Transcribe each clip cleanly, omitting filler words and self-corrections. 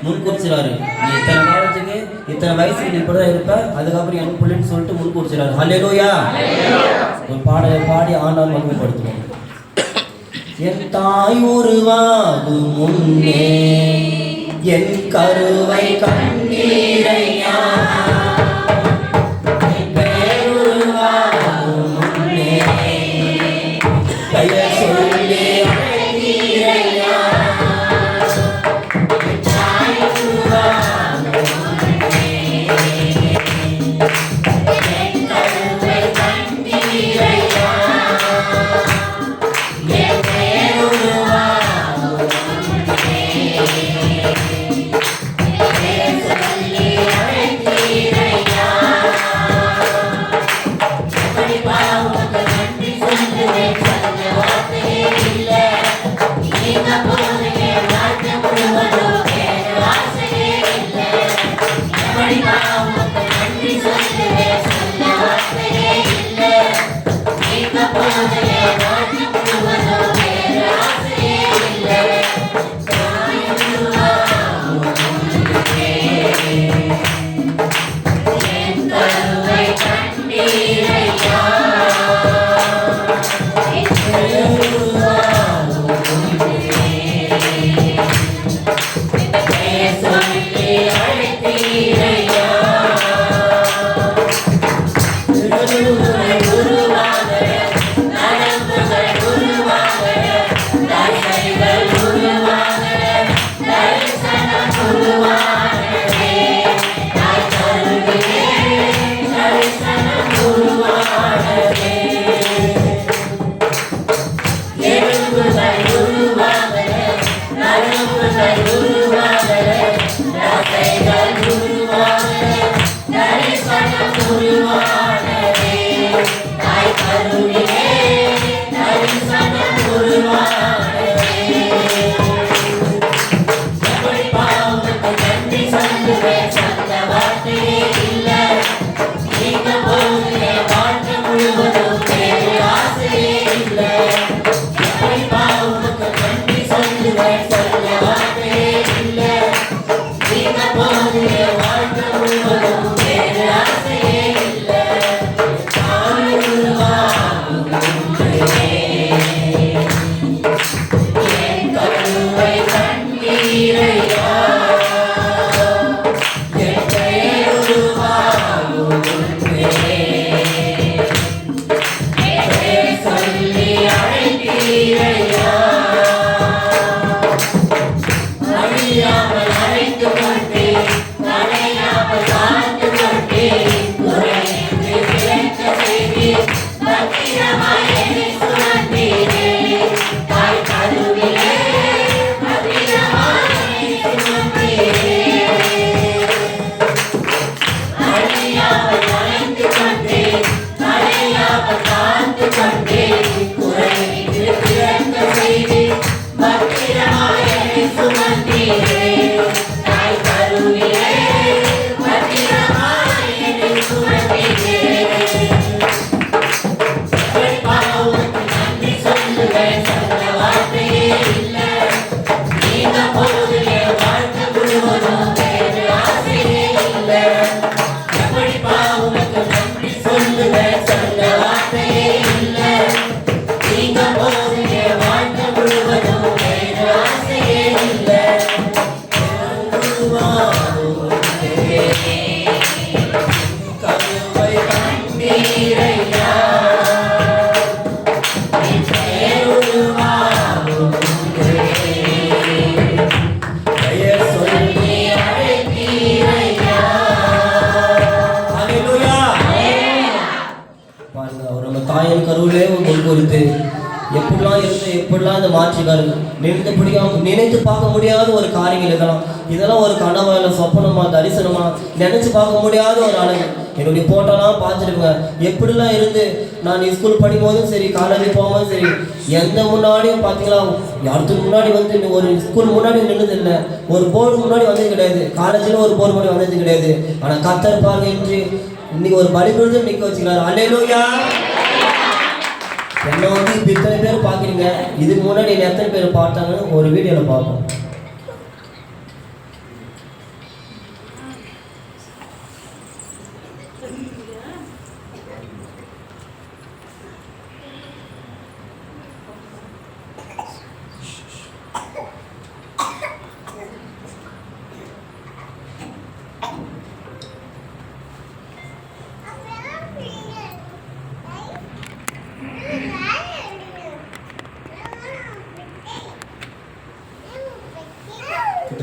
முன்குறிச்சிடாரு. நீ இத்தனை காலத்துக்கு இத்தனை வயசுக்கு நீ இப்படிதான் இருப்ப, அதுக்கப்புறம் எனக்கு பிள்ளைன்னு சொல்லிட்டு முன்குறிச்சிடாரு. ஹல்லேலூயா. ஒரு பாடலை பாடி ஆண்டாள் மகிமைப்படுத்துவோம். என் தாய் உருவாகும் முன்னே என் கருவை கண்ணீரையா, எப்படிலாம் இருந்து எப்படிலாம் இந்த மாற்றிக்காரு நினைத்து பார்க்க முடியாத ஒரு காரியங்கள் இதெல்லாம் ஒரு கனவா இல்லை சொப்பனமா தரிசனமா நினைச்சு பார்க்க முடியாத ஒரு அழகு. என்னுடைய போட்டோலாம் பார்த்துருக்கேன். எப்படிலாம் இருந்து நான் ஸ்கூல் படிக்கும் போதும் சரி, காலேஜ் போகும்போதும் சரி, எந்த முன்னாடியும் பார்த்தீங்களா யாருக்கு முன்னாடி வந்து ஒரு ஸ்கூல் முன்னாடி நின்றுது இல்லை, ஒரு போர்டு முன்னாடி வந்தது கிடையாது, காலேஜில் ஒரு போர்டு முன்னாடி வந்தது கிடையாது. ஆனால் கர்த்தர் பாருங்க இன்று இன்னைக்கு ஒரு பலி கொடுத்து நிற்க வச்சுக்கிறாரு. அல்லேலூயா. என்னை வந்து இப்போ இத்தனை பேர் பார்க்குறீங்க, இதுக்கு முன்னாடி என்ன எத்தனை பேர் பார்த்தாங்கன்னு ஒரு வீடியோவில் பார்ப்போம்.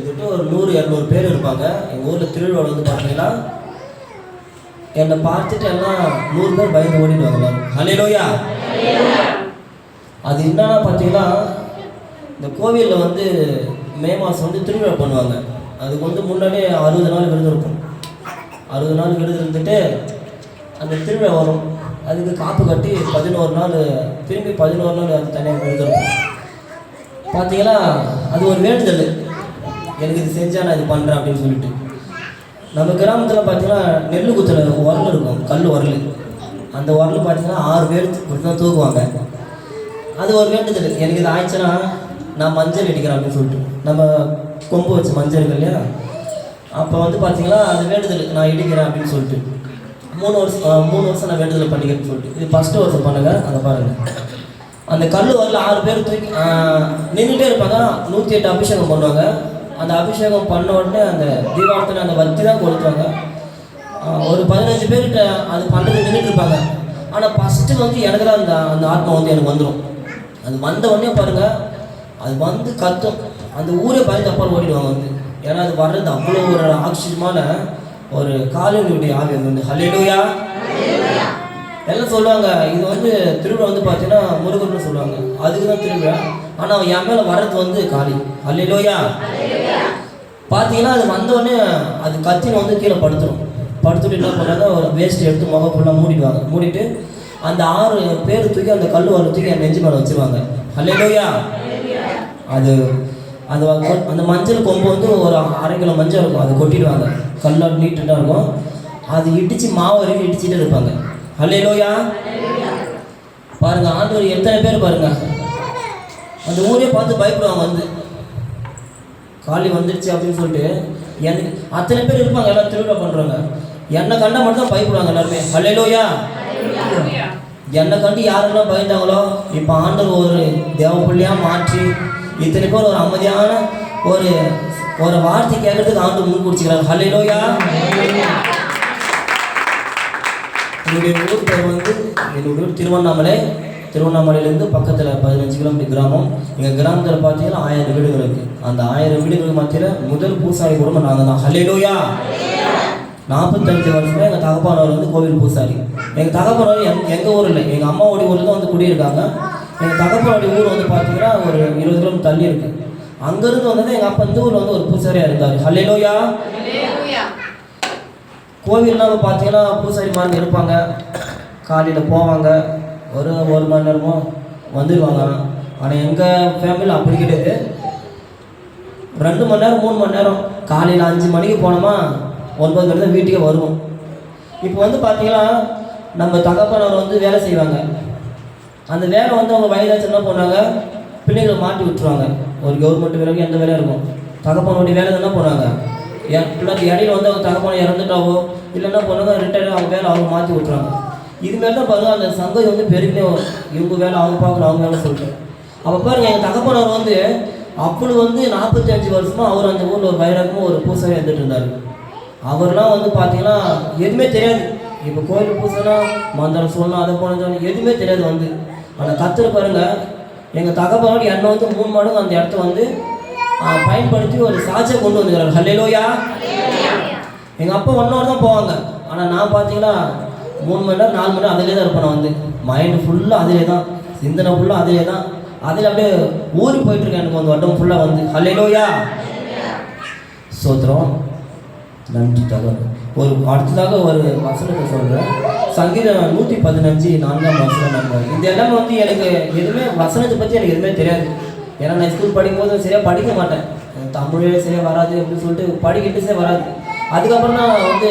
கிட்டத்தட்ட ஒரு 100-200 பேர் இருப்பாங்க. எங்கள் ஊரில் திருவிழா வந்து பார்த்தீங்கன்னா என்னை பார்த்துட்டு எல்லாம் 100 பேர் பயந்து ஓடிடுவாங்க எல்லாரும். ஹல்லேலூயா. அது என்னன்னா பார்த்தீங்கன்னா, இந்த கோவிலில் வந்து மே மாதம் வந்து திருவிழா பண்ணுவாங்க. அதுக்கு வந்து முன்னாடியே 60 நாள் விருது இருக்கும். 60 நாள் விருது இருந்துட்டு அந்த திருவிழா வரும். அதுக்கு காப்பு கட்டி 11 நாள் திரும்பி 11 நாள் அது தனியாக விருது இருக்கும். பார்த்தீங்கன்னா அது ஒரு வேண்டுதல், எனக்கு இது செஞ்சால் நான் இது பண்ணுறேன் அப்படின்னு சொல்லிட்டு. நம்ம கிராமத்தில் பார்த்தீங்கன்னா நெல் குத்துல உரல் இருக்கும், கல் உரல். அந்த உரல் பார்த்தீங்கன்னா 6 பேர் இப்படி தான் தூக்குவாங்க. அது ஒரு வேண்டுதல், எனக்கு இது ஆயிடுச்சுன்னா நான் மஞ்சள் அடிக்கிறேன் அப்படின்னு சொல்லிட்டு. நம்ம கொம்பு வச்சு மஞ்சள் இருக்கு இல்லையா, அப்போ வந்து பார்த்தீங்கன்னா அது வேண்டுதல், நான் இடிக்கிறேன் அப்படின்னு சொல்லிட்டு 3 வருஷம் நான் வேண்டுதல் பண்ணிக்கிறேன்னு சொல்லிட்டு. இது ஃபஸ்ட்டு வருஷம் பண்ணுங்க. அதை பாருங்கள், அந்த கல் வரல 6 பேர் தூக்கி நின்றுட்டே இருப்பாங்க. 108 அபிஷேகம் பண்ணுவாங்க. அந்த அபிஷேகம் பண்ண உடனே அந்த தீபாவளத்தில் அந்த வத்தி தான் கொடுத்தாங்க. ஒரு 15 பேர்கிட்ட அது பண்ணுறது நின்றுட்டு இருப்பாங்க. ஆனால் ஃபஸ்ட்டு வந்து எனக்கு தான் அந்த ஆத்மா வந்து எனக்கு வந்துடும். அது வந்த உடனே பாருங்கள், அது வந்து கத்தும், அந்த ஊரே பயந்து அப்பால் ஓடிடுவாங்க வந்து. ஏன்னா அது வர்றது அவ்வளோ ஒரு ஆச்சரியமான ஒரு காலினுடைய ஆவி வந்து. ஹல்லேலூயா. எல்லாம் சொல்லுவாங்க இது வந்து திருவிழா வந்து பார்த்தீங்கன்னா முருகன்னு சொல்லுவாங்க, அதுக்கு தான் திருவிழா. ஆனால் என் மேலே வர்றது வந்து காளி. ஹல்லேலூயா. பார்த்தீங்கன்னா அது வந்தோடனே அது கத்தின வந்து கீழே படுத்துட்டு என்ன பண்ணாங்க, ஒரு வேஸ்ட் எடுத்து முகம் ஃபுல்லாக மூடிடுவாங்க. மூடிட்டு அந்த 6 பேர் தூக்கி அந்த கல் வர தூக்கி என் நெஞ்சு மேலே வச்சுருவாங்க. ஹல்லேலூயா. அது அது அந்த மஞ்சள் கொம்பு வந்து ஒரு 1/2 கிலோ மஞ்சள் இருக்கும், அதை கொட்டிடுவாங்க. கல்லால் நீட்டுதான் இருக்கும். அது இடித்து மாவு வரைக்கும் இடிச்சுட்டு இருப்பாங்க. ஹல்லேலூயா. பாருங்கள், ஆண்டவர் எத்தனை பேர் பாருங்கள், அந்த ஊரே பார்த்து பயப்படுவாங்க வந்து காளி வந்துடுச்சு அப்படின்னு சொல்லிட்டு. எனக்கு அத்தனை பேர் இருப்பாங்க, எல்லாம் திருவிழா பண்ணுறாங்க. என்னை கண்டா மட்டும் தான் பயப்படுவாங்க எல்லாருமே. ஹல்லேலூயா. என்னை கண்டு யாரெல்லாம் பயந்தாங்களோ இப்போ ஆண்டவர் ஒரு தேவ பிள்ளையாக மாற்றி இத்தனை பேர் ஒரு அமைதியான ஒரு வார்த்தை கேட்கறதுக்கு ஆண்டவர் முன் குடிச்சுக்கிறாங்க. ஹல்லேலூயா. என்னுடைய ஊர் பேர் வந்து என்னுடைய ஊர் திருவண்ணாமலையிலேருந்து பக்கத்தில் 15 கிலோமீட்டர் கிராமம். எங்கள் கிராமத்தில் பார்த்தீங்கன்னா 1000 வீடுகள் இருக்குது. அந்த 1000 வீடுகள் மத்தியில் முதல் பூசாரி குடும்பம் நாங்கள் தான். ஹல்லேலூயா. 45 வருஷமே எங்கள் தகப்பானவர் வந்து கோவில் பூசாரி. எங்கள் தகப்பானவர் எங்கள் ஊரில் எங்கள் அம்மாவோடைய ஊரில் தான் வந்து குடியிருக்காங்க. எங்கள் தகப்பானுடைய ஊர் வந்து பார்த்தீங்கன்னா ஒரு 20 கிலோமீட்டர் தள்ளி இருக்குது. அங்கேருந்து வந்தது எங்கள் அப்பா இந்த ஊரில் வந்து ஒரு பூசாரியாக இருந்தார். ஹல்லேலூயா. கோவில்லாம் பார்த்தீங்கன்னா பூசாரி மாதிரி இருப்பாங்க. காலையில் போவாங்க, ஒரு மணி நேரமோ வந்துடுவாங்க. ஆனால் எங்கள் ஃபேமிலியில் அப்படி கிடையாது. 2 மணி நேரம் 3 மணி நேரம். காலையில் 5 மணிக்கு போனோமா 9 மணி தான் வீட்டுக்கே வருவோம். இப்போ வந்து பார்த்தீங்கன்னா நம்ம தகப்பனவர் வந்து வேலை செய்வாங்க. அந்த வேலை வந்து அவங்க வயதாச்சு என்ன பண்ணாங்க, பிள்ளைகளை மாட்டி விட்டுருவாங்க. ஒரு கவர்மெண்ட் வேலைக்கு எந்த வேலையாக இருக்கும், தகப்பனுடைய வேலை என்ன போனாங்க, பிள்ளைக்கு இடையில வந்து அவங்க தகப்பனை இறந்துட்டாவோ இல்லைன்னா போனாங்க ரிட்டையர் அவங்க வேலை அவங்க மாற்றி விட்டுறாங்க. இதுமாரி தான் பாருங்கள் அந்த சங்கம் வந்து பெருகினே வரும். இவங்க வேலை அவங்க பார்க்கணும், அவங்க வேலை சொல்லிட்டு. அப்போ பாருங்கள் எங்கள் தகப்பனவர் வந்து அப்படி வந்து 45 வருஷமாக அவர் அந்த ஊரில் ஒரு வைரகமும் ஒரு பூசாரி இருந்துட்டு இருந்தார். அவர்லாம் வந்து பார்த்தீங்கன்னா எதுவுமே தெரியாது. இப்போ கோயில் பூசைனா மந்திரம் சொல்லணும், அதை போனது எதுவுமே தெரியாது வந்து. ஆனால் கத்துற பாருங்கள், எங்கள் தகப்பனோட எண்ணெய் வந்து 3 மடங்கு அந்த இடத்த வந்து பயன்படுத்தி ஒரு சாட்சியை கொண்டு வந்துக்கிறார். ஹல்லேலூயா. எங்கள் அப்பா 1 hour தான் போவாங்க. ஆனால் நான் பார்த்தீங்கன்னா 3 மணி நேரம் 4 மணி நேரம் அதிலே தான் இருப்பேன். நான் வந்து மைண்டு ஃபுல்லாக அதிலே தான், சிந்தனை ஃபுல்லாக அதிலே தான், அதில் அப்படியே ஊறி போயிட்டுருக்கேன் எனக்கு வந்து உடம்பு ஃபுல்லாக வந்து. ஹல்லேலூயா. சோத்திரம். நன்றி தகவல். அடுத்ததாக ஒரு வசனத்தை சொல்கிறேன். சங்கீதம் 115 4ஆம் வசனம். நம்ம இது எல்லாமே வந்து எனக்கு எதுவுமே வசனத்தை பற்றி எனக்கு எதுவுமே தெரியாது. ஏன்னா நான் ஸ்கூல் படிக்கும்போது சரியாக படிக்க மாட்டேன், தமிழே சரியாக வராது அப்படின்னு சொல்லிட்டு படிக்கிட்டே வராது. அதுக்கப்புறம் நான் வந்து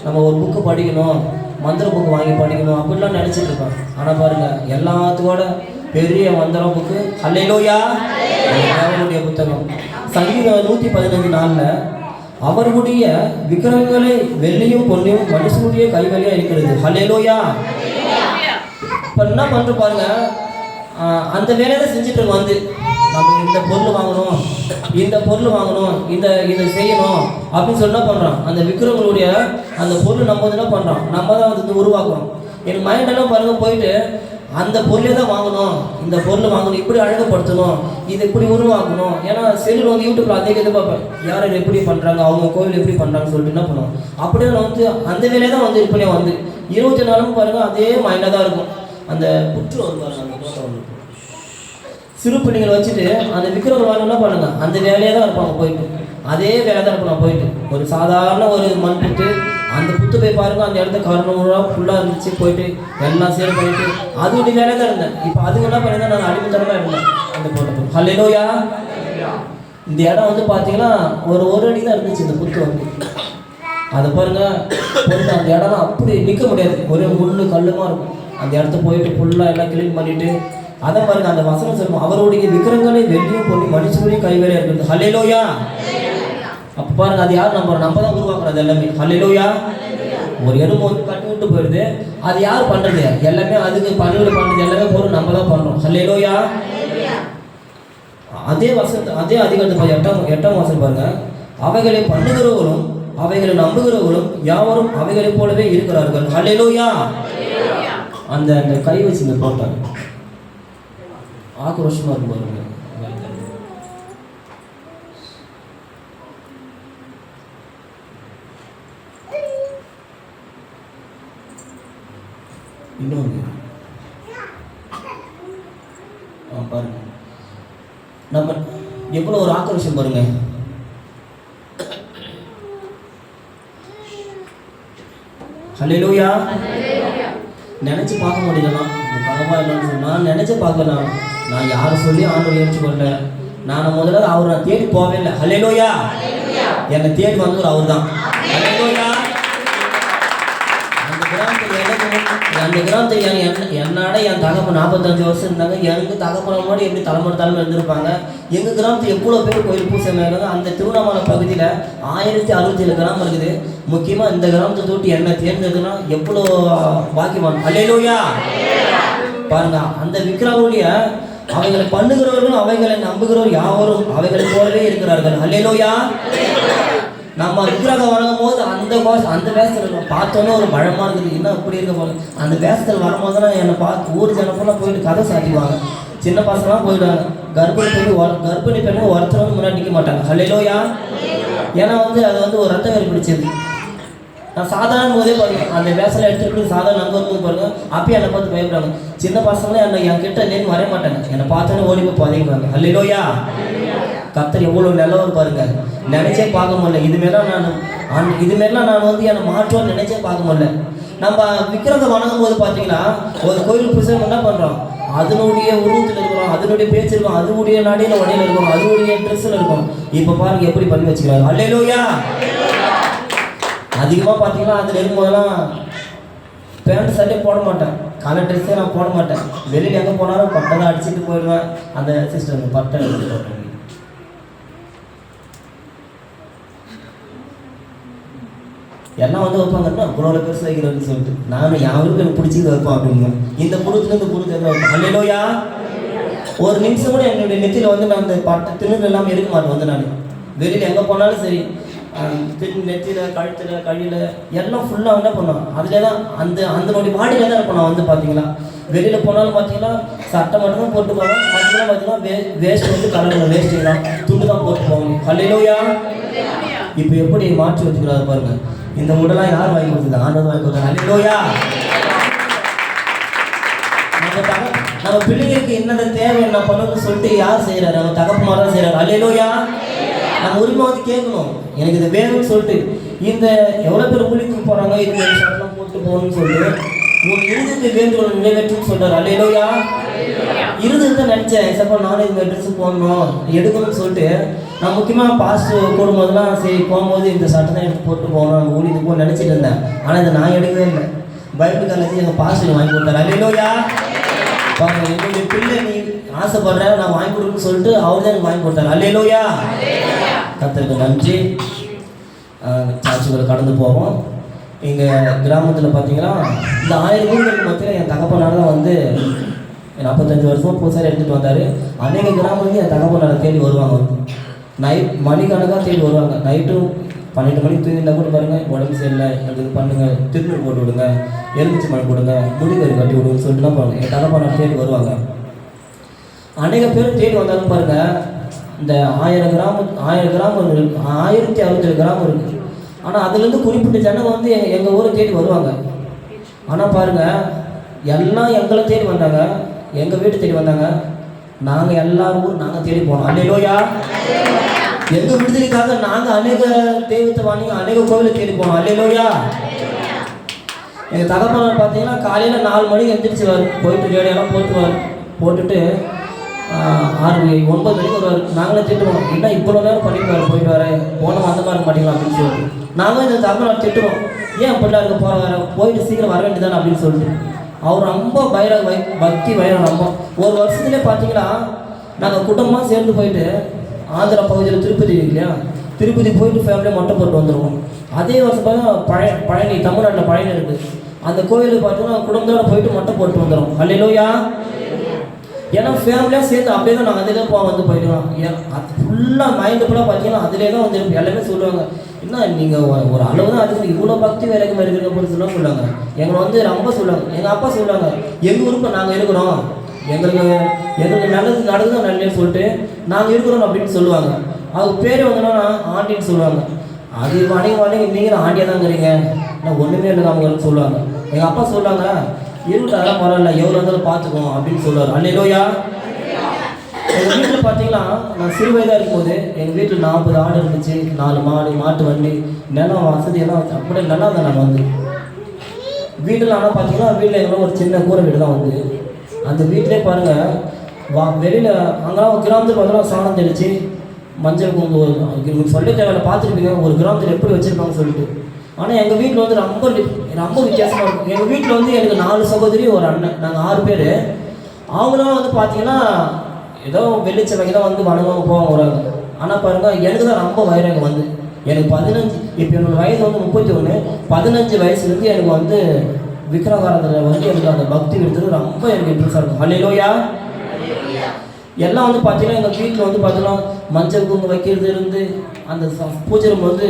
நம்ம ஒரு புக்கு படிக்கணும், மந்திர புக்கு வாங்கி படிக்கணும் அப்படிலாம் நினச்சிட்டு இருப்பேன். ஆனால் பாருங்கள் எல்லாத்துக்கூட பெரிய மந்திர புக்கு ஹல்லேலூயா தேவனுடைய புத்தகம். சங்கீதம் 115 4 அவர்களுடைய விக்கிரகங்களை வெள்ளியும் பொன்னியும் மனுஷனுடைய கைவலியாக இருக்கிறது. ஹல்லேலூயா. இப்போ என்ன பண்ணுற பாருங்க, அந்த வேலையை தான் செஞ்சுட்டு இருக்கோம் வந்து. நம்ம இந்த பொருள் வாங்கணும், இந்த பொருள் வாங்கணும், இதை செய்யணும் அப்படின்னு சொல்லி என்ன பண்ணுறோம், அந்த விக்கிரகங்களுடைய அந்த பொருள் நம்ம வந்து என்ன பண்ணுறோம், நம்ம தான் வந்து உருவாக்குறோம். எனக்கு மைண்டெல்லாம் பாருங்கள் போயிட்டு அந்த பொருளை தான் வாங்கணும், இந்த பொருளை வாங்கணும், இப்படி அழகுப்படுத்தணும், இது இப்படி உருவாக்கணும். ஏன்னா செல்லில் வந்து யூடியூப்ல அதே இது பார்ப்பேன், யார் எப்படி பண்ணுறாங்க, அவங்க கோவில் எப்படி பண்ணுறாங்கன்னு சொல்லிட்டு என்ன பண்ணுவோம். அப்படியே நான் வந்து அந்த வேலையை தான் வந்து இப்படியே வந்து 24 நாளும் பாருங்கள் அதே மைண்டாக தான் இருக்கும். அந்த புற்று வருவாங்க, அந்த தோட்டம் வந்து சிறு பிள்ளைங்களை வச்சுட்டு அந்த விற்கிறவங்க வாங்க என்ன பண்ணுங்க, அந்த வேலையாக தான் இருப்பாங்க போயிட்டு, அதே வேலை தான் இருப்போம் போயிட்டு. ஒரு சாதாரண ஒரு மண் புத்து, அந்த புத்து போய் பாருங்க, அந்த இடத்த கருணூறாக ஃபுல்லாக இருந்துச்சு, போயிட்டு எல்லாம் சேல் பண்ணிட்டு அதுடைய வேலை தான் இருந்தேன். இப்போ அதுக்கு என்ன பண்ணியிருந்தேன், நான் அடிமைத்தனமாக இருந்தேன் அந்த போட்டது. ஹல்லேலூயா. இந்த இடம் வந்து பார்த்தீங்கன்னா ஒரு அடி தான் இருந்துச்சு இந்த புத்து வந்து. அதை பாருங்க போயிட்டு அந்த இடம்லாம் அப்படி நிற்க முடியாது, ஒரே முள்ளு கல்லுமா இருக்கும். அந்த இடத்த போயிட்டு ஃபுல்லாக எல்லாம் கிளீன் பண்ணிட்டு அதை பாருங்க, அந்த வசனம் சொல்லுவோம், அவருடைய விக்கிரங்களை வெள்ளியும் பொண்ணி மனுஷனுடைய கைவேலையாக இருக்கிறது. ஹல்லேலூயா. அப்போ பாருங்க, அது யார் நம்ம தான் உருவாக்குறது எல்லாமே. ஹல்லேலூயா. ஒரு எறும்பு வந்து கட்டி விட்டு போயிடுது, அது யார் பண்ணுறது, எல்லாமே அதுக்கு பண்ணுறது எல்லாமே பொருள் நம்ம தான் பண்ணுறோம். ஹல்லேலூயா. அதே வசனத்தை அதே அதிகாரத்தை 8ஆம் வசனம் பாருங்க, அவைகளை பண்ணுகிறவர்களும் அவைகளை நம்புகிறவர்களும் யாவரும் அவைகளைப் போலவே இருக்கிறார்கள். ஹல்லேலூயா. அந்த அந்த கை வச்சு போட்டாங்க, ஆக்ரோஷமாக இருக்கும் பாருங்க. இன்னொன்று பாருங்க, நம்ம எவ்வளோ ஒரு ஆக்ரோஷம் பாருங்க. ஹல்லேலூயா. நினைச்சு பார்க்க முடியலண்ணா, இந்த கனவா என்னன்னு சொன்னால் நினைச்சு பார்க்கலாம். நான் யாரும் சொல்லி ஆண்டவர் ஏற்றுக்கொள்ள, நான் முதல்ல அவரை தேடி போவே இல்லை. ஹல்லேலூயா. என்னை தேடி வந்தவர் அவர் தான். ஹல்லேலூயா. அந்த கிராமத்தில் என்னோட என் தகப்பன் 45 வருஷம் இருந்தாங்க. எனக்கு தகப்பனோடு எப்படி தலைமுறை இருந்திருப்பாங்க. எங்கள் கிராமத்தில் எவ்வளோ பேர் கோயில் பூசை மேலாங்க. அந்த திருவண்ணாமலை பகுதியில் 1067 கிராமம் இருக்குது. முக்கியமாக இந்த கிராமத்தை தொட்டு என்ன தேர்ந்ததுன்னா எவ்வளோ பாக்கியமான. ஹல்லேலூயா. பாருங்க, அந்த விக்கிரகவுடைய அவைகளை பண்ணுகிறவர்களும் அவைகளை நம்புகிறவர் யாவரும் அவைகளை போலவே இருக்கிறார்கள். ஹல்லேலூயா. நம்ம விக்கிரகம் வழங்கும் போது அந்த வேஷத்தில் பார்த்தோன்னே ஒரு பழமாக இருக்குது, இன்னும் அப்படி இருக்க போல. அந்த வேஷத்தில் வரும்போது தான் என்னை பார்த்து ஊர் ஜனப்பெல்லாம் போயிட்டு கதை சாட்டிடுவாங்க. சின்ன பசங்களாம் போயிடுவாங்க. கர்ப்பிணி பெண்ணு ஒருத்தர் வந்து முன்னாடி நிற்க மாட்டாங்க. ஹல்லேலூயா. ஏன்னா வந்து அது வந்து ஒரு ரத்த வேறு பிடிச்சது. நான் சாதாரண போதே பாருங்க, அந்த வேஷத்தில் எடுத்துக்கிட்டு சாதாரண நம்பர் போது பாருங்க, அப்பயும் என்னை பார்த்து பயப்படுறாங்க. சின்ன பசங்களாம் என்னை என் கிட்ட நேர்ந்து வரைய மாட்டாங்க, என்னை பார்த்தோன்னே ஓடி போய் பதவிக்குவாங்க. ஹல்லேலூயா. கர்த்தர் எவ்வளோ நல்லவர் பாருங்க. நினைச்சே பார்க்க முடியல. இதுமாரிலாம் நான் வந்து என்னை மாற்றுவோன்னு நினைச்சே பார்க்க முடியல. நம்ம விக்கிரகம் வணங்கும் போது பார்த்தீங்கன்னா ஒரு கோயில் புதுசாக என்ன பண்ணுறோம், அதனுடைய உருவத்தில் இருக்கிறோம், அதனுடைய பேச்சு இருக்கும், அதனுடைய நடையில உடையில இருக்கும், அதனுடைய ட்ரெஸ்ஸில் இருக்கும். இப்போ பாருங்க எப்படி பண்ணி வச்சுக்கிறாங்க. ஹல்லேலூயா. அதிகமாக பார்த்தீங்கன்னா அதில் இருக்கும்போதெல்லாம் பேண்ட் சட்டே போட மாட்டேன், கலர் ட்ரெஸ்ஸே நான் போட மாட்டேன். வெளியில் எங்கே போனாலும் பட்டை தான் அடிச்சுட்டு போயிடுவேன். அந்த சிஸ்டர் பட்டை போட்டேன். எல்லாம் வந்து வைப்பாங்கன்னா அவ்வளோ பெருசு வைக்கிறேன்னு சொல்லிட்டு நான் யாருக்கு எனக்கு பிடிச்சது வைப்பேன் அப்படிங்க. இந்த புழுத்துல இந்த புழுத்து எல்லாம் வைப்பேன். ஹல்லேலூயா. ஒரு நிமிஷம் கூட என்னுடைய நெத்தியில் வந்து நான் அந்த பட்டை திணறு எல்லாமே எடுக்க மாட்டேன். வந்து நான் வெளியில் எங்கே போனாலும் சரி, நெத்தியில் கழுத்தில் கையில் எல்லாம் ஃபுல்லாக என்ன பண்ணுவேன், அதில் தான் அந்தனுடைய பாடியில் தான் இருப்பேன். நான் வந்து பார்த்தீங்கன்னா வெளியில் போனாலும் பார்த்தீங்கன்னா சட்டை மட்டும் தான் போட்டு போவேன். பார்த்தீங்கன்னா வேஸ்ட் வந்து கலரில் வேஸ்ட்டு தான் துண்டு தான் போட்டு போவாங்க. ஹல்லேலூயா. இப்போ எப்படி மாற்றி வச்சுக்கிறாரு பாருங்க. இந்த முடெல்லாம் யார் வாங்கி கொடுத்தது? ஆண்டவர் வாங்கி கொடுத்தாங்க. ஹல்லேலூயா. நம்ம பிள்ளைங்களுக்கு என்னென்ன தேவை என்ன பண்ணணும்னு சொல்லிட்டு யார் செய்கிறாரு? நம்ம தகப்பனார் தான் செய்கிறாரு. ஹல்லேலூயா. நம்ம உரிமை வந்து கேட்கணும், எனக்கு இது வேணும்னு சொல்லிட்டு. இந்த எவ்வளோ பேர் ஊழியத்துக்கு போகிறாங்க, இது ஷர்ட்லாம் போட்டு போகணும்னு சொல்லிட்டு உங்கள் இருதயத்தை வேண்டுகோள் நிறைவேற்றுன்னு சொல்கிறார். ஹல்லேலூயா. இருந்தது நினச்சேன், சப்போ நானும் இந்த ட்ரெஸ்ஸு போடணும் எடுக்கணும்னு சொல்லிட்டு நான் முக்கியமாக பாஸ்ட் போடும்போதெல்லாம் சரி போகும்போது இந்த சட்டை தான் எடுத்து போட்டு போகணும், அங்கே ஊழியத்துக்கு போகணும்னு நினச்சிட்டு இருந்தேன். ஆனால் இதை நான் எடுக்கவே இல்லை. பைபிள் காலேஜ் எங்கள் பாஸ்ட் வாங்கி கொடுத்தாரு. ஹல்லேலூயா. பாருங்க, என்னுடைய பிள்ளை நீ ஆசைப்படுற நான் வாங்கி கொடுக்குன்னு சொல்லிட்டு அவர் தான் எனக்கு வாங்கி கொடுத்தாரு. ஹல்லேலூயா. கர்த்தருக்கு நன்றி. சாட்சிகளை கடந்து போவோம். எங்கள் கிராமத்தில் பார்த்தீங்கன்னா இந்த 1000 வீடுகளுக்கு மத்தியில் என் தகப்பனார் தான் வந்து 45 வருஷமாக புதுசாக எடுத்துகிட்டு வந்தார். அநேக கிராமத்துலேருந்து என் தகப்பனாரை தேடி வருவாங்க. நைட் மணிக்கணக்காக தேடி வருவாங்க. நைட்டும் 12 மணிக்கு தூங்கினா கூட பாருங்கள் உடம்பு சரியில்லை அது பண்ணுங்கள், திருநூறு போட்டு விடுங்க, எலுமிச்சை மழை கொடுங்க, முடிக்கறி கட்டி விடுங்கன்னு சொல்லிட்டுலாம் பாருங்கள் என் தகப்பனார் தேடி வருவாங்க. அநேக பேர் தேடி வந்தாலும் பாருங்கள் இந்த 1000 கிராம் 1067 கிராம் இருக்குது. ஆனால் அதுலேருந்து குறிப்பிட்ட ஜனங்க வந்து எங்கள் ஊரை தேடி வருவாங்க. ஆனால் பாருங்கள் எல்லாம் எங்களை தேடி வந்தாங்க, எங்கள் வீட்டை தேடி வந்தாங்க. நாங்கள் எல்லாரும் நாங்கள் தேடி போனோம். அல்லேலூயா. எங்கள் விடுதலைக்காக நாங்கள் அநேக தெய்வத்தை வாங்கி அநேக கோவிலை தேடி போனோம். அல்லேலூயா. எங்கள் தகப்பனார் பார்த்தீங்கன்னா காலையில் 4 மணிக்கு எந்திரிச்சுவார், போயிட்டு ரேடியோலாம் போட்டுட்டு 9 மணிக்கு வருவார். நாங்களே திட்டுவோம், என்ன இவ்வளோ நேரம் பண்ணிட்டு போயிட்டு வர போனோம் அந்த மாதிரி மாட்டீங்களா அப்படின்னு சொல்லிட்டு. நாங்களும் இந்த தகப்பனார் திட்டுவோம், ஏன் அப்படிலாம் இருக்க போகிற போயிட்டு சீக்கிரம் வர வேண்டியதானே அப்படின்னு சொல்லிட்டு. அவர் ரொம்ப பக்தி வைரம். ரொம்ப ஒரு வருஷத்துலேயே பார்த்தீங்கன்னா நாங்கள் குடும்பமாக சேர்ந்து போயிட்டு ஆந்திரா பகுதியில் திருப்பதி இல்லையா, திருப்பதி போயிட்டு ஃபேமிலியாக மொட்டை போட்டு வந்துடுவோம். அதே வருஷம் பார்த்தா பழனி தமிழ்நாட்டில் பழனி இருக்குது, அந்த கோயிலுக்கு பார்த்தீங்கன்னா குடும்பத்தோடு போயிட்டு மொட்டை போட்டு வந்துடும். அல்லேலூயா. ஏன்னா ஃபேமிலியாக சேர்ந்து அப்படியே தான் நாங்கள் அதிலே வந்து போயிடுவோம். அது ஃபுல்லாக மைண்டு ஃபுல்லாக பார்த்தீங்கன்னா அதிலே தான் வந்து எல்லாமே சொல்லுவாங்க, என்ன நீங்கள் ஒரு அளவு தான் அதுக்கு இவ்வளோ பக்தி வேலைக்கு மாதிரி இருக்கிற சொல்லுவாங்க. எங்களை வந்து ரொம்ப சொல்லுவாங்க. எங்கள் அப்பா சொல்லுவாங்க, எங்கள் ஊருக்கு நாங்கள் இருக்கிறோம், எங்களுக்கு நல்லது நடக்குதான் நல்லதுன்னு சொல்லிட்டு நாங்கள் இருக்கிறோம் அப்படின்னு சொல்லுவாங்க. அவங்க பேர் வந்தோன்னா ஆண்டின்னு சொல்லுவாங்க. அது வணங்கி நீங்களும் ஆண்டியாக தான் இருக்கிறீங்க, நான் ஒன்றுமே இல்லை அவங்க சொல்லுவாங்க. எங்கள் அப்பா சொல்லுவாங்க, இருட்டாதான் பரவாயில்ல, எவ்வளோ இருந்தாலும் பார்த்துக்குவோம் அப்படின்னு சொல்லுவார். அல்லேலூயா. எங்கள் வீட்டில் பார்த்தீங்கன்னா நான் சிறு வயதாக இருக்கும்போது எங்கள் வீட்டில் 40 ஆடு இருந்துச்சு, 4 மாட்டு வண்டி, நிலம் வசதியெல்லாம் அப்படியே நல்லா தான் நாங்கள் வந்து வீட்டில். ஆனால் பார்த்தீங்கன்னா வீட்டில் எங்கெல்லாம் ஒரு சின்ன கூரை வீடு தான் வந்து. அந்த வீட்டிலே பாருங்கள் வெளியில் அங்கெல்லாம் ஒரு கிராமத்தில் பார்த்தீங்கன்னா சாணம் தெளித்து மஞ்சள் குங்குமம் சொல்ல தேவையில்ல, பார்த்துருப்பீங்க ஒரு கிராமத்தில் எப்படி வச்சுருப்பாங்க சொல்லிட்டு. ஆனால் எங்கள் வீட்டில் வந்து ரொம்ப வித்தியாசமாக இருக்கும். எங்கள் வீட்டில் வந்து எனக்கு 4 சகோதரி ஒரு அண்ணன், நாங்கள் 6 பேர். அவங்களாம் வந்து பார்த்தீங்கன்னா ஏதோ வெள்ளிச்சமைக்கு தான் வந்து வணங்காமல் போவாங்க வராங்க. ஆனால் பாருங்கள் எனக்கு தான் ரொம்ப வைராங்க வந்து. எனக்கு 15, இப்போ என்னோடய வயசு வந்து 31, 15 வயசுலேருந்து எனக்கு வந்து விக்கிரகாரத்தில் வந்து எனக்கு அந்த பக்தி விடுறது ரொம்ப எனக்கு இன்ட்ரெஸ்டாக இருக்கும். அல்லேலூயா. எல்லாம் வந்து பார்த்தீங்கன்னா எங்கள் வீட்டில் வந்து பார்த்தீங்கன்னா மஞ்சள் குங்குமம் வைக்கிறது இருந்து அந்த பூஜை ரூம் வந்து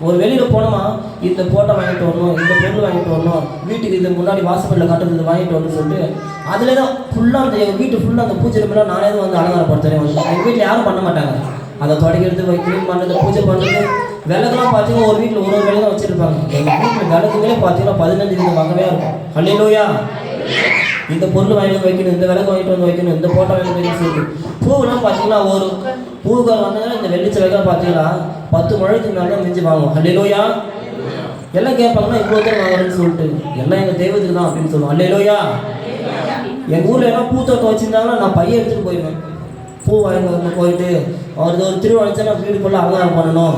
ஒரு வெளியில் போனோமா இந்த ஃபோட்டோ வாங்கிட்டு வரணும், இந்த பொருள் வாங்கிட்டு வரணும், வீட்டுக்கு இது முன்னாடி வாசப்படியில் கட்டுறது வாங்கிட்டு வரணும்னு சொல்லிட்டு அதிலே தான் ஃபுல்லாக அந்த எங்கள் வீட்டு ஃபுல்லாக அந்த பூஜை ரூம்லாம் நானே தான் வந்து அலங்காரப்படுத்துறேன். வந்து எங்கள் வீட்டில் யாரும் பண்ண மாட்டாங்க. அதை தொடக்கிறது, க்ளீன் பண்ணுறது, பூஜை பண்ணுறது, விளக்குலாம் பார்த்தீங்கன்னா ஒரு வீட்டில் ஒரு விளக்கு தான் வச்சுருப்பாங்க. எங்கள் வீட்டில் விளக்குங்களே பார்த்தீங்கன்னா 15 வகையாக இருக்கும். அல்லேலூயா. இந்த பொருள் வாங்கிட்டு வைக்கணும், இந்த விளக்கு வாங்கிட்டு வந்து வைக்கணும், இந்த ஃபோட்டோ வாங்கிட்டு வைக்கணும்னு சொல்லிட்டு பூவெல்லாம் பார்த்தீங்கன்னா ஒரு பூவுக்கார் வந்ததுன்னா இந்த வெள்ளிச்சை வைக்கலாம் பார்த்தீங்கன்னா 10 முழத்துக்கு மேலே தான் மிஞ்சி வாங்குவோம். அல்லேலூயா. எல்லாம் கேட்பாங்கன்னா இவ்வளோ தூரம் வாங்குறேன்னு சொல்லிட்டு எல்லாம் எங்கள் தெய்வத்துக்கு தான் அப்படின்னு சொல்லுவோம். அல்லேலூயா. எங்கள் ஊரில் எல்லாம் பூத்தோட்டம் வச்சுருந்தாங்கன்னா நான் பையன் எடுத்துகிட்டு போயிடுவேன். பூ வாங்கி போயிட்டு அவருக்கு ஒரு திருவிழா வச்சுன்னா வீடு ஃபுல்லாக அலங்காரம் பண்ணணும்,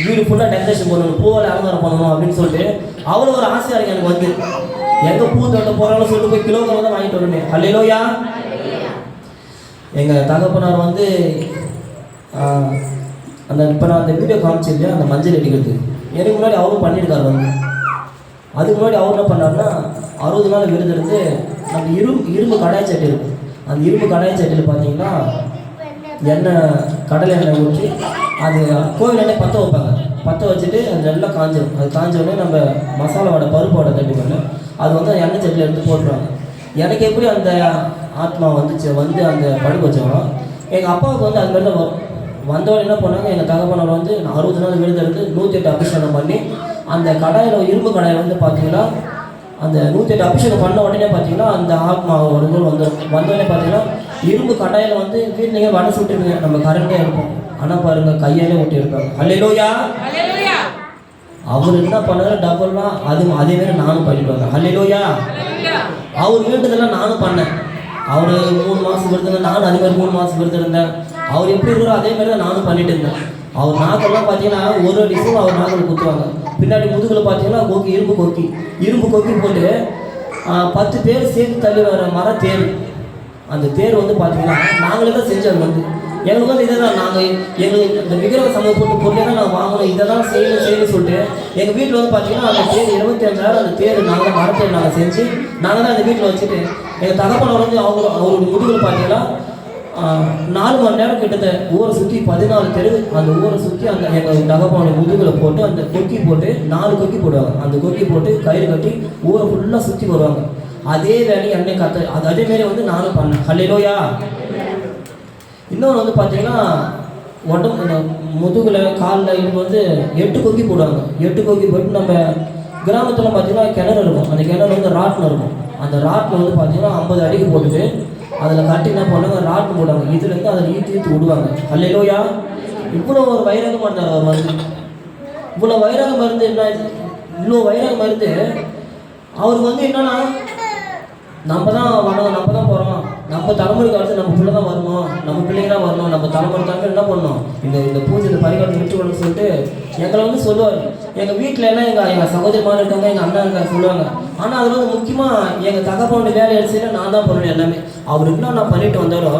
வீடு ஃபுல்லாக டெக்கரேஷன் பண்ணணும், பூவால் அலங்காரம் பண்ணணும் அப்படின்னு சொல்லிட்டு அவ்வளோ ஒரு ஆசையாக இருக்குது எனக்கு வந்து. எங்கே பூ தோட்டம் போகிறாலும் சொல்லிட்டு போய் கிலோகிராம் தான் வாங்கிட்டு வரணும். அல்லேலூயா. எங்கள் தகப்பனார் வந்து அந்த இப்போ நான் அந்த வீடியோ காமிச்சிருக்கேன், அந்த மஞ்சள் அடிக்கிறது எனக்கு முன்னாடி அவரும் பண்ணியிருக்காரு வந்து. அதுக்கு முன்னாடி அவர் என்ன பண்ணாருன்னா 60 நாள் விருது எடுத்து அந்த இரும்பு கடாய் சட்டி இருக்கும், அந்த இரும்பு கடாய் சட்டியில் பார்த்தீங்கன்னா எண்ணெய் கடலை எண்ணெய் ஊற்றி அது கோவில் எண்ணெய் பற்ற வைப்பாங்க. பற்ற வச்சுட்டு அது நல்லா காஞ்சிடும். அது காஞ்சோடனே நம்ம மசாலாவோட பருப்போட தட்டி பண்ணு அது வந்து எண்ணெய் சட்டியில் எடுத்து போட்டுருவாங்க. எனக்கு எப்படி அந்த ஆத்மா வந்துச்சு வந்து அந்த படுக்க வச்சோம். எங்கள் அப்பாவுக்கு வந்து அது மாதிரி தான் வரும். வந்தவங்க என்ன பண்ணாங்க, எங்கள் தகப்பனோட வந்து 60 நாள் விருது எடுத்து 108 அபிஷேகம் பண்ணி அந்த கடாயில் இரும்பு கடாயில் வந்து பார்த்தீங்கன்னா அந்த 108 அபிஷேகம் பண்ண உடனே பார்த்தீங்கன்னா அந்த ஆத்மா ஒரு வந்தோடனே பார்த்தீங்கன்னா இரும்பு கடாயில் வந்து வீட்டிலேயே வடை சுட்டுருங்க, நம்ம கரண்டே இருப்போம். ஆனால் பாருங்கள் கையாலே ஊட்டி இருப்பாங்க. அல்லேலூயா. அவர் என்ன பண்ணாரு டபுள்லாம் அதே மாதிரி நானும் பண்ணிட்டு வந்தேன். அல்லேலூயா. அவர் வீட்டுதெல்லாம் நானும் பண்ணேன். அவர் 3 மாதம் விருதுங்க, நானும் அதே மாதிரி 3 மாதம் விருது இருந்தேன். அவர் எப்படி இருக்கிறோ அதே மாதிரி தான் நானும் பண்ணிட்டு இருந்தேன். அவர் நாக்கெல்லாம் பார்த்தீங்கன்னா ஒரு அடிக்கும் அவர் நாக்கில் குத்துவாங்க. பின்னாடி முதுகில் பார்த்தீங்கன்னா இரும்பு கொக்கி போட்டு 10 பேர் சேர்த்து தள்ளி வர தேர். அந்த தேர் வந்து பார்த்தீங்கன்னா நாங்களே தான் செஞ்சோம். வந்து எங்களுக்கு வந்து இதை தான் எங்களுக்கு இந்த விக்கிரக சமூக போட்டு பொருளே தான் நாங்கள் வாங்கணும், இதை தான் செய்யணும்னு சொல்லிட்டு எங்கள் வீட்டில் வந்து பார்த்தீங்கன்னா அந்த தேர் 25,000 அந்த தேர் நாங்கள் மரத்தேர் நாங்கள் செஞ்சு நாங்கள் தான் அந்த வீட்டில் வச்சுட்டு எங்கள் தகப்பனவர் வந்து அவருடைய முதுகில் பார்த்தீங்கன்னா 4 மணி நேரம் கிட்டத்த ஊரை சுற்றி 14 தெரு, அந்த ஊரை சுற்றி அந்த எங்கள் தகப்பான முதுகில் போட்டு அந்த கொக்கி போட்டு 4 கொக்கி போடுவாங்க. அந்த கொக்கி போட்டு கயிறு கட்டி ஊரை ஃபுல்லாக சுற்றி வருவாங்க. அதே வேலையை என்னை அதேமாரி வந்து நானும் பண்ணேன். ஹல்லேலூயா. இன்னொன்று வந்து பார்த்தீங்கன்னா உடம்பு முதுகில் காலில் இது வந்து 8 கொக்கி போடுவாங்க. 8 கொக்கி போட்டு நம்ம கிராமத்தில் பார்த்தீங்கன்னா கிணறு இருக்கும். அந்த கிணறு வந்து ராட்னம் இருக்கும். அந்த ராட்னம் வந்து பார்த்தீங்கன்னா 50 அடிக்கு போட்டுட்டு அதில் கட்டி என்ன பண்ணுவாங்க, ராட்னம் போடுவாங்க. இதுலேருந்து அதில் ஈத்து விடுவாங்க. ஹல்லேலூயா. இவ்வளோ ஒரு வைராகம் இருந்தார் அவர் வந்து. இவ்வளோ வைராகம் இருந்து என்ன, இவ்வளோ வைராகம் இருந்து அவருக்கு வந்து என்னன்னா, நம்ம தான் வரணும், நம்ம தான் போகிறோம், நம்ம தலைமுறைக்கு அடுத்து நம்ம பிள்ளை தான் வரணும், நம்ம பிள்ளைங்க தான் வரணும், நம்ம தலைமுறை என்ன பண்ணணும், இந்த பூஜை இந்த பரிகாரத்தை விட்டுக்கணும்னு சொல்லிட்டு எங்களை வந்து சொல்லுவார். எங்கள் வீட்டில் எல்லாம் எங்கள் சகோதரிமான இருக்காங்க, எங்கள் அண்ணா இருக்காங்க சொல்லுவாங்க. ஆனால் அதில் வந்து முக்கியமாக எங்கள் தகப்பான வேலை எடுத்து நான் தான் பண்ணணும் எல்லாமே. அவர் இன்னும் நான் பண்ணிட்டு வந்தாரோ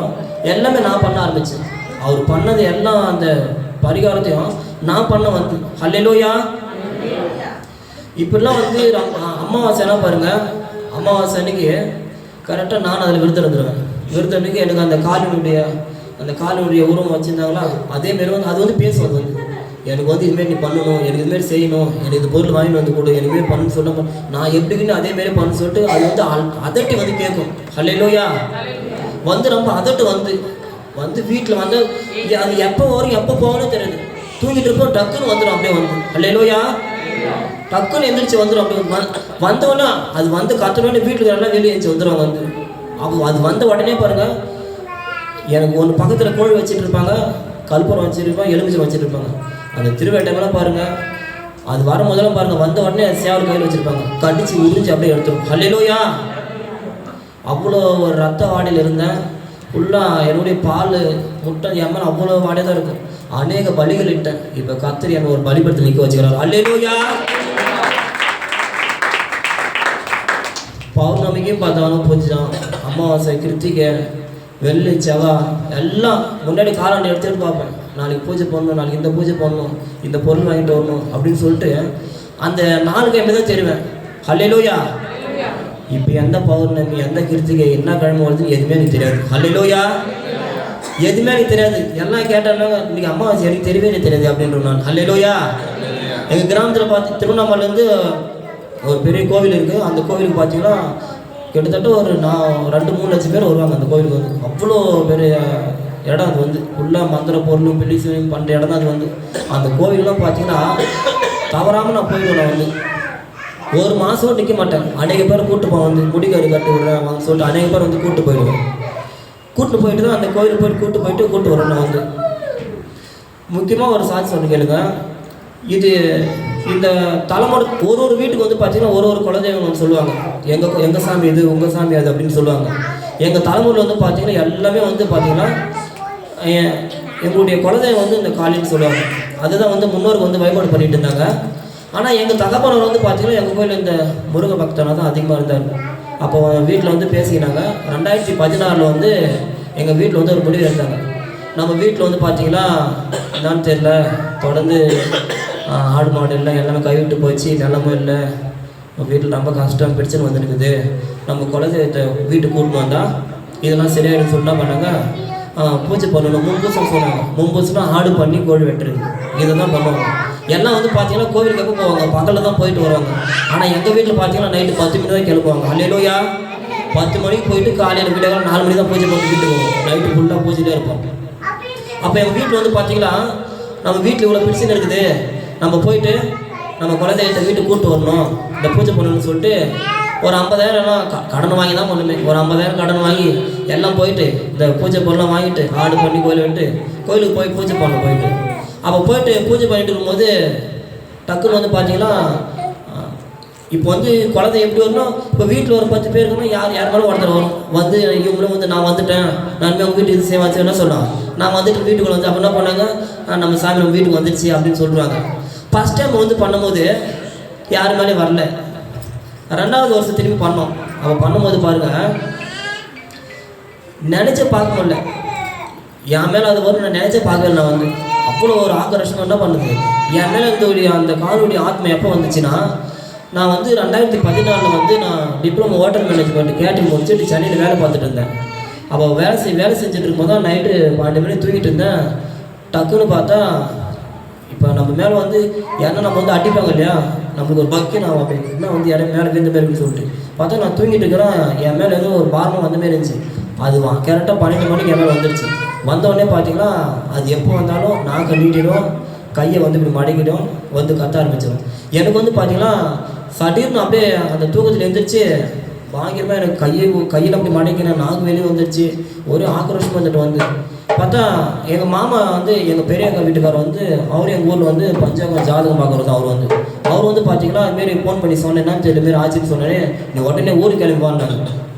எல்லாமே நான் பண்ண ஆரம்பித்தேன். அவர் பண்ணது எல்லாம் அந்த பரிகாரத்தையும் நான் பண்ண வந்து. ஹல்லேலூயா. இப்படிலாம் வந்து அமாவாசை எல்லாம் பாருங்கள், அமாவாசை அன்னைக்கு கரெக்டாக நான் அதில் விருது இருந்துருவேன். விருது அன்னைக்கு எனக்கு அந்த காலினுடைய உருவம் வச்சுருந்தாங்களா, அதேமாரி வந்து அது வந்து பேசுவது வந்து எனக்கு வந்து இதுமாரி நீ பண்ணணும், எனக்கு இதுமாரி செய்யணும், எனக்கு இது பொருள் வாங்கிட்டு வந்து கொடு, எனக்கு இதுமாரி பண்ணுன்னு சொல்ல நான் எப்படின்னு அதேமாரி பண்ணு சொல்லிட்டு அது வந்து அதட்டி வந்து கேட்கும். ஹல்லேலூயா. வந்து ரொம்ப அதட்டு வந்து வீட்டில் வந்து அது எப்போ வரும் எப்போ போகணும்னு தெரியாது. தூங்கிட்டு இருப்போம், டக்குன்னு வந்துடும் அப்படியே வந்து. ஹல்லேலூயா. டக்குன்னு எந்திரிச்சு வந்துடும். அப்படி வந்தோடனே அது வந்து கத்துனோடனே வீட்டுக்கு எல்லாம் வெளியே எழுந்துச்சு வந்துடுவாங்க வந்து. அப்போ அது வந்த உடனே பாருங்கள், எனக்கு ஒன்று பக்கத்தில் கோழி வச்சுட்டு இருப்பாங்க, கல்புரம் வச்சுருப்பாங்க, எலுமிச்சம் வச்சுட்டு இருப்பாங்க. அந்த திருவேட்டைமெல்லாம் பாருங்கள், அது வர முதல்ல பாருங்கள், வந்த உடனே சேவல் கையில் வச்சுருப்பாங்க, கடிச்சு உறிஞ்சு அப்படியே எடுத்துரும். ஹல்லேலூயா. அவ்வளோ ஒரு ரத்த வாடையில் இருந்தேன். ஃபுல்லாக என்னுடைய பால் முட்டை எம்மன் அவ்வளோ வாடையாக தான் இருக்கும். அநேக பலிகள் இட்டேன். இப்போ கர்த்தர் என்னை ஒரு பலிபடத்தில் நிற்க வச்சுக்கிறார். ஹல்லேலூயா. பௌர்ணமிக்கும் பார்த்தாலும் பூஜை தான், அமாவாசை, கிருத்திகை, வெள்ளி, செவ்வாய் எல்லாம் முன்னாடி காலாண்டு எடுத்துகிட்டு பார்ப்பேன். நாளைக்கு பூஜை பண்ணணும், நாளைக்கு இந்த பூஜை பண்ணணும், இந்த பொருள் வாங்கிட்டு வரணும் அப்படின்னு சொல்லிட்டு அந்த 4 கிழமை தான் தெரிவேன். ஹல்லேலூயா. இப்போ எந்த பௌர்ணமி, எந்த கிருத்திகை, என்ன கிழமை வருதுன்னு எதுவுமே எனக்கு தெரியாது. ஹல்லேலூயா. எதுவுமே எனக்கு தெரியாது. எல்லாம் கேட்டாலும் இன்றைக்கி அமாவாசை எனக்கு தெரியவே எனக்கு தெரியாது அப்படின்ற நான். ஹல்லேலூயா. எங்கள் கிராமத்தில் பார்த்து திருவண்ணாமலேருந்து ஒரு பெரிய கோவில் இருக்குது. அந்த கோவிலுக்கு பார்த்தீங்கன்னா கிட்டத்தட்ட ஒரு 2-3 லட்சம் பேர் வருவாங்க அந்த கோவிலுக்கு வந்து. அவ்வளோ பெரிய இடம் அது வந்து. ஃபுல்லாக மந்திர பொருளும் பிள்ளைசும் பண்ணுற இடம் தான் அது வந்து. அந்த கோவிலெலாம் பார்த்தீங்கன்னா தவறாமல் நான் போயிடுவேன். நான் வந்து ஒரு மாதம் நிற்க மாட்டேன். அநேக பேர் கூப்பிட்டுப்பான் வந்து, முடிக்கறி கட்டி விடுறேன் வாங்க சொல்லிட்டு அநேக பேர் வந்து கூப்பிட்டு போயிடுவேன். கூப்பிட்டு போயிட்டு தான் அந்த கோவிலுக்கு போயிட்டு கூப்பிட்டு வரேன் நான் வந்து. முக்கியமாக ஒரு சாட்சி ஒன்று கேளுங்க. இது இந்த தலைமுறை ஒரு வீட்டுக்கு வந்து பார்த்தீங்கன்னா ஒரு குலதெய்வம் சொல்லுவாங்க. எங்கள் சாமி இது, உங்கள் சாமி அது அப்படின்னு சொல்லுவாங்க. எங்கள் தலைமுறையில் வந்து பார்த்தீங்கன்னா எல்லாமே வந்து பார்த்தீங்கன்னா எங்களுடைய குலதெய்வம் வந்து இந்த காளின்னு சொல்லுவாங்க. அதுதான் வந்து முன்னோருக்கு வந்து வழிபாடு பண்ணிட்டு இருந்தாங்க. ஆனால் எங்கள் தகப்பனர் வந்து பார்த்தீங்கன்னா எங்கள் கோயில் இந்த முருக பக்தனாக தான் அதிகமாக இருந்தார். அப்போ வீட்டில் வந்து பேசிக்கினாங்க. 2016 வந்து எங்கள் வீட்டில் வந்து ஒரு முடிவு எடுத்தாங்க. நம்ம வீட்டில் வந்து பார்த்தீங்கன்னா என்னன்னு தெரியல, தொடர்ந்து ஆடு மாடு இல்லை, எல்லாமே கைவிட்டு போச்சு, நிலமும் இல்லை, வீட்டில் ரொம்ப கஷ்டம் பிரச்சனை வந்துருக்குது, நம்ம குலதெய்வத்தை வீட்டுக்கு கூட்டின்னு வந்தால் இதெல்லாம் சரியாயிடுன்னு சொல்லிட்டு பண்ணாங்க. பூஜை பண்ணணும், முன்பூசம் சொன்னாங்க. முன்பூசம்னா ஆடு பண்ணி கோழி வெட்டுறது, இதை தான் பண்ணுவாங்க. எல்லாம் வந்து பார்த்தீங்கன்னா கோவிலுக்கு எப்போ போவாங்க, பகலில் தான் போயிட்டு வருவாங்க. ஆனால் எங்கள் வீட்டில் பார்த்தீங்கன்னா நைட்டு 10 மணி தான் கிளம்புவாங்க. ஹல்லேலூயா. 10 மணிக்கு போயிட்டு காலையில் வீட்டுக்கு 4 மணி தான் பூஜை பண்ணி வீட்டுக்கு போவோம். நைட்டு ஃபுல்லாக பூஜையிலே இருப்போம். அப்போ எங்கள் வீட்டில் வந்து பார்த்தீங்கன்னா நம்ம வீட்டில் இவ்வளோ பிரச்சனை இருக்குது, நம்ம போயிட்டு நம்ம குலதெய்வத்தை வீட்டுக்கு கூப்பிட்டு வரணும், இந்த பூஜை பண்ணணும்னு சொல்லிட்டு ஒரு 50,000 கடன் வாங்கி தான் பண்ணுமே. ஒரு 50,000 கடன் வாங்கி எல்லாம் போயிட்டு இந்த பூஜை பொருளாக வாங்கிட்டு ஆடு பண்ணி கோயில் விட்டு கோயிலுக்கு போய் பூஜை பண்ண போயிட்டு அப்போ போயிட்டு பூஜை பண்ணிட்டு இருக்கும்போது டக்குன்னு வந்து பார்த்தீங்கன்னா இப்போ வந்து குழந்தை எப்படி வரணும், இப்போ வீட்டில் ஒரு 10 பேர் இருக்கணும், யார் மேலும் ஒருத்தர் வரும் வந்து இவங்களும் வந்து நான் வந்துட்டேன், நான் அவங்க வீட்டுக்கு இது சேவாச்சு என்ன சொன்னான், நான் வந்துட்டு வீட்டுக்குள்ள வந்து அப்போ என்ன பண்ணாங்க, நம்ம சாமி நம்ம வீட்டுக்கு வந்துடுச்சு அப்படின்னு சொல்லுவாங்க. ஃபஸ்ட் டைம் வந்து பண்ணும்போது யார் மேலே வரல. 2வது வருஷம் திரும்பி பண்ணோம். அப்போ பண்ணும்போது பாருங்கள் நினச்ச பார்க்க முடியல, என் மேலே அது வரும் நான் நினச்சே பார்க்கல. நான் வந்து அவ்வளோ ஒரு ஆக்ரோஷம் என்ன பண்ணுது என் மேலே இருந்தோடைய அந்த காலுடைய ஆத்மா எப்போ வந்துச்சுன்னா, நான் வந்து 2014 வந்து நான் டிப்ளமோ ஹோட்டல் மேனேஜ்மெண்ட் கேட்டரிங் முடிச்சுட்டு சென்னையில் வேலை பார்த்துட்டு இருந்தேன். அப்போ வேலை செஞ்சுட்டு இருக்கும்போது தான் நைட்டு 12 மணி தூங்கிட்டு இருந்தேன். டக்குன்னு பார்த்தா இப்போ நம்ம மேலே வந்து யாருன்னா நம்ம வந்து அடிப்பாங்க இல்லையா, நம்மளுக்கு ஒரு பக்கி நான் அப்படின்னா வந்து இடம் மேலே விழுந்த மாரி சொல்லிட்டு பார்த்தா நான் தூங்கிட்டு இருக்கிறேன். என் மேலே ஏதோ ஒரு பாரமாக வந்த மாரி இருந்துச்சு. அது கரெக்டாக 12 மணிக்கு என் மேலே வந்துடுச்சு. வந்தோடனே பார்த்தீங்கன்னா அது எப்போ வந்தாலும் நாக்கை நீட்டிடும், கையை வந்து இப்படி மடக்கிடும், வந்து கத்த ஆரம்பிச்சிடும். எனக்கு வந்து பார்த்தீங்கன்னா சடீர்னு அப்படியே அந்த தூக்கத்தில் எழுந்திரிச்சு பயங்கரமாக எனக்கு கையில் அப்படி மடக்கினேன், நாக்கு வெளியே வந்துடுச்சு. ஒரே ஆக்ரோஷமாக வந்துட்டு வந்து பார்த்தா எங்கள் மாமா வந்து எங்கள் பெரிய அக்கா வீட்டுக்காரர் வந்து அவர் எங்கள் ஊரில் வந்து பஞ்சாங்கம் ஜாதகம் பார்க்குறது. அவர் வந்து பார்த்தீங்கன்னா அதுமாரி ஃபோன் பண்ணி சொன்னேன், என்னன்னு தெரியல மாரி ஆச்சுன்னு சொன்னேன். நீ உடனே ஊருக்கு கிளம்பி போனாங்க.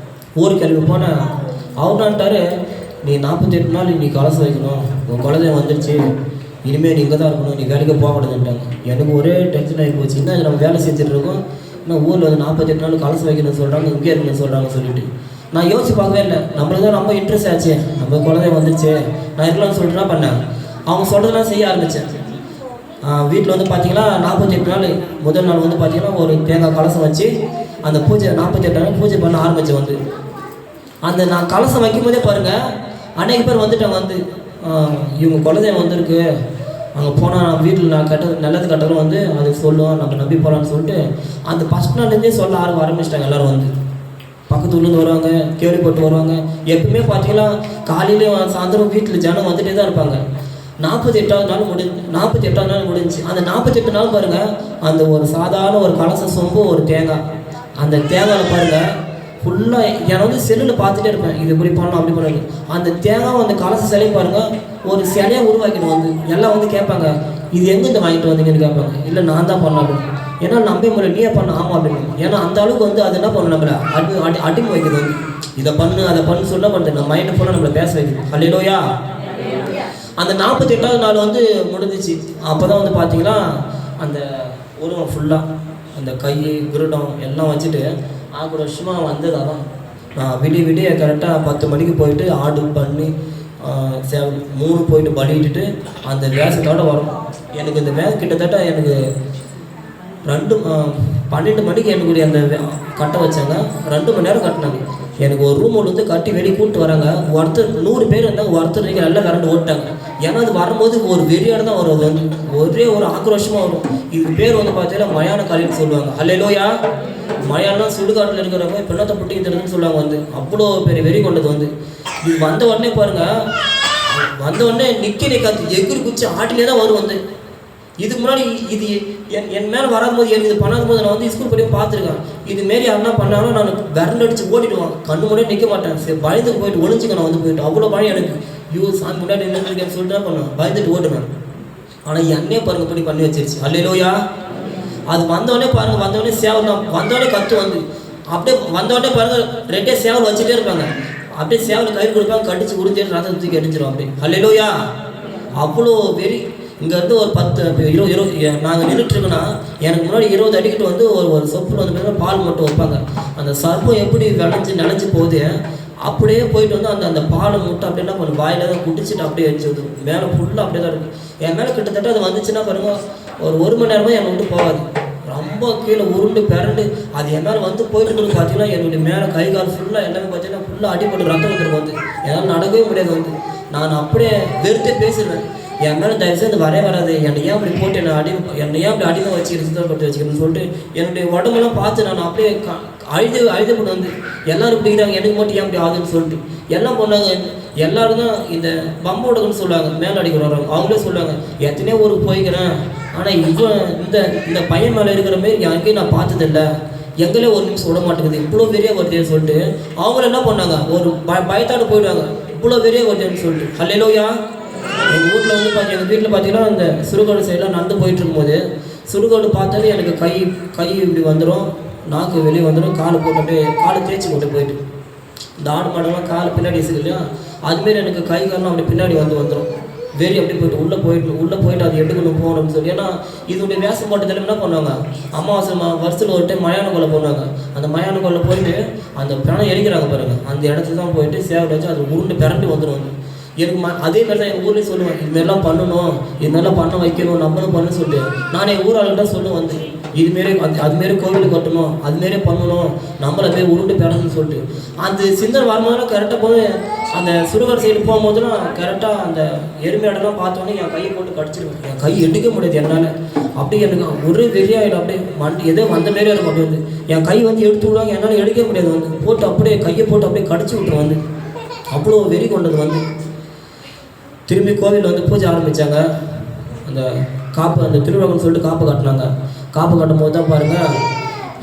ஊருக்கு கிளம்பி போனேன். அவர்னான்ட்டாரு, நீ 48 நாள் நீ கலசம் வைக்கணும், உன் குழந்தை வந்துடுச்சு, இனிமேல் நீ இங்கே தான் இருக்கணும், நீ வேலைக்கு போகக்கூடாதுன்ட்டாங்க. எனக்கு ஒரே டென்ஷன் ஆகி போச்சு. என்ன நம்ம வேலை செஞ்சுட்டு இருக்கோம், இன்னும் ஊரில் வந்து 48 நாள் கலசம் வைக்கணும்னு சொல்கிறாங்க, இங்கே இருக்குன்னு சொல்கிறாங்க சொல்லிட்டு நான் யோசிச்சு பார்க்கவே இல்லை. நம்மளுக்கு தான் ரொம்ப இன்ட்ரெஸ்ட் ஆச்சு, நம்ம குழந்தை வந்துச்சு, நான் இருக்கலாம்னு சொல்லிட்டு என்ன பண்ணேன், அவங்க சொல்கிறதெல்லாம் செய்ய ஆரம்பித்தேன். வீட்டில் வந்து பார்த்தீங்கன்னா 48 நாள் முதல் நாள் வந்து பார்த்தீங்கன்னா ஒரு தேங்காய் கலசம் வச்சு அந்த பூஜை 48 நாள் பூஜை பண்ண ஆரம்பித்தேன். வந்து அந்த நான் கலசம் வைக்கும் போதே பாருங்கள், அநேக பேர் வந்துட்டாங்க. வந்து இவங்க குழந்தை வந்திருக்கு, அங்கே போனால் வீட்டில் நான் நல்லது கட்டலும் வந்து அது சொல்லுவோம், நம்ம நம்பி போகலான்னு சொல்லிட்டு அந்த ஃபஸ்ட் நாள்லேருந்தே சொல்ல ஆரம்பிச்சிட்டாங்க. எல்லோரும் வந்து பக்கத்து ஊர்லேருந்து வருவாங்க, கேள்விப்பட்டு வருவாங்க. எப்பவுமே பார்த்தீங்கன்னா காலையிலேயும் சாயந்தரம் வீட்டில் ஜனம் வந்துகிட்டே தான் இருப்பாங்க. 48வது நாள் முடிஞ்சு அந்த 48 நாள் பாருங்கள், அந்த ஒரு சாதாரண ஒரு கலச சொம்பு ஒரு தேங்காய், அந்த தேங்காயில் பாருங்கள் ஃபுல்லாக என்னை வந்து செல்லில் பார்த்துட்டே இருப்பேன், இது இப்படி பண்ணலாம் அப்படி பண்ணணும். அந்த தேங்காய் அந்த கலச சிலை பாருங்கள் ஒரு சிலையாக உருவாக்கிட்டு வந்து எல்லாம் வந்து கேட்பாங்க, இது எங்கேருந்து வாங்கிட்டு வந்தீங்கன்னு கேட்பாங்க. இல்லை நான் தான் பண்ணலாம் அப்படின்னு. ஏன்னா நம்ப முறை நீயே பண்ண ஆமாம் அப்படின்னு. ஏன்னா அந்த அளவுக்கு வந்து அது என்ன பண்ணணும், நம்மளை அடிமை வைக்கிறது. வந்து இதை பண்ணு அதை பண்ணு சொல்ல பண்ணுறது நம்ம மைண்டை ஃபுல்லாக நம்மளை பேச வைக்குது. அல்லேலூயா. அந்த 48வது நாள் வந்து முடிஞ்சிச்சு. அப்போ தான் வந்து பார்த்தீங்கன்னா அந்த உருவம் ஃபுல்லாக அந்த கை கிருடம் எல்லாம் வச்சுட்டு ஆக்ரோஷமாக வந்தது. அதான் நான் விடிய கரெக்டாக 10 மணிக்கு போயிட்டு ஆடு பண்ணி 3 போயிட்டு படிக்கிட்டு அந்த வேஷத்தோடு வரும். எனக்கு இந்த வேஷம் கிட்டத்தட்ட எனக்கு 12 மணிக்கு எனக்கு அந்த கட்ட வச்சாங்க. 2 மணி நேரம் கட்டினாங்க. எனக்கு ஒரு ரூம் வந்து கட்டி வெளியே கூப்பிட்டு வராங்க. ஒருத்தர் 100 பேர் இருந்தாங்க, ஒருத்தர் நீங்கள் நல்லா கரண்ட் ஓட்டாங்க. ஏன்னா அது வரும்போது ஒரு வெறியாடு தான் வரும். அது வந்து ஒரே ஒரு ஆக்ரோஷமாக வரும். இது பேர் வந்து பார்த்தீங்கன்னா மயான காலின்னு சொல்லுவாங்க. அல்லேலூயா. மயானா சுடுகாட்டில் இருக்கிறவங்க பின்னத்தை புட்டிக்கிறதுன்னு சொல்லுவாங்க. வந்து அவ்வளோ பெரிய வெறி கொண்டது. வந்து இது வந்த உடனே பாருங்கள், வந்த உடனே நிற்காது, எகிரி குச்சி ஆட்டிலே தான் வரும். வந்து இதுக்கு முன்னாடி இது என் மேலே வராது எனக்கு இது பண்ணாத போது நான் வந்து ஸ்கூல் படியும் பார்த்துருக்கேன். இதுமாரி யாருன்னா பண்ணாலும் நான் விரண்டு அடிச்சு ஓடிடுவான், கண்ணு முன்னாடி நிற்க மாட்டேன். சரி பயந்துக்கு போயிட்டு ஒழிஞ்சிக்க நான் வந்து போயிட்டு அவ்வளோ பயம் எனக்கு. சாமி முன்னாடி நின்றுருக்கேன்னு சொல்லிட்டு தான் பண்ணுவேன், பயந்துட்டு ஓடுவேன். ஆனால் என்னையே பாருங்க இப்படி பண்ணி வச்சிருச்சு. அல்லேலூயா. அது வந்தோடனே பாருங்கள், வந்தோடனே சேவல் தான் வந்தோடனே கற்று வந்து அப்படியே வந்தோடனே பாருங்கள் 2 சேவல் வச்சுட்டே இருப்பாங்க. அப்படியே சேவல் கயிறு கொடுப்பாங்க, கடிச்சு உறிஞ்சிட்டு ரத்தம் தூக்கி அடிச்சிடும் அப்படியே. அல்லேலூயா. அவ்வளோ வெறி. இங்கேருந்து ஒரு 10 20 நாங்கள் நின்றுட்டுருக்கோன்னா எனக்கு முன்னாடி 20 அடிக்கிட்டு வந்து ஒரு சொப்பில் வந்து பார்த்தீங்கன்னா பால் மட்டும் வைப்பாங்க. அந்த சர்ப்பம் எப்படி நினைஞ்சு போகுது அப்படியே போயிட்டு வந்து அந்த பாலை மட்டும் அப்படியே என்ன பண்ணும், வாயில தான் குடிச்சிட்டு அப்படியே வச்சு விடும். மேலே ஃபுல்லாக அப்படியே தான் இருக்கும். என் மேலே கிட்டத்தட்ட அது வந்துச்சுன்னா பாருங்கள் ஒரு 1 மணி நேரமாக என்னை விட்டு போகாது. ரொம்ப கீழே உருண்டு பிறண்டு அது என் மேலே வந்து போயிட்டு பார்த்தீங்கன்னா என்னுடைய மேலே கை கால் ஃபுல்லாக எல்லாமே பார்த்தீங்கன்னா ஃபுல்லாக அடிப்பட்டு ரத்தம் வந்துருக்கும். வந்து என்னால் நடக்கவே முடியாது. வந்து நான் அப்படியே வெறுத்தே பேசிடுவேன், என் மேலே தயவுசெய்து வராது, என்னை ஏன் அப்படி போட்டு என்னை ஏன் அப்படி அடிமை வச்சுக்கிறேன், சுத்தப்படுத்தி வச்சுக்கிறேன்னு சொல்லிட்டு என்னுடைய உடம்பெல்லாம் பார்த்து நான் அப்படியே அழுது பண்ண வந்து எல்லாரும் பிடிக்கிறாங்க, எனக்கு மட்டும் ஏன் அப்படி ஆகுதுன்னு சொல்லிட்டு எல்லாம் பண்ணாங்க. எல்லோரும் தான் இந்த பம்போடுக்குன்னு சொல்லுவாங்க, மேலே அடிக்கிற வரவங்க, அவங்களே சொல்லுவாங்க எத்தனையோ ஊருக்கு போய்க்கிறேன், ஆனால் இந்த பையன் மேலே இருக்கிற மாரி யாருக்கையும் நான் பார்த்ததில்லை, எங்களே ஒரு நிமிஷம் விட மாட்டேங்குது, இவ்வளோ பெரிய வருதுன்னு சொல்லிட்டு அவங்கள என்ன பண்ணாங்க ஒரு பயத்தாடு போயிடுவாங்க, இவ்வளோ பெரிய வருதுன்னு சொல்லிட்டு. அல்லேலூயா. எங்கள் வீட்டில் வந்து எங்கள் வீட்டில் பார்த்தீங்கன்னா அந்த சுடுகாடு சைடெலாம் நடந்து போயிட்டு இருக்கும்போது சுடுகாடு பார்த்தாலே எனக்கு கை இப்படி வந்துடும், நாக்கு வெளியே வந்துடும், காலை போட்டு அப்படியே காலை தேய்ச்சி போட்டு போயிட்டு இந்த ஆடு மாடெல்லாம் காலை பின்னாடி இருக்குது இல்லையா, அதுமாரி எனக்கு கை காலம் அப்படி பின்னாடி வந்துடும். வெறி அப்படி போயிட்டு உள்ளே போயிட்டு அது எடுக்கணும் போகணும்னு சொல்லி. ஏன்னா இதோடைய வேஷம் போட்ட தலைமை என்ன பண்ணுவாங்க, அமாவாசை வருஷத்தில் ஒரு டைம் மயான கொலை பண்ணுவாங்க. அந்த மயான கொலை போயிட்டு அந்த பிராணம் எரிக்கிறாங்க பாருங்கள், அந்த இடத்துல தான் போயிட்டு சேவை வச்சு அது உருண்டு பிறண்டு வந்துடும். வந்து எனக்கு அதே மாதிரி தான் எங்கள் ஊர்லேயும் சொல்லுவேன், இதுமாரிலாம் பண்ணணும், இதுமாரிலாம் பண்ண வைக்கணும், நம்மளும் பண்ணு சொல்லிட்டு நான் எங்கள் ஊராளுகிட்ட சொல்லுவேன். வந்து இதுமாரி அதுமாரி கோவில் கட்டணும், அதுமாரி பண்ணணும், நம்மளை போய் உருண்டு பெறணும்னு சொல்லிட்டு அந்த சிந்தனை வரும்போதெல்லாம் கரெக்டாக போய் அந்த சுடுகாடு சைடு போகும்போதெல்லாம் கரெக்டாக அந்த எருமையாடெல்லாம் பார்த்தோன்னே என் கையை போட்டு கடிச்சிருவேன். என் கை எடுக்க முடியாது என்னால். அப்படியே எனக்கு ஒரு வெறியாயிடும். அப்படியே ஏதோ வந்த மாரி இருக்கும். அப்படியே வந்து என் கை வந்து எடுத்து விடுவாங்க, என்னால் எடுக்க முடியாது. வந்து போட்டு அப்படியே கையை போட்டு அப்படியே கடிச்சு விட்டுரும். வந்து அவ்வளோ வெறி கொண்டது. வந்து திரும்பி கோவிலில் வந்து பூஜை ஆரம்பித்தாங்க. அந்த காப்பு அந்த திருவிழான்னு சொல்லிட்டு காப்பு கட்டினாங்க. காப்பு கட்டும் போது தான் பாருங்கள்,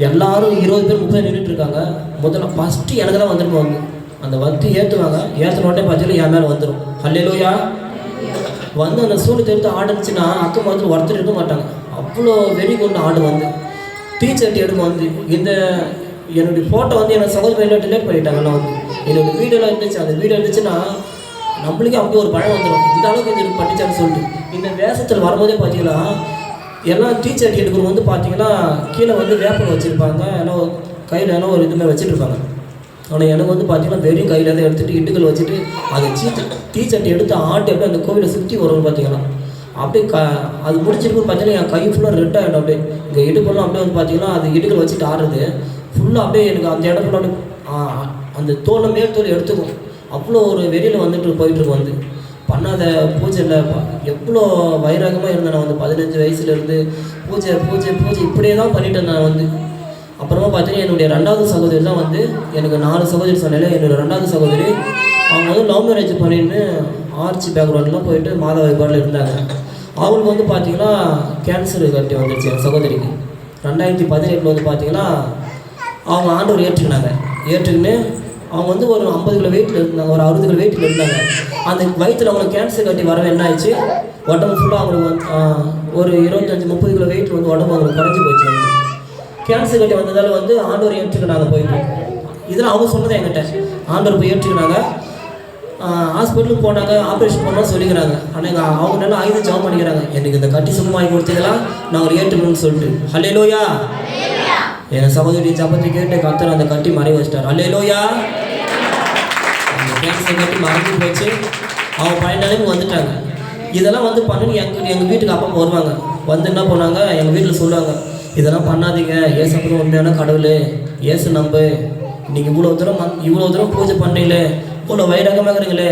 எல்லாரும் 20 பேர் 30 நின்றுட்டு இருக்காங்க. முதல்ல ஃபஸ்ட்டு எனக்கு தான் வந்துருமா. வந்து அந்த வந்து ஏற்றுவாங்க. ஏற்றின உடனே பார்த்தீங்கன்னா என் மேலே வந்துடும். அல்லேலூயா. வந்து அந்த சூடு எடுத்து ஆடுச்சுன்னா அக்கம் வந்து ஒருத்தர் இருக்க மாட்டாங்க. அவ்வளோ வெறி கொண்டு ஆடு. வந்து டீச்சர்ட் எடுக்கும். வந்து இந்த என்னுடைய ஃபோட்டோ வந்து என்னோடய சகோதரியில் டிலேட் பண்ணிட்டாங்கலாம். வந்து என்னோடய வீடியோலாம் இருந்துச்சு. அந்த வீடியோ இருந்துச்சுன்னா நம்மளுக்கே அப்படி ஒரு பழம் வந்துடும். இந்த அளவுக்கு இது பண்ணிச்சான்னு சொல்லிட்டு இந்த வேஷத்தில் வரும்போதே பார்த்தீங்கன்னா எல்லாம் டீச்சர்ட் எடுக்கிறவங்க வந்து பார்த்தீங்கன்னா கீழே வந்து வேப்பனை வச்சுருப்பாங்க, ஏன்னா கையில் ஏன்னா ஒரு இதுமாதிரி வச்சுருப்பாங்க. ஆனால் எனக்கு வந்து பார்த்தீங்கன்னா வெறும் கையில் தான் எடுத்துகிட்டு இட்டுகள் வச்சுட்டு அதை டீச்சர்ட் எடுத்து ஆட்டு அப்படியே அந்த கோவிலை சுற்றி வரும்னு பார்த்தீங்கன்னா அப்படியே அது முடிச்சிருக்குன்னு பார்த்தீங்கன்னா என் கை ஃபுல்லாக ரெட் ஆகிடும். அப்படியே இங்கே இடுப்பெல்லாம் அப்படியே வந்து பார்த்தீங்கன்னா அது இடுகள் வச்சுட்டு ஆடுறது ஃபுல்லாக அப்படியே எனக்கு அந்த இடத்துல அப்படியே அந்த தோலை மேல் தோல் எடுத்துக்கும். அவ்வளோ ஒரு வெளியில் வந்துட்டு போயிட்டுருக்கோம். வந்து பண்ணாத பூஜையில் எவ்வளோ வைராகமாக இருந்தேன். நான் வந்து 15 வயசுலேருந்து பூஜை பூஜை பூஜை இப்படியே தான் பண்ணிட்டு இருந்தேன். வந்து அப்புறமா பார்த்தீங்கன்னா என்னுடைய 2வது சகோதரி தான் வந்து எனக்கு 4 சகோதரி சொன்னால என்னோடய 2வது சகோதரி அவங்க வந்து லவ் மேரேஜ் பண்ணிட்டு ஆர்ச்சி பேக்ரவுண்ட்லாம் போயிட்டு மாதா வழிபாடில் இருந்தாங்க. அவங்களுக்கு வந்து பார்த்திங்கன்னா கேன்சர் கட்டி வந்துருச்சு என் சகோதரிக்கு. 2018 வந்து பார்த்திங்கன்னா அவங்க ஆண்டவர் ஏற்றுக்கின்னு அவங்க வந்து ஒரு 50 கிலோ வெயிட்டில் இருந்தாங்க, ஒரு 60 கிலோ வெயிட்டில் இருந்தாங்க. அந்த வயிற்றில் அவங்களுக்கு கேன்சர் கட்டி வரவே என்ன ஆயிடுச்சு, உடம்பு ஃபுல்லாக அவங்களுக்கு ஒரு 25-30 கிலோ வெயிட் வந்து உடம்பு அவங்களுக்கு குறைஞ்சி போச்சு. வந்து கேன்சர் கட்டி வந்ததால் வந்து ஆண்டவர் ஏற்றுக்கினாங்க போயிட்டு. இதெல்லாம் அவங்க சொன்னதை என்கிட்ட ஆண்டவர் போய் ஏற்றுக்கினாங்க. ஹாஸ்பிட்டலுக்கு போனாங்க, ஆப்ரேஷன் பண்ணால் சொல்லிக்கிறாங்க. ஆனால் அவங்க நல்லா ஆயுதம் ஜாம் பண்ணிக்கிறாங்க. எனக்கு இந்த கட்டி சும்மா வாங்கி கொடுத்ததெல்லாம் நான் ஒரு ஏற்றுக்கணும்னு சொல்லிட்டு. அல்லேலூயா. என் சகோதரி ஜபத்தை கேட்டு கர்த்தர் அந்த கட்டி மறைய வச்சிட்டார். அல்லேலூயா. அந்த கேன்சர் கட்டி மறைஞ்சு போச்சு. அவங்க பழைய நிலைமைக்கு வந்துட்டாங்க. இதெல்லாம் வந்து பண்ணி எங்கள் வீட்டுக்கு அப்பா வருவாங்க. வந்து என்ன பண்ணாங்க, எங்கள் வீட்டில் சொல்லுவாங்க, இதெல்லாம் பண்ணாதீங்க, ஏசப்படும் உண்மையான கடவுள், ஏசு நம்பு, நீங்கள் இவ்வளோ தூரம் பூஜை பண்ணீங்களே, இவ்வளோ வைரகமாக இருக்கிறீங்களே,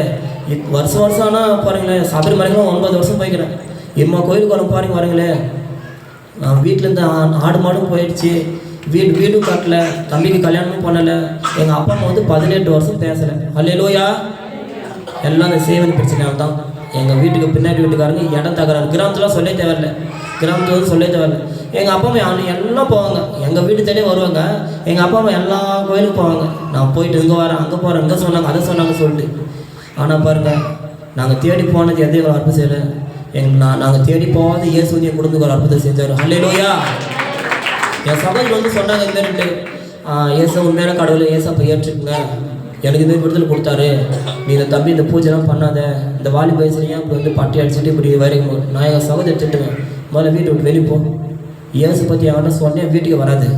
வருஷம் ஆனால் பாருங்களேன், சபரிமலைகளும் 9 வருஷம் போய்க்கிறேன், எம்மா கோயிலுக்கு வர பாருங்க வரீங்களே, வீட்டிலேருந்து ஆடு மாடும் போயிடுச்சு, வீடும் கட்டல, தம்பிக்கு கல்யாணமும் பண்ணலை, எங்கள் அப்பா அம்மா வந்து 18 வருஷம் பேசலை. அல்லேலூயா. எல்லாம் அந்த சேவன் பிரச்சனை தான். எங்கள் வீட்டுக்கு பின்னாடி வீட்டுக்காரங்க இடம் தகராறு. கிராமத்துலாம் சொல்லே தேவையில்லை, கிராமத்தில் வந்து சொல்லே தேவையில்லை. எங்கள் அப்பா அம்மா எல்லாம் போவாங்க, எங்கள் வீட்டு தேடி வருவாங்க. எங்கள் அப்பா அம்மா எல்லா கோயிலுக்கும் போவாங்க. நான் போயிட்டு இங்கே வரேன், அங்கே போகிறேன், இங்கே சொன்னாங்க, அதை சொன்னாங்க சொல்லிட்டு. ஆனால் பாருங்கள், நாங்கள் தேடி போனது எதையும் ஒரு அற்புதம் செய்யலை. நாங்கள் தேடி போகாத இயேசு வந்து என் குடும்பத்துக்கு ஒரு அற்புதம் செஞ்சார். அல்லேலூயா. என் சகோதரி வந்து சொன்னாங்க இந்த மாதிரிட்டு, ஏசு உண்மையான கடவுளை ஏசப்பா ஏற்றுக்குங்க, எனக்கு இதுமாரி விடுதலை கொடுத்தாரு, நீ இந்த தம்பி இந்த பூஜைலாம் பண்ணாத, இந்த வாலி வயசுலையும் இப்படி வந்து பட்டி அடிச்சுட்டு இப்படி வரைக்கும். நான் எங்கள் சகோதரி திட்டுவேன், முதல்ல வீட்டை விட்டு வெளியே போ, ஏசு பற்றி என்கிட்ட சொன்னேன் வீட்டுக்கு வராது,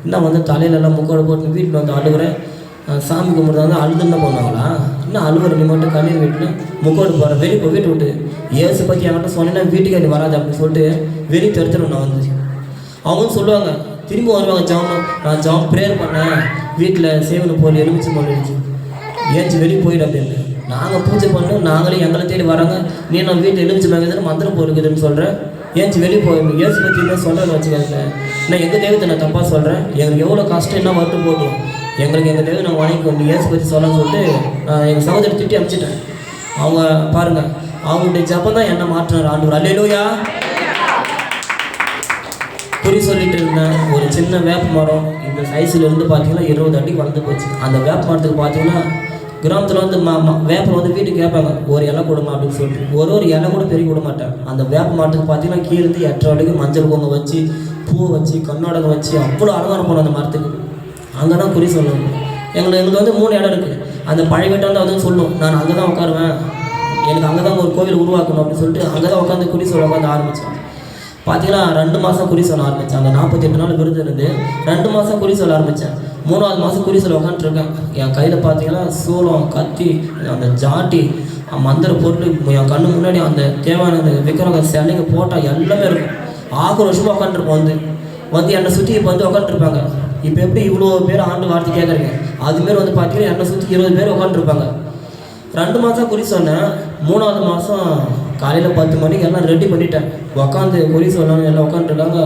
இன்னும் வந்து தலையிலெல்லாம் முக்கோட போட்டு வீட்டில் வந்து அழுகுறேன், சாமி கும்பிட்றது வந்து அழுதுன்னு தான் போனாங்களா, இன்னும் அழுகுற நீ மட்டும் கண்ணீர் வீட்டில் முக்கோடு போகிறேன், வெளியே போ, வீட்டை விட்டு, ஏசு பற்றி என்கிட்ட சொன்னேன்னா வீட்டுக்கு அது வராது அப்படின்னு சொல்லிட்டு வெளியே தெரிஞ்சிடும். நான் வந்து அவங்க சொல்லுவாங்க, திரும்ப வருவாங்க, நான் ஜாம் ப்ரேயர் பண்ணேன், வீட்டில் சேவனை போல் எலுமிச்சு போல் இருந்துச்சு, ஏஞ்சி வெளியே போயிடு அப்படின்னு. நாங்கள் பூஜை பண்ணோம், நாங்களே எங்களை தேடி வராங்க, நீ நான் வீட்டில் எலுமிச்சு வாங்குதுன்னு மந்திரம் போயிருக்குதுன்னு சொல்கிறேன், ஏஞ்சி வெளியே போயிடணும். ஏசு பற்றி என்ன சொல்கிறேன்னு வச்சுக்கோங்க, நான் எங்கள் தெய்வத்தை நான் தப்பாக சொல்கிறேன், எங்களுக்கு எவ்வளோ கஷ்டம் என்ன மட்டும் போகணும், எங்களுக்கு எங்கள் தெய்வம் நாங்கள் வாங்கிக்கணும், நீ ஏசு பற்றி சொல்லணும்னு சொல்லிட்டு எங்கள் சகோதரி திட்டி அனுப்பிச்சிட்டேன். அவங்க பாருங்கள், அவங்களுடைய ஜபம் தான் என்ன மாற்றினார் ஆண்டவர். அல்லேலூயா. குறி சொல்லிட்டு இருந்தேன், ஒரு சின்ன வேப்ப மரம் இந்த சைஸில் இருந்து பார்த்தீங்கன்னா 20 அடி வளர்ந்து போச்சு. அந்த வேப்ப மரத்துக்கு பார்த்தீங்கன்னா கிராமத்தில் வந்து வேப்பம் வந்து வீட்டுக்கு கேட்பாங்க, ஒரு இலை கொடுமா அப்படின்னு சொல்லிட்டு, ஒரு இலை கூட பெரிய விட மாட்டேன். அந்த வேப்ப மரத்துக்கு பார்த்தீங்கன்னா கீழே 8 அடிக்கு மஞ்சள் பொங்க வச்சு, பூ வச்சு, கண்ணோடகம் வச்சு, அவ்வளோ அலங்காரம் போனோம் அந்த மரத்துக்கு. அங்கே தான் குறி சொல்லணும். எங்களுக்கு வந்து 3 இடம் இருக்குது. அந்த பழைய வீட்டாண்ட வந்து சொல்லும், நான் அங்கே தான் உட்காருவேன், எனக்கு அங்கே தான் ஒரு கோவில் உருவாக்கணும் அப்படின்னு சொல்லிட்டு அங்கே தான் உட்காந்து குறி சொல்ல உட்காந்து ஆரம்பித்தேன். பார்த்தீங்கன்னா 2 மாதம் குறி சொல்ல ஆரம்பித்தேன். அந்த 48 நாள் விருது இருந்து 2 மாதம் குறி சொல்ல ஆரம்பித்தேன். 3ஆவது மாதம் குறி சொல்ல உட்காந்துருக்கேன். என் கையில் பார்த்தீங்கன்னா சூளம், கத்தி, அந்த ஜாட்டி, மந்திர பொருள், என் கண்ணு முன்னாடி அந்த தேவையான அந்த விக்கிரக சிலைங்க போட்டால் எல்லாமே இருக்கும். 6 வருஷமாக உட்காந்துருப்போம். வந்து வந்து என்னை சுற்றி இப்போ வந்து உட்காந்துருப்பாங்க. இப்போ எப்படி இவ்வளோ பேர் ஆண்டு வார்த்தை கேட்குறீங்க, அதுமாரி வந்து பார்த்தீங்கன்னா என்னை சுற்றி 20 பேர் உட்காந்துருப்பாங்க. 2 மாதம் குறி சொன்னேன். 3வது மாதம் காலையில் 10 மணிக்கு எல்லாம் ரெடி பண்ணிட்டேன். உட்காந்து குறி சொன்னாங்க, எல்லாம் உட்காந்துருக்காங்க.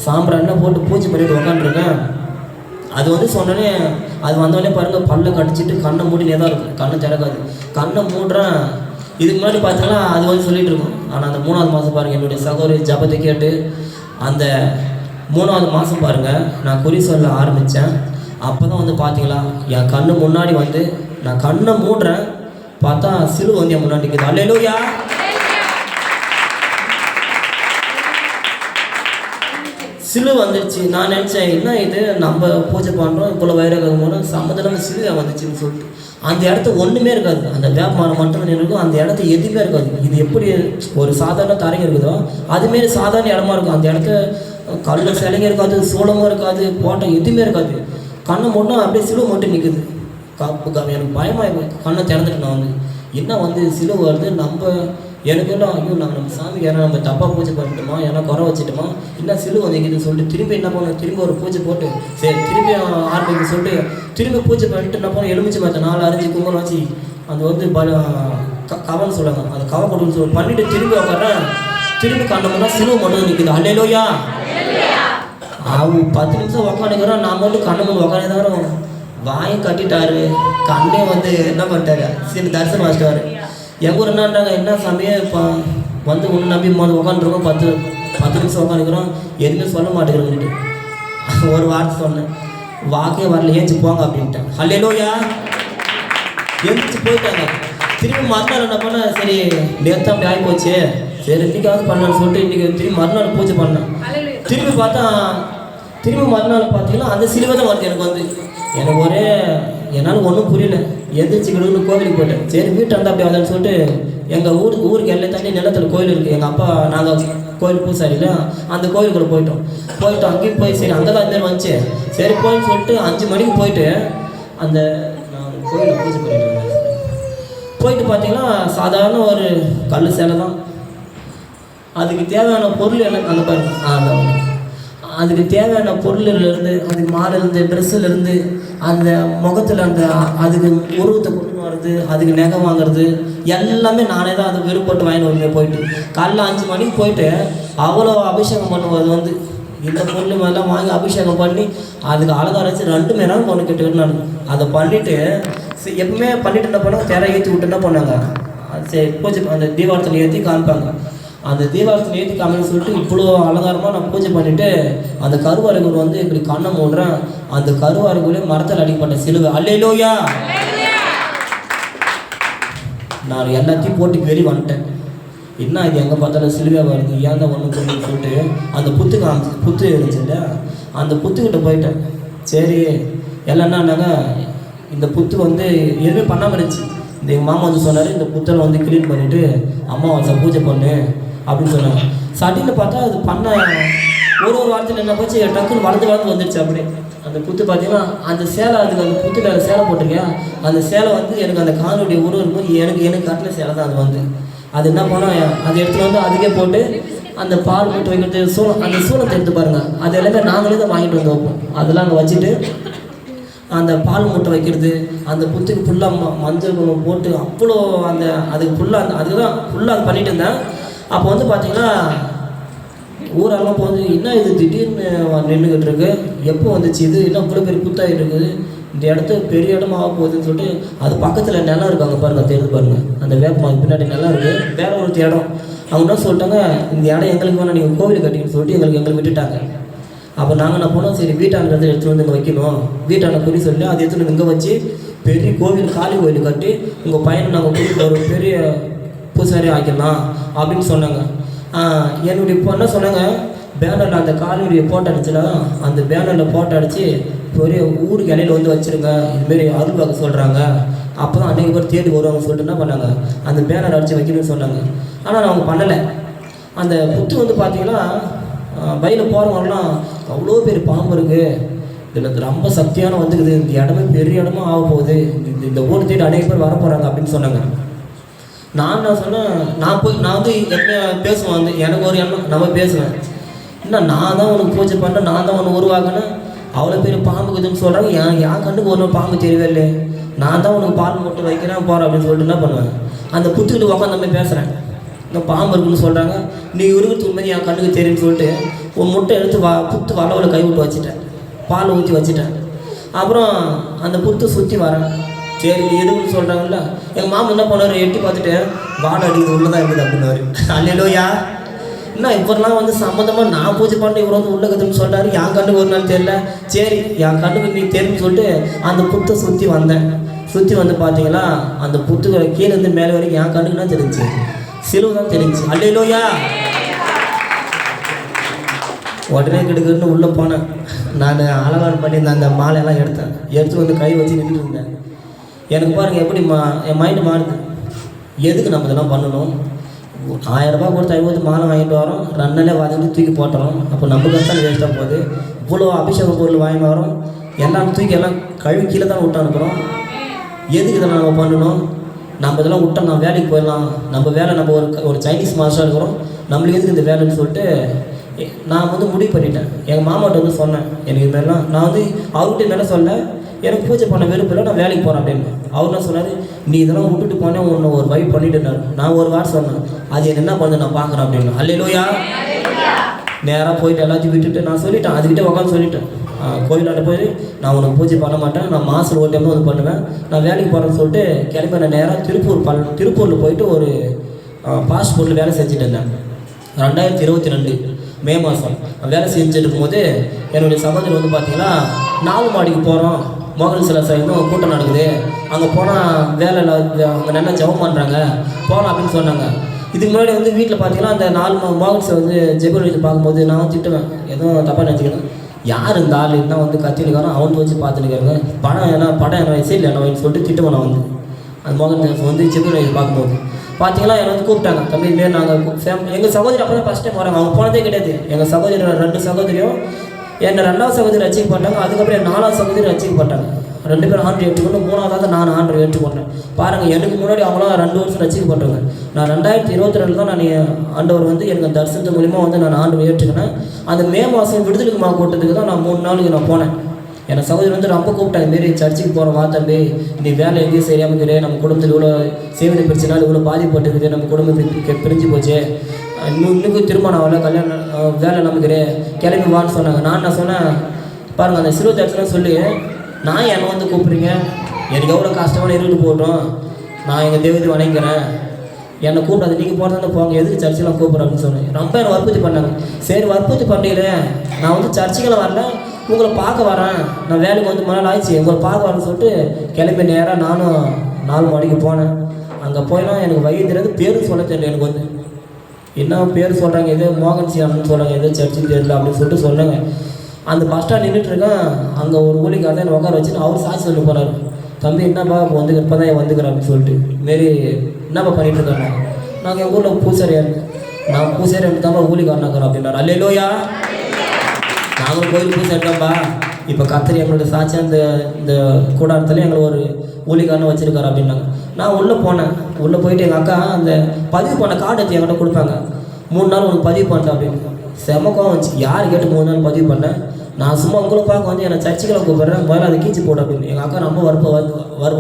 சாம்பிராணி எண்ணெய் போட்டு பூஜை பண்ணிட்டு உட்காந்துருக்கேன். அது வந்து சொன்னோன்னே அது வந்தோடனே பாருங்கள், பல்ல கடிச்சிட்டு கண்ணை மூடினே தான் இருக்கும், கண்ணை திறக்காது. கண்ணை மூடுறேன். இதுக்கு முன்னாடி பார்த்தீங்கன்னா அது வந்து சொல்லிட்டு இருக்கும். ஆனால் அந்த 3வது மாதம் பாருங்கள், என்னுடைய சகோதரி ஜபத்தை கேட்டு அந்த 3வது மாதம் பாருங்கள் நான் குறி சொல்ல ஆரம்பித்தேன். அப்போ தான் வந்து பார்த்தீங்களா என் கண்ணு முன்னாடி வந்து நான் கண்ணை மூடுறேன், பார்த்தா சிலுவை வந்து என் முன்னாடி இருக்குது. அல்லேலூயா. சிலுவை வந்துடுச்சு. நான் நினச்சேன், என்ன இது நம்ம பூஜை பண்ணுறோம், இவ்வளோ வைரகம் போனோம், சம்மந்தம் சிலுவை வந்துச்சுன்னு சொல்லிட்டு அந்த இடத்த ஒன்றுமே இருக்காது. அந்த வேப்பமரம் மட்டும் இருக்கும், அந்த இடத்த எதுவுமே இருக்காது. இது எப்படி ஒரு சாதாரண தரைங்க இருக்குதோ அதுமாரி சாதாரண இடமா இருக்கும். அந்த இடத்த கல்ல சிலைங்க இருக்காது, சூளமும் இருக்காது, போட்டோ எதுவுமே இருக்காது. கண்ணை மூடினா அப்படியே சிலுவை மட்டும் நிற்குது. எனக்கு பயமாக கண்ணை திறந்துட்டு நான் வந்து என்ன வந்து சிலுவை வருது, நம்ம எனக்கு எல்லாம் ஐயோ நம்ம சாமிக்கு ஏன்னா நம்ம தப்பாக பூஜை பண்ணிட்டோமா, ஏன்னா குறை வச்சுட்டோமா, என்ன சிலுவை வந்துக்குதுன்னு சொல்லிட்டு திரும்பி என்ன பண்ணோம், திரும்பி ஒரு பூஜை போட்டு சரி திரும்பி ஆரம்பிக்க சொல்லிட்டு திரும்பி பூஜை பண்ணிட்டு என்ன பண்ணோம், எலுமிச்சை மரத்தை 4 அரைஞ்சி குங்குமம் வச்சு அது வந்து கவன்னு சொல்லுவாங்க, அது கவ கொடுன்னு சொல்லி பண்ணிட்டு திரும்பி உட்காறேன். திரும்பி கண்டோம்னா சிலுவை மட்டும் நிற்குது. அல்லேலூயா. அவன் 10 நிமிஷம் உட்காந்துக்கிறோம். நான் மட்டும் கண்ணை மட்டும் உட்காந்துதான் வாயும் கட்டிட்டாரு. கண்ணே வந்து என்ன பண்ணிட்டாரு, சரி தரிசனம் வச்சிட்டாரு. எங்கள் ஊர் என்னன்றாங்க, என்ன சாமியே இப்போ வந்து ஒன்று நம்பி உட்காந்துருக்கோம், 10 நிமிஷம் உட்காந்துக்கிறோம், எதுவுமே சொல்ல மாட்டேங்கிறோம்ட்டு ஒரு வார்த்தை சொன்னேன். வாக்கே வரல, ஏஞ்சி போங்க அப்படின்ட்டேன். அல்லேலூயா. எழுந்திரிச்சு போயிட்டாங்க. திரும்பி மறுநாள் என்ன பண்ணேன், சரி நேற்று அப்படி ஆகி போச்சு, சரி இன்றைக்காவது பண்ணலான்னு சொல்லிட்டு இன்றைக்கி திரும்பி மறுநாள் பூஜை பண்ணேன். திரும்பி பார்த்தா திரும்பி மறுநாள் பார்த்தீங்கன்னா அந்த சிலுவை தான் வருது. எனக்கு ஒரே என்னால் ஒன்றும் புரியல. எந்திரிச்சிக்கணும்னு கோவிலுக்கு போயிட்டேன். சரி வீட்டாண்டா அப்படி வந்தான்னு சொல்லிட்டு எங்கள் ஊருக்கு எல்லாம் தண்ணி நிலத்தில் கோயில் இருக்குது. எங்கள் அப்பா நாங்கள் கோயில் பூசாரியில் அந்த கோயிலுக்குள்ளே போயிட்டோம். அங்கேயும் போய் சரி அங்கே தான் இந்த மாதிரி வந்துச்சு, சரி போயின்னு சொல்லிட்டு 5 மணிக்கு போயிட்டு அந்த நான் கோயிலில் பூஜை பண்ணிட்டு இருந்தேன். போயிட்டு பார்த்தீங்கன்னா சாதாரண ஒரு கல் சேலை தான். அதுக்கு தேவையான பொருள் எல்லாம் அந்த பாருங்க, அதுக்கு தேவையான பொருளிலிருந்து அதுக்கு மாறிலிருந்து ட்ரெஸ்ஸுலேருந்து அந்த முகத்தில் அந்த அதுக்கு உருவத்தை கொண்டு வர்றது, அதுக்கு நகை வாங்குறது எல்லாமே நானே தான் அது விருப்பப்பட்டு வாங்கிட்டு வந்து போயிட்டு காலைல 5 மணிக்கு போயிட்டு அவ்வளோ அபிஷேகம் பண்ணுவது வந்து இந்த பொருள் மாதிரிலாம் வாங்கி அபிஷேகம் பண்ணி அதுக்கு அலங்காரம் வச்சு 2 மணி நேரம் பொண்ணு கேட்டுக்கிட்டு நான் அதை பண்ணிவிட்டு எப்பவுமே பண்ணிட்டு என்ன பண்ணாங்க, திரை ஏற்றி விட்டு என்ன பண்ணாங்க, சரி பூஜை அந்த தீபாவளத்தில் ஏற்றி காமிப்பாங்க. அந்த தீபாவளத்தில் ஏற்றி காமின்னு சொல்லிட்டு இவ்வளோ அலங்காரமாக நான் பூஜை பண்ணிவிட்டு அந்த கருவாறைக்குள் வந்து இப்படி கண்ணை மூடுறேன். அந்த கருவாறைக்குள்ளே மரத்தில் அடிக்கப்பட்ட சிலுவை. அல்லேலூயா. நான் எல்லாத்தையும் போட்டு வெளியே வந்துட்டேன். என்ன இது எங்கே பார்த்தாலும் சிலுவையாக வருது, ஏன் தான் ஒன்று கொண்டு சொல்லிட்டு அந்த புத்து இருந்துச்சு இல்லையா, அந்த புத்துக்கிட்ட போயிட்டேன். சரி எல்லாம் என்னன்னாங்க, இந்த புத்து வந்து எதுவுமே பண்ணாமல் இருந்துச்சு. இந்த எங்கள் மாமா வந்து சொன்னார், இந்த புத்தரை வந்து க்ளீன் பண்ணிவிட்டு அம்மாவாசை பூஜை பண்ணு அப்படின்னு சொன்னாங்க. சட்டின்னு பார்த்தா அது பண்ண ஒரு வாரத்தில் என்ன போச்சு, டக்குன்னு வளர்ந்து வந்துடுச்சு. அப்படியே அந்த புத்து பார்த்தீங்கன்னா அந்த சேலை, அதுக்கு அந்த புத்து மேலே சேலை போட்டிருக்கேன். அந்த சேலை வந்து எனக்கு அந்த காணுடைய உருவம் இருக்கும்போது எனக்கு கட்டின சேலை தான் அது வந்து. அது என்ன பண்ணோம், அதை எடுத்துகிட்டு வந்து அதுக்கே போட்டு அந்த பால் போட்டு வைக்கிறது அந்த சூளத்தை எடுத்து பாருங்கள், அது எல்லாமே நாங்களே தான் வாங்கிட்டு வந்து வைப்போம். அதெல்லாம் அங்கே வச்சுட்டு அந்த பால் மூட்டை வைக்கிறது, அந்த புத்துக்கு ஃபுல்லாக மஞ்சள் போட்டு அவ்வளோ அந்த அதுக்கு ஃபுல்லாக அதுதான் ஃபுல்லாக அது பண்ணிட்டு இருந்தேன். அப்போ வந்து பார்த்தீங்கன்னா ஊரெல்லாம் போது என்ன இது திடீர்னு நின்றுக்கிட்டு இருக்கு, எப்போ வந்துச்சு இது, இன்னும் இவ்வளோ பெரிய புத்தாகிட்டு இருக்குது, இந்த இடத்த பெரிய இடமா ஆக போகுதுன்னு சொல்லிட்டு அது பக்கத்தில் நிலம் இருக்குது. அங்கே பாருங்கள், தேர்ந்து பாருங்கள், அந்த வேப்பம் பின்னாடி நிலம் இருக்குது, வேற ஒரு இடம். அவங்க என்ன சொல்லிட்டாங்க, இந்த இடம் எங்களுக்கு வேணால் நீங்கள் கோவில் கட்டிங்கன்னு சொல்லிட்டு எங்களுக்கு விட்டுட்டாங்க. அப்போ நாங்கள் என்ன போனோம், சரி வீட்டாண்ட எடுத்துகிட்டு வந்து இங்கே வைக்கணும், வீட்டாண்ட குறி சொல்லி அதை எடுத்துகிட்டு இங்கே வச்சு பெரிய கோவில் காளி கோவில் கட்டி உங்கள் பையனை நாங்கள் கூட்டிகிட்டு ஒரு பெரிய பூசாரி ஆக்கிடலாம் அப்படின்னு சொன்னாங்க. என்னுடைய இப்போ என்ன சொன்னாங்க, பேனரில் அந்த காளியுடைய போட்டோ அடிச்சுனா அந்த பேனரில் போட்டோ அடித்து பெரிய ஊருக்கு இலையில் வந்து வச்சுருங்க, இதுமாரி அருள் பார்க்க சொல்கிறாங்க, அப்போ தான் அன்றைக்கி பேர் தேடி வருவாங்க சொல்லிட்டு என்ன பண்ணாங்க, அந்த பேனர் அடித்து வைக்கணும்னு சொன்னாங்க. ஆனால் அவங்க பண்ணலை. அந்த புத்து வந்து பார்த்திங்கன்னா வயலில் போகிறவங்கலாம் அவ்வளோ பேர் பாம்பு இருக்குது, இதில் ரொம்ப சக்தியான வந்துக்குது, இந்த இடமே பெரிய இடமா ஆக போகுது, இந்த ஊர் தேடி அநேக பேர் வர போகிறாங்க அப்படின்னு சொன்னாங்க. நான் சொன்னேன், நான் வந்து எப்படியா பேசுவேன், வந்து எனக்கு ஒரு எண்ணம் நம்ம பேசுவேன், என்ன நான் தான் உனக்கு பூஜை பண்ணேன், நான் தான் உனக்கு உருவாக்கினேன், அவ்வளோ பேர் பாம்புக்குதுன்னு சொல்கிறாங்க, என் கண்ணுக்கு ஒரு பாம்பு தெரியவே இல்லை, நான் தான் உனக்கு பால் மட்டும் வைக்கிறேன் போகிறேன் அப்படின்னு சொல்லிட்டு என்ன பண்ணுவேன், அந்த புத்துக்கிட்டு உட்காந்து நம்ம பேசுகிறேன். இந்த பாம்பு இருக்குன்னு சொல்கிறாங்க, நீ இருக்கிறதுக்கு உண்மை என் கண்ணுக்கு தெரியும்னு சொல்லிட்டு ஒரு முட்டை எடுத்து புத்து வளவில் கை விட்டு வச்சுட்டேன், பால் ஊற்றி வச்சுட்டேன். அப்புறம் அந்த புத்து சுற்றி வரேன். சரி எதுக்குன்னு சொல்கிறாங்கல்ல, எங்கள் மாமா என்ன பண்ணுவார், எட்டி பார்த்துட்டு வாடை அடிக்கிறது உள்ளதான் இருக்குது அப்படின்னாரு. அல்லேலூயா. என்ன இவரெல்லாம் வந்து சம்மந்தமாக நான் பூஜை பண்ண இவர் வந்து உள்ளக்குதுன்னு சொல்கிறாரு, என் கண்ணுக்கு ஒரு நாள் தெரியல, சரி என் கண்ணுக்கு நீ தெரியும்னு சொல்லிட்டு அந்த புத்தை சுற்றி வந்தேன். சுற்றி வந்து பார்த்தீங்களா, அந்த புத்துக்களை கீழே இருந்து மேலே வரைக்கும் என் கண்ணுக்கு தான் தெரிஞ்சு, சிலுவை தான் தெரிஞ்சு. அல்லேலூயா. உடனே கிடுக்குன்னு உள்ளே போனேன். நான் அலங்காரம் பண்ணியிருந்தேன், அந்த மாலையெல்லாம் எடுத்து வந்து கை வச்சு நின்றுட்டு இருந்தேன். எனக்கு பாருங்கள் எப்படி என் மைண்டு மாறுது, எதுக்கு நம்ம இதெல்லாம் பண்ணணும், 1000 ரூபா கொடுத்து 50 மாலை வாங்கிட்டு வரோம், ரன்னலே வாங்கிட்டு தூக்கி போட்டுறோம், அப்போ நம்ம கஷ்டம் வேஸ்ட்டாக போகுது. இவ்வளோ அபிஷேக பொருள் வாங்கி வரோம், எல்லாம் தூக்கி எல்லாம் கழுவி கீழே தான் விட்டு அனுப்புகிறோம், எதுக்கு இதெல்லாம் நம்ம பண்ணணும், நம்ம இதெல்லாம் விட்டோம் நான் வேலைக்கு போயிடலாம், நம்ம வேலை நம்ம ஒரு சைனீஸ் மாஸ்டராக இருக்கிறோம், நம்மளுக்கு எதுக்கு இந்த வேலைன்னு சொல்லிட்டு நான் வந்து முடிவு பண்ணிட்டேன். எங்கள் மாமாட்ட வந்து சொன்னேன், எனக்கு இது மாதிரிலாம் நான் வந்து அவர்கிட்ட மேலே சொல்ல, எனக்கு பூஜை பண்ண விருப்பம், நான் வேலைக்கு போகிறேன் அப்படின்னு. அவர் என்ன சொன்னார், நீ இதெல்லாம் விட்டுட்டு போனேன், உன்னை ஒரு வைப் பண்ணிட்டுனாரு. நான் ஒரு வாரம் சொன்னேன், அது என்ன பண்ணுது நான் பார்க்குறேன் அப்படின்னு. அல்லேலூயா. நேராக போயிட்டு எல்லாத்தையும் விட்டுட்டு நான் சொல்லிட்டேன், அதுக்கிட்டே உட்காந்து சொல்லிட்டேன், கோயிலாட்ட போய் நான் உனக்கு பூஜை பண்ண மாட்டேன், நான் மாதம் ஒரு டைம் வந்து பண்ணுவேன், நான் வேலைக்கு போகிறேன்னு சொல்லிட்டு கிளம்பி நான் நேராக திருப்பூரில் போயிட்டு ஒரு பாஸ்போர்ட்டில் வேலை செஞ்சுட்டு இருந்தேன். 2022 மே மாதம் வேலை செஞ்சுட்டு இருக்கும்போது என்னுடைய சகோதரி வந்து பார்த்தீங்கன்னா 4 மாடிக்கு போகிறோம், மோகன் சில சைடும் கூட்டம் நடக்குது, அங்கே போனால் வேலை அங்கே நல்லா ஜெபம் பண்ணுறாங்க போகலாம் அப்படின்னு சொன்னாங்க. இதுக்கு முன்னாடி வந்து வீட்டில் பார்த்தீங்கன்னா அந்த 4 மோகன்ஸை வந்து ஜெபம் வச்சு பார்க்கும்போது நான் திட்டுவேன், எதுவும் தப்பாக நினச்சிக்கிறேன், யார் இந்த ஆள் என்ன வந்து கத்தினுக்காரன் அவன் வச்சு பார்த்துருக்காருங்க, படம் என்ன வயசு இல்லை என்ன சொல்லிட்டு திட்டுவேன். நான் வந்து அந்த மோகன் வந்து ஜெபம் வச்சு பார்க்கும்போது பார்த்தீங்கன்னா என்னை வந்து கூப்பிட்டாங்க, தம்பி மாரி நாங்கள் எங்கள் சகோதரி அப்போ தான் ஃபஸ்ட் டைம் வராங்க, அவங்க போனதே கிடையாது. எங்கள் சகோதரி 2 சகோதரியும் என்னை 2வது சகோதரி ரசிக்கப்பட்டாங்க, அதுக்கப்புறம் என் 4வது சகோதரி ரசிக்கப்பட்டாங்க. 2 பேரும் ஆண்டு ஏற்றுக்கொண்டு 3வது நான் ஆண்டு ஏற்றுக்கொண்டேன். பாருங்கள், எனக்கு முன்னாடி அவங்களாம் 2 வருஷம் ரசிக்கப்பட்டாங்க. நான் 2022 தான் நான் ஆண்டவர் வந்து எனக்கு தரிசனத்து மூலிமா வந்து நான் ஆண்டு ஏற்றுக்கினேன். அந்த மே மாதம் விடுதலுக்கு கூட்டத்துக்கு தான் நான் 3 நாளுக்கு நான் போனேன். என்னை சகோதரி வந்து ரொம்ப கூப்பிட்டாங்க, மாரி சர்ச்சுக்கு போகிற வா தம்பி, நீ வேலை எங்கேயும் சரியாமல் இருக்கிறே, நம்ம குடும்பத்தில் இவ்வளோ சேவனை பிரச்சனை இவ்வளோ பாதிப்பட்டுருக்குது, நம்ம குடும்பத்துக்கு பிரிஞ்சு போச்சு, இன்னும் திருமணம் ஆகல, கல்யாணம் வேலை நமக்குறே, கிளம்பி வான்னு சொன்னாங்க. நான் சொன்னேன், பாருங்கள் அந்த சிறுவ தரிசனம் சொல்லி நான் என்னை வந்து கூப்பிட்றீங்க, எனக்கு எவ்வளோ கஷ்டமான இருந்துட்டு போட்டோம், நான் எங்கள் தெய்வத்தை வணங்கிறேன், என்னை கூப்பிடாது, நீங்கள் போகிறதால போங்க, எதுக்கு சர்ச்சைலாம் கூப்பிட்றேன் அப்படின்னு சொன்னேன். ரொம்ப என்னை வற்புறுத்தி பண்ணாங்க. சரி வற்புறுத்தி பண்ணுறீங்களே, நான் வந்து சர்ச்சைக்கெல்லாம் வரல, உங்களை பார்க்க வரேன், நான் வேலைக்கு வந்து மணி ஆயிடுச்சு, உங்களை பார்க்க வரேன்னு சொல்லிட்டு கிளம்பி நேராக நானும் 4 மணிக்கு போனேன். அங்கே போயெல்லாம் எனக்கு வழி தெரியாது, பேர் சொல்ல தெரியல. எனக்கு வந்து என்ன பேர் சொல்கிறாங்க, எதோ மோகன் சி அப்படின்னு சொல்கிறாங்க, எதோ சர்ச்சுன்னு தெரியல அப்படின்னு சொல்லிட்டு சொன்னாங்க. அந்த பஸ் ஸ்டாண்ட் நின்றுட்டுருக்கேன், அங்கே ஒரு ஊழிக்காரர் என்னை உட்கார வச்சுன்னு அவர் சாட்சி சொல்லி போகிறார், தம்பி என்னப்பா இப்போ வந்து இப்போ தான் வந்துக்கிறேன் அப்படின்னு சொல்லிட்டு, மாரி என்னப்பா பண்ணிகிட்டு இருக்காங்க, நாங்கள் எங்கள் ஊரில் பூசாரியாக நான் பூசாரி எடுத்தாமல் ஊழிக்காரனாக்கிறோம் அப்படின்னாரு. அல்லேலூயா. நாங்களும் கோயில் பூசை எடுத்தோம்ப்பா, இப்போ கத்தரி எங்களோட சாட்சியாக இந்த கூடாரத்தில் எங்களை ஒரு ஊழிக்காரனை வச்சுருக்காரு அப்படின்னாங்க. நான் உள்ளே போனேன். உள்ளே போயிட்டு எங்கள் அக்கா அந்த பதிவு பண்ண கார்டு எடுத்து என்கிட்ட கொடுப்பாங்க, 3 நாள் உனக்கு பதிவு பண்ணிட்டேன் அப்படின்னு. செமக்கம் வந்துச்சு, யார் கேட்டு 3 நாள் பதிவு பண்ணேன், நான் சும்மா உங்களை பார்க்க வந்து என்னை சர்ச்சுக்கெல்லாம் கூப்பிட்றேன், முதல்ல அதை கீச்சு போடு அப்படின்னு. எங்கள் அக்கா ரொம்ப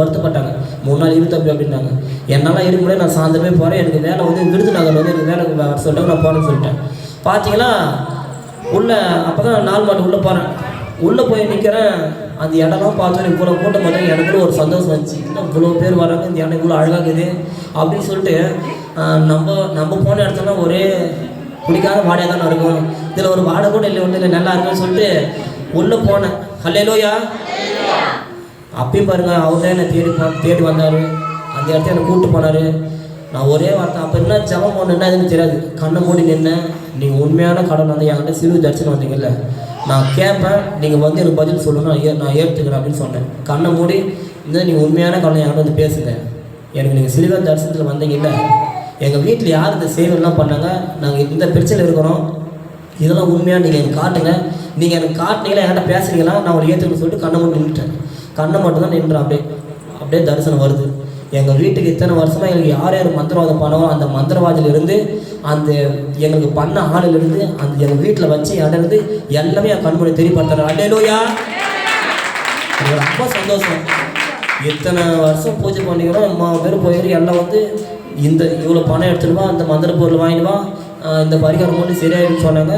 வருத்தப்பட்டாங்க, 3 நாள் இருத்தப்பி அப்படின்னாங்க. என்னால் இருக்க முடியாது, நான் சாயந்தரமே போகிறேன், எனக்கு வேலை வந்து விருதுநகர் வந்து எனக்கு வேலை வர சொல்லிட்டாங்க, நான் போகிறேன்னு சொல்லிட்டேன். பார்த்தீங்கன்னா உள்ளே அப்போ தான் 4 மாடு உள்ளே போகிறேன். உள்ளே போய் நிற்கிறேன், அந்த இடம்லாம் பார்த்தோன்னே இவ்வளோ கூட்டம் பார்த்தா எனக்குள்ள ஒரு சந்தோஷம் வந்துச்சு, இன்னும் இவ்வளோ பேர் வராங்க, இந்த இடம் இவ்வளோ அழகாகுது அப்படின்னு சொல்லிட்டு நம்ம போன இடத்துல ஒரே பிடிக்காத வாடையாக தானே இருக்கும், இதில் ஒரு வாடகை கூட இல்லை, ஒன்றும் இல்லை, நல்லா இருக்குன்னு சொல்லிட்டு உள்ளே போனேன். அல்லேலூயா. அப்பயும் பாருங்கள், அவர் தான் என்னை தேடி வந்தார், அந்த இடத்த என்னை கூப்பிட்டு போனார். நான் ஒரே வார்த்தை, அப்போ என்ன ஜபம் பண்ணுன்னா எதுன்னு தெரியாது, கண்ணை மூடி நின்னேன். நீங்கள் உண்மையான கடவுள் வந்து என்கிட்ட சிறு தரிசனம் வந்தீங்கல்ல, நான் கேட்பேன், நீங்கள் வந்து எனக்கு பதில் சொல்லணும், நான் ஏற்றுக்கிறேன் அப்படின்னு சொன்னேன். கண்ணை மூடி இந்த நீங்கள் உண்மையான கடவுள் என்கிட்ட வந்து பேசுங்க, எனக்கு நீங்கள் சிலுவை தரிசனத்தில் வந்தீங்கல்ல, எங்கள் வீட்டில் யார் இந்த சேவைலாம் பண்ணாங்க, நாங்கள் இந்த பிரச்சனை இருக்கிறோம், இதெல்லாம் உண்மையாக நீங்கள் எனக்கு காட்டுங்க, நீங்கள் எனக்கு காட்டினீங்களா என்கிட்ட பேசுகிறீங்களா, நான் ஒரு ஏற்றுக்கணும்னு சொல்லிட்டு கண்ணை மட்டும் நின்றுட்டேன். கண்ணை மட்டும் தான் நின்றேன். அப்படியே தரிசனம் வருது. எங்கள் வீட்டுக்கு இத்தனை வருஷமாக எங்களுக்கு யார் யார் மந்திரவாதம் பண்ணவோ அந்த மந்திரவாதியிலிருந்து அந்த எங்களுக்கு பண்ண ஆளிலிருந்து அந்த எங்கள் வீட்டில் வச்சு இருந்து எல்லாமே என் கண்மொழி தெரியப்படுத்துறாரு. அல்லேலூயா. எனக்கு ரொம்ப சந்தோஷம். இத்தனை வருஷம் பூஜை பண்ணிக்கிறோம், அம்மா பேர் போயிரு எல்லாம் வந்து இந்த இவ்வளோ பணம் எடுத்துடுவா, அந்த மந்திர பொருள் வாங்கிடுவா, இந்த பரிகாரம் மட்டும் சரியாயிடுன்னு சொன்னாங்க.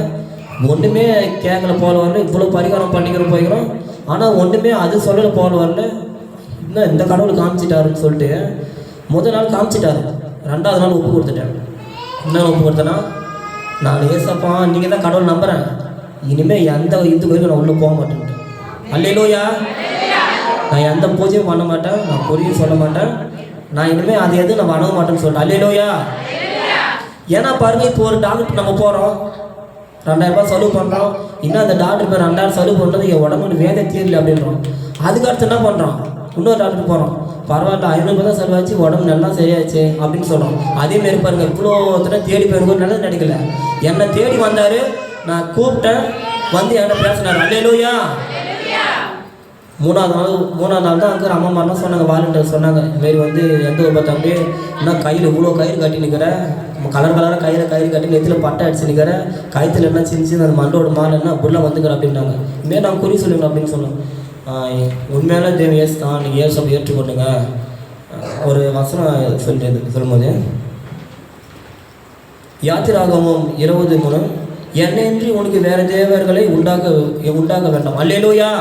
ஒன்றுமே கேட்கல போல வரல. இவ்வளோ பரிகாரம் பண்ணிக்கிறோம் போய்க்கிறோம், ஆனால் ஒன்றுமே அது சொல்லலை போல வரல. இன்னும் இந்த கடவுள் காமிச்சிட்டாருன்னு சொல்லிட்டு முதல் நாள் காமிச்சிட்டாரு, ரெண்டாவது நாள் ஒப்பு கொடுத்துட்டேன். என்ன ஒப்பு கொடுத்தேன்னா, நான் ஏசப்பா நீங்கள் தான் கடவுள் நம்புகிறேன், இனிமேல் எந்த இதுக்கு வரைக்கும் நான் உள்ளே போக மாட்டேன்ட்டு. அல்லேலூயா. நான் எந்த பூஜையும் பண்ண மாட்டேன், நான் பொரியும் சொல்ல மாட்டேன், நான் இனிமேல் அது எதுவும் நான் வணங்க மாட்டேன்னு சொல்லிட்டேன். அல்லேலூயா. ஏன்னா பாருங்க, இப்போ ஒரு டாக்டர் நம்ம போகிறோம், 2000 ரூபாய் செலவு பண்ணுறோம், இன்னும் அந்த டாக்டர் பேர் 2000 செலவு பண்ணுறது என் உடம்புக்கு வேலை தீரல அப்படின்றோம். அதுக்கடுத்து என்ன பண்ணுறோம், இன்னொரு டாக்டர் போகிறோம், பரவாயில்ல 500 ரூபாய் தான் செலவாச்சு, உடம்பு நல்லா சரியாச்சு அப்படின்னு சொல்கிறோம். அதேமாரி பாருங்க, இவ்வளோ தேடி போயிருக்கோம், நல்லது நடிக்கல, என்னை தேடி வந்தார், நான் கூப்பிட்டேன், வந்து என்கிட்ட பேசினார். அல்லேலூயா. மூணாவது நாள் தான் அங்கே அம்மா மாதிரிலாம் சொன்னாங்க, வாலண்டியர் சொன்னாங்க, இதுமாரி வந்து எந்த ஒரு பார்த்தாங்க என்ன கையில் இவ்வளோ கயிறு கட்டி நிற்கிற, கலர் கலராக கயிறு கட்டி நெத்தியில் பட்டை அடிச்சு நிற்கிற, கயிற்றுல என்ன சின்ன அந்த மண்டோட மாலை என்ன அப்படிலாம் வந்துக்கிற அப்படின்னாங்க. இதுமாரி நான் குறி சொல்லுங்க அப்படின்னு சொன்னோம். உண்மையான தேவன் ஏசு தான், நீங்கள் ஏசப்பை ஏற்றுக்கொண்டுங்க. ஒரு வசனம் சொல்லும்போது யாத்திராகமம் 20:3, என்னையின்றி உனக்கு வேறு தேவர்களை உண்டாக்க வேண்டாம். அல்லேலூயா.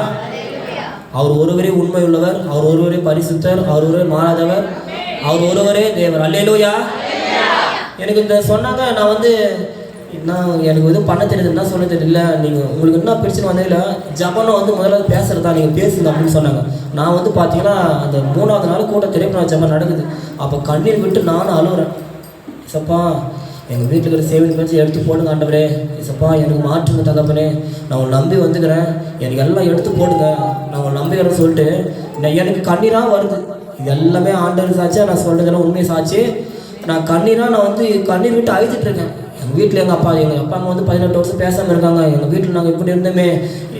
அவர் ஒருவரே உண்மை உள்ளவர், அவர் ஒருவரே பரிசுத்தர், அவர் ஒருவரே மாறாதவர், அவர் ஒருவரே தேவர். அல்லேலூயா. எனக்கு இந்த சொன்னாங்க, நான் வந்து எனக்கு எதுவும் பண்ண தெரியுது, என்ன சொல்ல தெரியல, நீங்கள் உங்களுக்கு என்ன பிரச்சனை வந்ததில்ல, ஜபனம் வந்து முதல்ல பேசுகிறதா, நீங்கள் பேசுங்க அப்படின்னு சொன்னாங்க. நான் வந்து பார்த்தீங்கன்னா அந்த 3வது நாள் கூட திரைப்படம் ஜபம் நடக்குது. அப்போ கண்ணீர் விட்டு நானும் அழுகுறேன். சப்பா எங்கள் வீட்டில் இருக்கிற சேவிங் பேச்சு எடுத்து போடுங்க ஆண்டவரே, சப்பா எனக்கு மாற்றுங்க தகப்பனே, நான் உங்களை நம்பி வந்துக்கிறேன், எனக்கு எல்லாம் எடுத்து போடுங்க, நான் உங்களை நம்பிக்கிறேன்னு சொல்லிட்டு எனக்கு கண்ணீராக வருது. இது எல்லாமே ஆண்டவர் சாட்சியாக நான் சொல்கிறதெல்லாம் உண்மை சாட்சி. நான் கண்ணீராக நான் வந்து கண்ணீர் விட்டு அழுதுட்டுருக்கேன். எங்கள் வீட்டில் எங்கள் அப்பா அம்மா வந்து 18 வருஷம் பேசாமல் இருக்காங்க. எங்கள் வீட்டில் நாங்கள் இப்படி இருந்தோமே,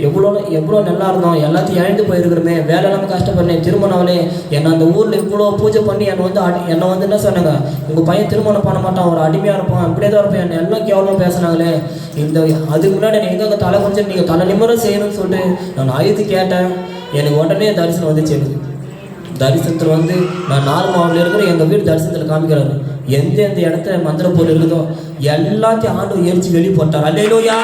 எவ்வளோ நல்லா இருந்தோம், எல்லாத்தையும் இழந்து போயிருக்கிறோமே, வேலை இல்லாமல் கஷ்டப்பட்டேன், திருமணம் ஆகலே, என்னை அந்த ஊரில் இவ்வளோ பூஜை பண்ணி என்னை வந்து என்ன சொன்னாங்க, உங்கள் பையன் திருமணம் பண்ண மாட்டான், ஒரு அடிமையாக இருப்பான், இப்படியே தான் இருப்பேன், என்னை எல்லாம் கேவலமாக பேசினாங்களே, அதுக்கு முன்னாடி எங்கே தலை கொஞ்சம் நீங்கள் தலை நிம்மரம் செய்யணும்னு சொல்லிட்டு நான் அழுது கேட்டேன். எனக்கு உடனே தரிசனம் வந்துச்சு. எனக்கு தரிசனத்தில் வந்து நான் 4 மாவட்டத்தில் இருக்கிற எங்கள் வீடு தரிசனத்தில் காமிக்கிறாரு. எந்தெந்த இடத்துல மந்திர பொருள் இருக்குதோ எல்லாத்தையும் ஆண்டவர் எரிச்சு வெளியே போட்டார். அல்லேலூயா.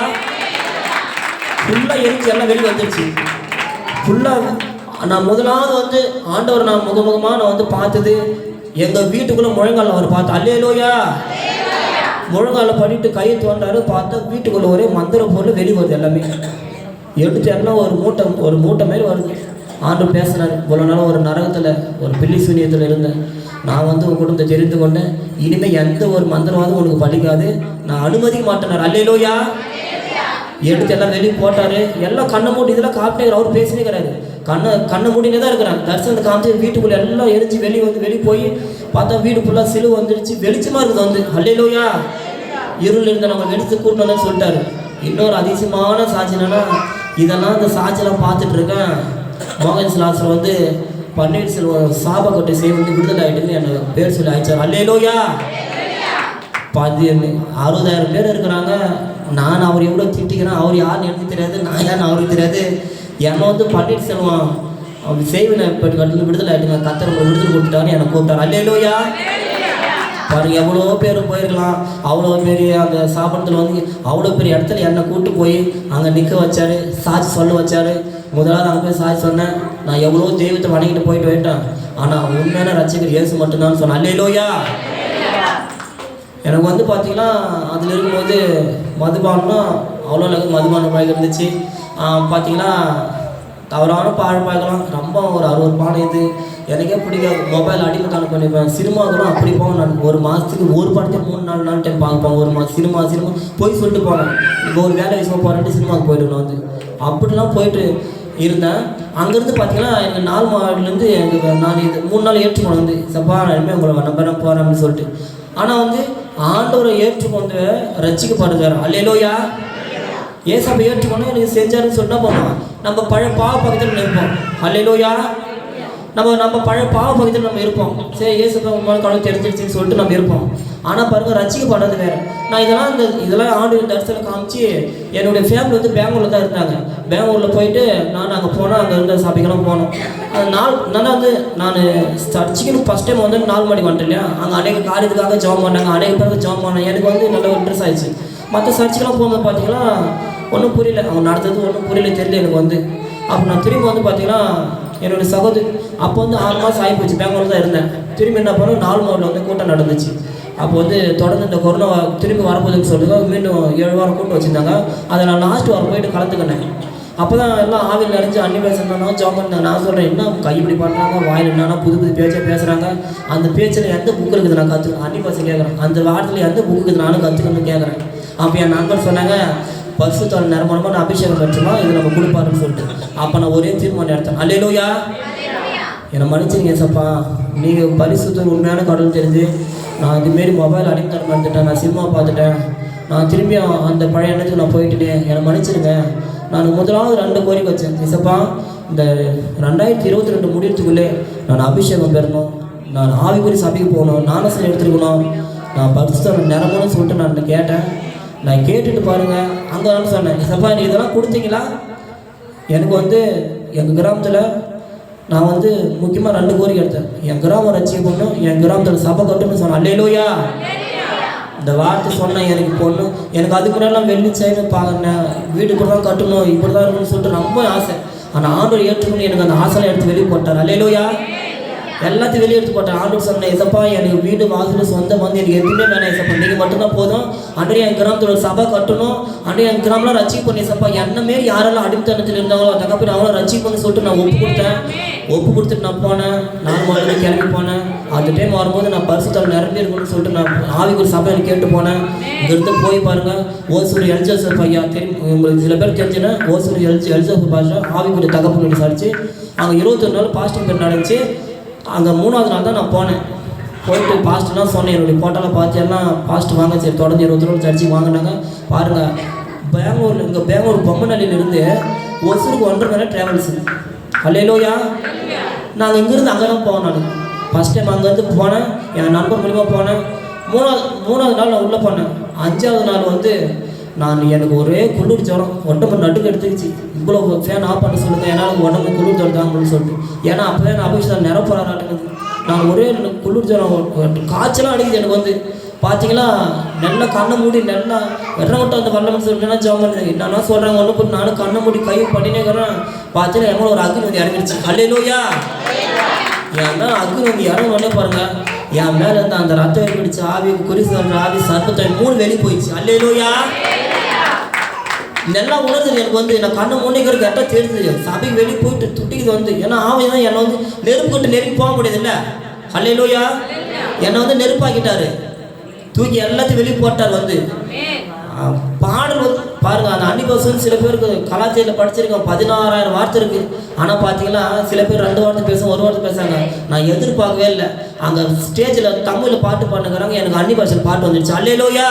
ஃபுல்லாக எரிச்சு எல்லாம் வெளியே வந்துடுச்சு. ஃபுல்லாக நான் முதலாவது வந்து ஆண்டவர் நான் முகமுகமாக நான் வந்து பார்த்தது எங்கள் வீட்டுக்குள்ளே முழங்காலில் அவர் பார்த்தேன். அல்லேலூயா. முழங்காலில் பண்ணிட்டு கையை தோன்றாரு, பார்த்தா வீட்டுக்குள்ளே ஒரே மந்திர பொருள் வெளியே வருது. எல்லாமே எடுத்து எல்லாம் ஒரு மூட்டை மாரி வருது. ஆண்டு பேசுனார், இவ்வளோ நாள் ஒரு நரகத்தில் ஒரு பில்லி சூனியத்தில் இருந்தேன், நான் வந்து உங்கள் குடும்பத்தை தெரிந்து கொண்டேன், இனிமேல் எந்த ஒரு மந்திரவாதம் உனக்கு பலிக்காது, நான் அனுமதிக்க மாட்டேனார். அல்லேலூயா. எடுத்து எல்லாம் வெளியே போட்டார். எல்லாம் கண்ணை மூடி இதெல்லாம் காப்பிட்டே அவர் பேசினே கிடையாது, கண்ணை மூடினே தான் இருக்கிறாங்க. தரிசனத்தை காமிச்சு வீட்டுக்குள்ளே எல்லாம் எரிஞ்சு வெளியே போய் பார்த்தா வீடு ஃபுல்லாக சிலுவை வந்துடுச்சு, வெளிச்சமாக இருக்குது வந்து. அல்லேலூயா. இருள் இருந்த நம்ம வெளிச்சு கூட்டணும்னு சொல்லிட்டாரு. இன்னொரு அதிசயமான சாட்சி என்னன்னா, இதெல்லாம் இந்த சாட்சியெல்லாம் பார்த்துட்டு இருக்கேன். மோகன் சிலாசர் வந்து பன்னீர்செல்வம் சாபக்கட்டை செய்ய வந்து விடுதலை ஆகிட்டுன்னு எனக்கு பேர் சொல்லி ஆயிடுச்சார். அல்லேலூயா. 60,000 பேர் இருக்கிறாங்க. நான் அவர் எவ்வளோ திட்டிக்கிறேன், அவர் யாருன்னு எனக்கு தெரியாது, நான் யாருன்னு அவருக்கு தெரியாது. என்னை வந்து பன்னீர்செல்வம் அப்படி செய்வினை கட்டில் விடுதலை ஆகிட்டுங்க, கத்தர் விடுதலை கொடுத்துட்டாருன்னு எனக்கு கூப்பிட்டார். அல்லேலூயா. பாருங்க, எவ்வளோ பேர் போயிருக்கலாம். அவ்வளோ பெரிய அந்த சாப்பிடத்தில் வந்து அவ்வளோ பெரிய இடத்துல என்னை கூப்பிட்டு போய் அங்கே நிற்க வச்சார், சாட்சி சொல்ல வச்சார். முதலாவது அங்கே போய் சாட்சி சொன்னேன், நான் எவ்வளோ தெய்வத்தை வணங்கிட்டு போயிட்டு போயிட்டேன், ஆனால் உண்மையான ரட்சகர் இயேசு மட்டும்தான் சொன்னேன். அல்லேலூயா. எனக்கு வந்து பார்த்தீங்கன்னா அதில் இருக்கும்போது மதுபானம்னா அவ்வளோ அளவுக்கு மதுபானம் பழக்கம் இருந்துச்சு. பார்த்தீங்கன்னா தவறான பழக்கம் ரொம்ப ஒரு 60 பானை இது எனக்கே பிடிக்காது. மொபைல் அடிமைத்தான பண்ணிப்பேன். சினிமாவுக்குலாம் அப்படி போவேன். நான் ஒரு மாதத்துக்கு ஒரு படத்தை 3-4 டைம் பார்ப்பேன். ஒரு மாதம் சினிமா போய் சொல்லிட்டு போனேன், இப்போ ஒரு வேலை விஷயமா போகிறேன்ட்டு சினிமாவுக்கு போய்ட்டு வந்து அப்படிலாம் போயிட்டு இருந்தேன். அங்கேருந்து பார்த்தீங்கன்னா எனக்கு 4 மாவட்டத்துலேருந்து எனக்கு நான் இது 3 நாள் ஏற்றுக்கொண்டு வந்து சப்பா நான் இனிமேல் உங்களை நம்புறேன் போகிறேன் அப்படின்னு சொல்லிட்டு. ஆனால் வந்து ஆண்டவரை ஏற்றுக்கொண்டு ரட்சிக்கப்படுறாரு. அல்லேலூயா. ஏசப்பை ஏற்றுக்கொண்டு எனக்கு செஞ்சாருன்னு சொன்னால் போனோம், நம்ம பழைய பாவ பக்கத்தில் நிற்போம். அல்லேலூயா. நம்ம பழைய பாவ பகுதியில் நம்ம இருப்போம். சரி இயேசுப்பா உண்மையான கடவுள் தெரிஞ்சிருச்சுன்னு சொல்லிட்டு நம்ம இருப்போம். ஆனால் பாருங்கள் ரட்சிக்கப்படுறது வேறு. நான் இதெல்லாம் ஆண்டு தரிசனம் காமிச்சு என்னுடைய ஃபேமிலி வந்து பெங்களூரில் தான் இருந்தாங்க. பெங்களூரில் போயிட்டு நான் அங்கே போனால் அங்கே இருந்த சபைக்கெல்லாம் போனோம். அது நான் சர்ச்சுக்குன்னு ஃபஸ்ட் டைம் வந்து 4 மணிக்கு வந்துட்டேன் இல்லையா, அங்கே அநேக காரியத்துக்காக ஜெபம் பண்ணாங்க, அநேக பேருக்கு ஜெபம் பண்ணேன். எனக்கு வந்து நல்ல இன்ட்ரெஸ்ட் ஆயிடுச்சு. மற்ற சர்ச்சுக்கெல்லாம் போகும்போது பார்த்தீங்கன்னா ஒன்றும் புரியல, அவங்க நடந்தது ஒன்றும் புரியல, தெரியல எனக்கு வந்து. அப்போ நான் திரும்பி வந்து பார்த்தீங்கன்னா என்னுடைய சகோதரி அப்போ வந்து 6 மாதம் ஆகி போச்சு, பெங்களூர் தான் இருந்தேன். திரும்பி என்ன பண்ணோம், 4 மாவட்டில் வந்து கூட்டம் நடந்துச்சு. அப்போ வந்து தொடர்ந்து இந்த கொரோனா திரும்பி வரப்போகுதுன்னு சொல்லுங்க, மீண்டும் 7 வாரம் கூட்டம் வச்சுருந்தாங்க. அதை நான் லாஸ்ட் வாரம் போயிட்டு கலந்துக்கினேன். அப்போ தான் எல்லாம் ஆவியில் நிறைஞ்சு அன்னி பேசுனா ஜாப் பண்ணாங்க. நான் சொல்கிறேன், என்ன கை இப்படி பண்ணுறாங்க, வாயில் என்னன்னா புது பேச்சை பேசுகிறாங்க. அந்த பேச்சில் எந்த புக்கு இருக்குது நான் கற்றுக்கணும், அன்னி பேச கேட்குறேன். அந்த வாரத்தில் எந்த புக்கு இருக்குது நானும் கற்றுக்கணும்னு கேட்குறேன். அப்போ என் நண்பர் சொன்னாங்க, பரிசுத்தாவின் நிரம்பரமான அபிஷேகம் பெற்றுமா இது நம்ம கொடுப்பாருன்னு சொல்லிட்டு. அப்போ நான் ஒரே தீர்மானம் எடுத்தேன். அல்லேலூயா, என்னை மன்னிச்சிருங்க ஏசப்பா, நீங்கள் பரிசுத்தர் உண்மையான கடவுள் தெரிஞ்சு நான் இதுமாரி மொபைல் அடிக்ட் பண்ணிட்டேன், நான் சினிமா பார்த்துட்டேன், நான் திரும்பி அந்த பழைய எண்ணத்துக்கு நான் போயிட்டுட்டேன், என்னை மன்னிச்சிருங்க. நான் முதலாவது 2 கோரிக்கை வச்சேன். ஏசப்பா, இந்த 2022 முடியறதுக்குள்ளே நான் அபிஷேகம் பெறணும், நான் ஆவிக்குரிய சபைக்கு போகணும், ஞானஸ்நானம் எடுத்துருக்கணும், நான் பரிசுத்தர் நிரம்பணும்னு சொல்லிட்டு நான் கேட்டேன். நான் கேட்டுட்டு பாருங்கள், அங்கே நான் சொன்னேன், ஏசப்பா நீங்கள் இதெல்லாம் கொடுத்தீங்களா? எனக்கு வந்து எங்கள் கிராமத்தில் நான் வந்து முக்கியமாக 2 கோரிக்கை எடுத்தேன். என் கிராமம் ரட்சிக்க பண்ணணும், என் கிராமத்தில் சபை கட்டணும்னு சொன்னேன். அல்லேலூயா, இந்த வார்த்தை சொன்னேன். எனக்கு பொண்ணு, எனக்கு அதுக்கு முன்னாடிலாம் வெள்ளி செய்யணும் பார்க்கணும், வீடு இப்படி தான் கட்டணும், இப்படி தான் இருக்கணும்னு சொல்லிட்டு ரொம்ப ஆசை. ஆனால் ஆண்டவர் ஏற்றுக்கணும், எனக்கு அந்த ஆசைலாம் எடுத்து வெளியே போட்டார். அல்லேலூயா, எல்லாத்தையும் வெளியே எடுத்து போட்டேன். ஆண்டவர் சொன்னேன், ஏசப்பா எனக்கு வீடு வாசல் சொந்தம் வந்து எனக்கு எதுவுமே வேணாம் ஏசப்பா, நீங்கள் மட்டும்தான் போதும். அன்றைய என் கிராமத்தோட சபை கட்டணும், அன்றைய என் கிராமம்லாம் ரட்சிக் பண்ணி ஏசப்பா, என்ன மாரி யாரெல்லாம் அடித்தனத்தில் இருந்தாங்களோ அதுக்கப்புறம் அவங்களும் ரட்சிக் பண்ணி சொல்லிட்டு நான் ஒப்பு கொடுத்தேன். ஒப்பு கொடுத்துட்டு நான் போனேன். 4 மணிக்கு கிளம்பி போனேன். அந்த டைம் வரும்போது நான் பரிசுத்தால் நிரம்பி இருக்கணும்னு சொல்லிட்டு நான் ஆவிக்குரிய சபையில் கேட்டு போனேன். இங்கிருந்து போய் பாருங்கள், ஓசூர் எல்ஜோசப் ஐயா தெரியும் உங்களுக்கு சில பேர் தெரிஞ்சுன்னா, ஓசூர் எல்ஜோசப் பாஷா ஆவிக்குரிய தகப்பு விசாரிச்சு அங்கே 21 நாள் பாஸ்டிங் பீரியட் நடந்துச்சு. அங்கே 3ஆவது நாள் தான் நான் போனேன். போயிட்டு பாஸ்ட்லாம் சொன்னேன், என்னுடைய போட்டோலாம் பார்த்து எல்லாம் பாஸ்ட் வாங்க, சரி தொடர்ந்து 20 நாள் சர்ச்சுக்கு வாங்கினாங்க. பாருங்கள், பெங்களூரில் இங்கே பெங்களூர் பொம்மநள்ளியிலேருந்து ஒசூருக்கு 1.5 மணி நேரம் ட்ராவல்ஸு. அல்லேலூயா, நாங்கள் இங்கேருந்து அங்கே தான் போனோம். நான் ஃபஸ்ட் டைம் அங்கேருந்து போனேன், என் நண்பர் மூலிமா போனேன். 3ஆவது நாள் நான் உள்ளே போனேன். 5ஆவது நாள் வந்து எனக்கு ஒரே குளிர் ஜுரம், உடம்பு நடுக்கு எடுத்துக்கிச்சு. இவ்வளோ ஃபேன் ஆஃப் பண்ண சொல்லுங்கள், என்னால் உடம்பு குளிர் ஜுரம் தாங்கன்னு சொல்லிட்டு. ஏன்னா அப்போ தான் அபிஷேகம் நிரப்பறாட்டுக்குது. நான் ஒரே குளிர் ஜுரம், காய்ச்சலாம் அடிக்குது எனக்கு வந்து. பார்த்தீங்களா, நல்லா கண்ணை மூடி நல்லா வெள்ளமட்டம் அந்த வரலன்னு சொல்லிட்டுனா ஜாம் பண்ணுது. என்னன்னா சொல்கிறாங்க, ஒன்று போட்டு நானும் கண்ணை மூடி கை பண்ணினேக்கிறேன். பார்த்தீங்கன்னா எவ்வளோ ஒரு அக்னி வந்து இறங்கிடுச்சு. அல்லேலூயா, ஏன்னா அக்னி வந்து இறங்கணுன்னே பாருங்கள், என் மேலே இருந்து அந்த ரத்தம் ஏற்படுச்சு, ஆவி குறிச்சு ஆவி சர்ப்பத்தை 3 வெளியே போயிடுச்சு. அல்லேலூயா, நல்லா உணர்ந்தது எனக்கு வந்து. நான் கண்ணை மூடிக்கிற கரெக்டாக தெரிஞ்சுது, சபைக்கு வெளியே போயிட்டு துட்டிக்குது வந்து. ஏன்னா ஆவி தான் என்னை வந்து நெருப்பு கட்டு நெருப்பி போக முடியாது இல்லை. அல்லேலூயா, என்னை வந்து நெருப்பாக்கிட்டாரு, தூக்கி எல்லாத்தையும் வெளியே போட்டார் வந்து. பாடல் வந்து பாருங்கள், அந்த அன்னிபர்சன் சில பேருக்கு கலாச்சாரத்தில் படிச்சிருக்கேன், 16,000 வார்த்தை இருக்குது. ஆனால் பார்த்தீங்கன்னா சில பேர் 2 வார்த்தை பேசும், 1 வார்த்தை பேசுகிறாங்க. நான் எதிர்பார்க்கவே இல்லை. அங்கே ஸ்டேஜில் தமிழில் பாட்டு பண்ணுறாங்க, எனக்கு அன்னிபர்சன் பாட்டு வந்துடுச்சு. அல்லேலூயா,